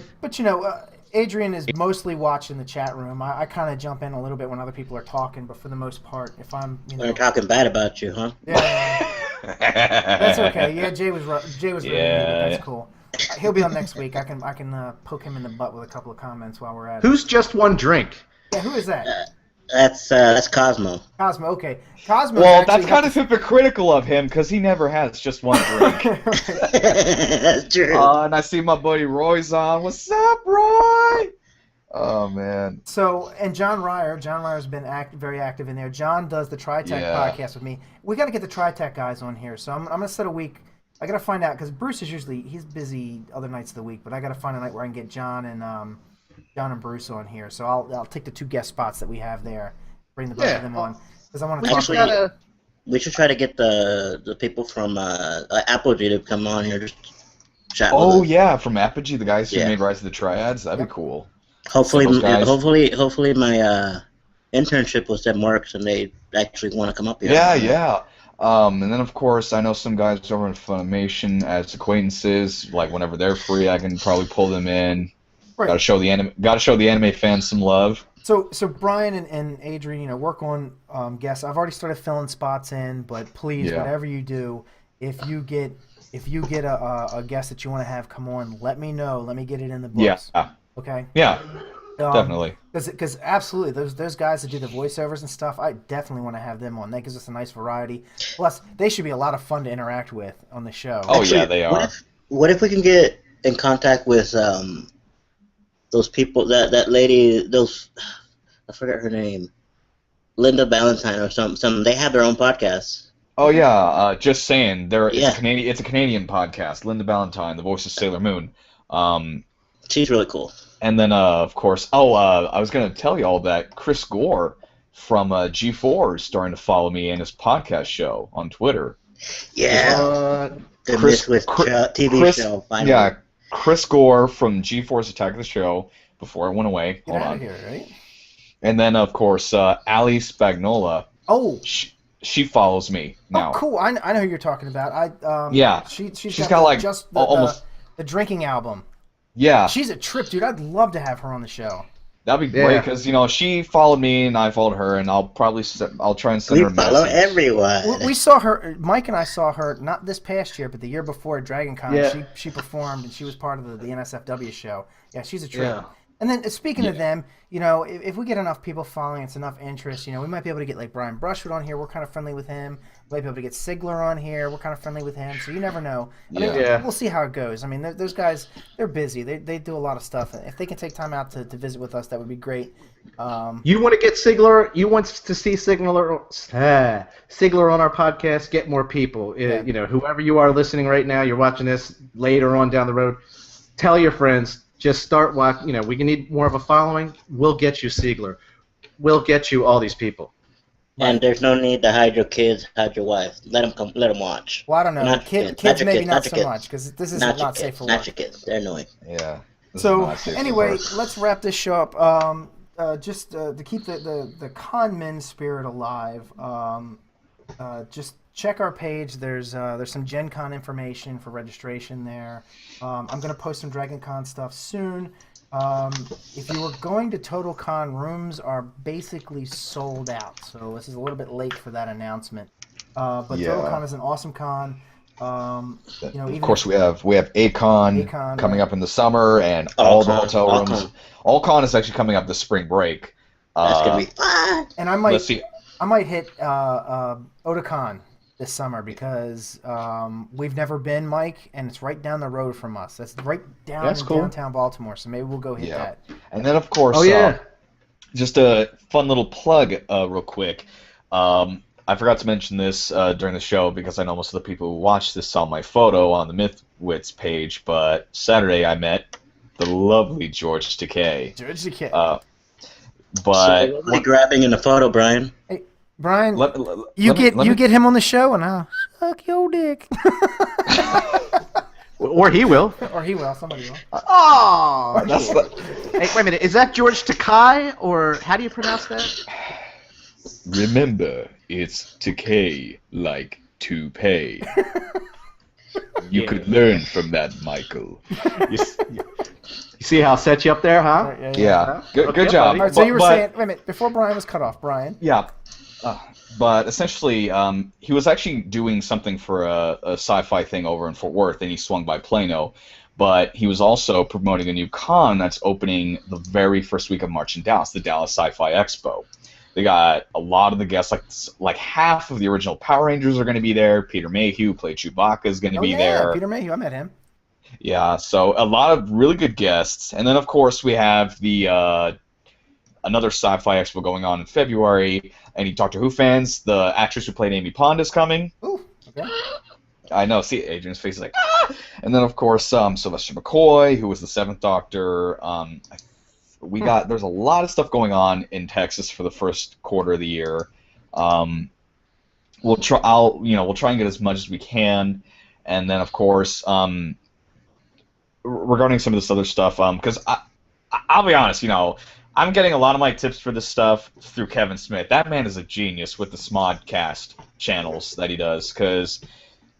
Speaker 1: Adrian is mostly watching the chat room. I kind of jump in a little bit when other people are talking, but for the most part, if I'm
Speaker 4: they're talking bad about you, huh?
Speaker 1: Yeah. That's okay. Yeah, Jay was right. But that's cool. He'll be on next week. I can poke him in the butt with a couple of comments while we're at it.
Speaker 2: Who's just one drink?
Speaker 1: Yeah, who is that?
Speaker 4: That's Cosmo.
Speaker 1: Cosmo, okay. Cosmo.
Speaker 3: Well, that's kind of hypocritical of him because he never has just one drink.
Speaker 4: That's true.
Speaker 3: And I see my buddy Roy's on. What's up, Roy? Oh man.
Speaker 1: So, and John Ryer's been very active in there. John does the TriTech podcast with me. We got to get the TriTech guys on here. So I'm gonna set a week. I got to find out because Bruce is he's busy other nights of the week, but I got to find a night where I can get John and Bruce on here. So I'll take the 2 guest spots that we have there, bring the both of them on because I want to talk.
Speaker 4: we should try to get the people from Apogee to come on here just chat with
Speaker 3: Oh
Speaker 4: us.
Speaker 3: yeah, from Apogee, the guys who
Speaker 4: Yeah.
Speaker 3: made Rise of the Triads. That'd be cool.
Speaker 4: Hopefully,
Speaker 3: Those guys.
Speaker 4: hopefully my internship with them works and they actually want to come up here.
Speaker 3: Yeah. And then of course I know some guys over in Funimation as acquaintances. Like whenever they're free, I can probably pull them in.
Speaker 1: Right.
Speaker 3: Got to show the anime fans some love.
Speaker 1: So Brian and Adrian, work on guests. I've already started filling spots in, but please, whatever you do, if you get a guest that you want to have come on, let me know. Let me get it in the books.
Speaker 3: Yeah.
Speaker 1: Okay.
Speaker 3: Yeah. Definitely.
Speaker 1: Because absolutely, those guys that do the voiceovers and stuff, I definitely want to have them on. That gives us a nice variety. Plus, they should be a lot of fun to interact with on the show.
Speaker 3: Oh yeah, they are.
Speaker 4: What if we can get in contact with those people, that lady, I forgot her name, Linda Valentine or something. They have their own podcast.
Speaker 3: Oh yeah, just saying. It's a Canadian podcast. Linda Valentine, the voice of Sailor Moon.
Speaker 4: She's really cool.
Speaker 3: And then of course, I was gonna tell y'all that Chris Gore from G4 is starting to follow me in his podcast show on Twitter.
Speaker 4: Yeah. The MythWits TV show. Finally.
Speaker 3: Yeah, Chris Gore from G4's Attack of the Show before it went away.
Speaker 1: Get out of here, right?
Speaker 3: And then of course, Ali Spagnola.
Speaker 1: Oh.
Speaker 3: She follows me now.
Speaker 1: Oh, cool! I know who you're talking about.
Speaker 3: Yeah.
Speaker 1: She's
Speaker 3: got like
Speaker 1: just
Speaker 3: almost
Speaker 1: the drinking album.
Speaker 3: Yeah.
Speaker 1: She's a trip, dude. I'd love to have her on the show.
Speaker 3: That'd be great because she followed me and I followed her, and I'll try and send her a message.
Speaker 4: Follow everyone.
Speaker 1: We saw her. Mike and I saw her not this past year, but the year before at Dragon Con.
Speaker 2: Yeah.
Speaker 1: She performed and she was part of the NSFW show. Yeah, she's a trip.
Speaker 2: Yeah.
Speaker 1: And then speaking of them, if we get enough people following, it's enough interest. We might be able to get like Brian Brushwood on here. We're kind of friendly with him. We might be able to get Sigler on here. We're kind of friendly with him. So you never know. I mean, we'll see how it goes. I mean, those guys, they're busy. They do a lot of stuff. If they can take time out to visit with us, that would be great.
Speaker 2: You want to get Sigler? You want to see Sigler on our podcast? Get more people. Whoever you are listening right now, you're watching this later on down the road. Tell your friends. Just start watching. We can need more of a following. We'll get you Sigler. We'll get you all these people.
Speaker 4: And there's no need to hide your kids, hide your wife. Let them come. Let them watch.
Speaker 1: Well, I don't know.
Speaker 4: Not
Speaker 1: Kids
Speaker 4: not
Speaker 1: maybe
Speaker 4: kids,
Speaker 1: not
Speaker 4: not
Speaker 1: so
Speaker 4: your
Speaker 1: much because this is
Speaker 4: Not your
Speaker 1: not safe
Speaker 4: kids.
Speaker 1: for
Speaker 4: Not
Speaker 1: work.
Speaker 4: your kids. They're annoying.
Speaker 3: Yeah.
Speaker 1: So anyway, let's wrap this show up. Just to keep the con men spirit alive. Just check our page. There's some Gen Con information for registration there. I'm gonna post some Dragon Con stuff soon. If you were going to Total Con, rooms are basically sold out. So this is a little bit late for that announcement. But Total Con is an awesome con.
Speaker 3: Of course, we have A-Con coming up in the summer, and all the hotel rooms. All-Con is actually coming up this spring break.
Speaker 4: That's gonna be fun.
Speaker 1: And I might hit Otakon this summer because we've never been, Mike, and it's right down the road from us. That's right down in downtown Baltimore, so maybe we'll go hit that.
Speaker 3: And then, of course, just a fun little plug real quick. I forgot to mention this during the show because I know most of the people who watch this saw my photo on the MythWits page, but Saturday I met the lovely George Takei.
Speaker 1: George Takei.
Speaker 3: But
Speaker 4: so lovely grabbing in the photo, Brian.
Speaker 1: Hey, Brian, you get him on the show and I'll suck your dick.
Speaker 2: Or he will.
Speaker 1: Or he will. Somebody will.
Speaker 2: Oh! Hey, wait a minute. Is that George Takei, or how do you pronounce that?
Speaker 3: Remember, it's Takei, like to pay. You could learn from that, Michael.
Speaker 2: You see how I set you up there, huh?
Speaker 3: Yeah. Good job.
Speaker 1: All right, so you were saying, wait a minute, before Brian was cut off, Brian.
Speaker 3: Yeah. But essentially, he was actually doing something for a sci-fi thing over in Fort Worth, and he swung by Plano. But he was also promoting a new con that's opening the very first week of March in Dallas, the Dallas Sci-Fi Expo. They got a lot of the guests, like half of the original Power Rangers are going to be there. Peter Mayhew, who played Chewbacca, is going to be there.
Speaker 1: Peter Mayhew, I met him.
Speaker 3: Yeah, so a lot of really good guests. And then, of course, we have the another Sci-Fi Expo going on in February. Any Doctor Who fans, the actress who played Amy Pond is coming.
Speaker 1: Ooh, okay.
Speaker 3: I know, see, Adrian's face is like, ah! And then, of course, Sylvester McCoy, who was the 7th Doctor. There's a lot of stuff going on in Texas for the first quarter of the year. we'll try. We'll try and get as much as we can, and then of course, regarding some of this other stuff, because I'll be honest, I'm getting a lot of my tips for this stuff through Kevin Smith. That man is a genius with the Smodcast channels that he does, because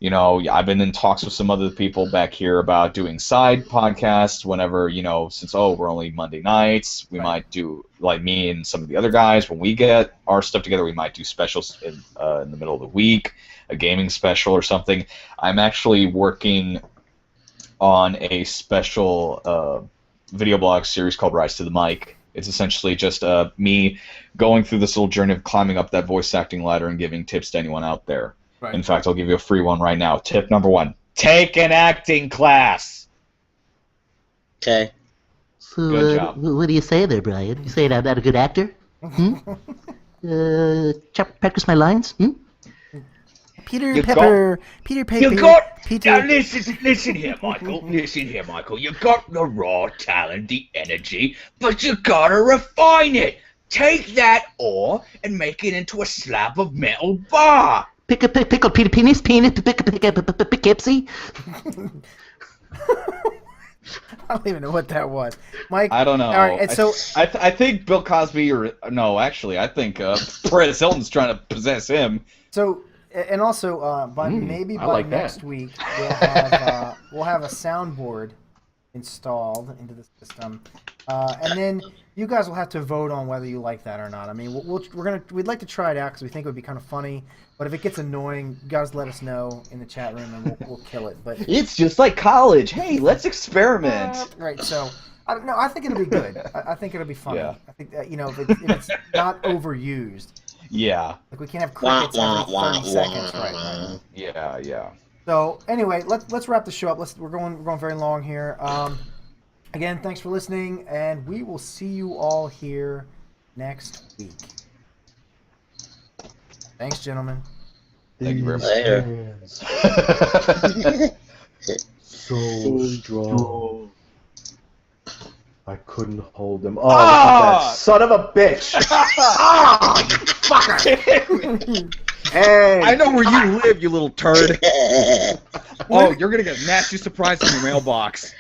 Speaker 3: I've been in talks with some other people back here about doing side podcasts whenever, since, we're only Monday nights, we might do, like me and some of the other guys, when we get our stuff together, we might do specials in the middle of the week, a gaming special or something. I'm actually working on a special video blog series called Rise to the Mic. It's essentially just me going through this little journey of climbing up that voice acting ladder and giving tips to anyone out there. Right. In fact, I'll give you a free one right now. Tip number 1: take an acting class.
Speaker 4: Okay.
Speaker 6: So,
Speaker 3: good job.
Speaker 6: What do you say there, Brian? You saying I'm not a good actor? Practice my lines?
Speaker 1: Peter Pepper.
Speaker 14: You got. Now listen here, Michael. Listen here, Michael. You got the raw talent, the energy, but you gotta refine it. Take that ore and make it into a slab of metal bar.
Speaker 6: Pickle, penis, Poughkeepsie.
Speaker 1: I don't even know what that was, Mike.
Speaker 3: I don't know.
Speaker 1: All right, and so
Speaker 3: I think Bill Cosby, I think Perez Hilton's trying to possess him.
Speaker 1: So, and also, by next week, we'll have a soundboard installed into the system, and then you guys will have to vote on whether you like that or not. I mean, we'd like to try it out because we think it would be kind of funny. But if it gets annoying, you guys let us know in the chat room and we'll kill it. But
Speaker 7: it's just like college. Hey, let's experiment.
Speaker 1: Right. So I think it'll be good. I think it'll be funny. Yeah. I think that, if it's not overused.
Speaker 3: Yeah.
Speaker 1: Like we can't have crickets every 30 seconds, right?
Speaker 3: Yeah.
Speaker 1: So anyway, let's wrap the show up. We're going very long here. Again, thanks for listening, and we will see you all here next week. Thanks, gentlemen.
Speaker 3: Thank you very much.
Speaker 4: Later.
Speaker 2: So strong. I couldn't hold him. Oh, that son of a bitch!
Speaker 14: Oh, you fucker!
Speaker 7: Hey,
Speaker 14: I know where you live, you little turd. Oh, you're gonna get a nasty surprise in your mailbox.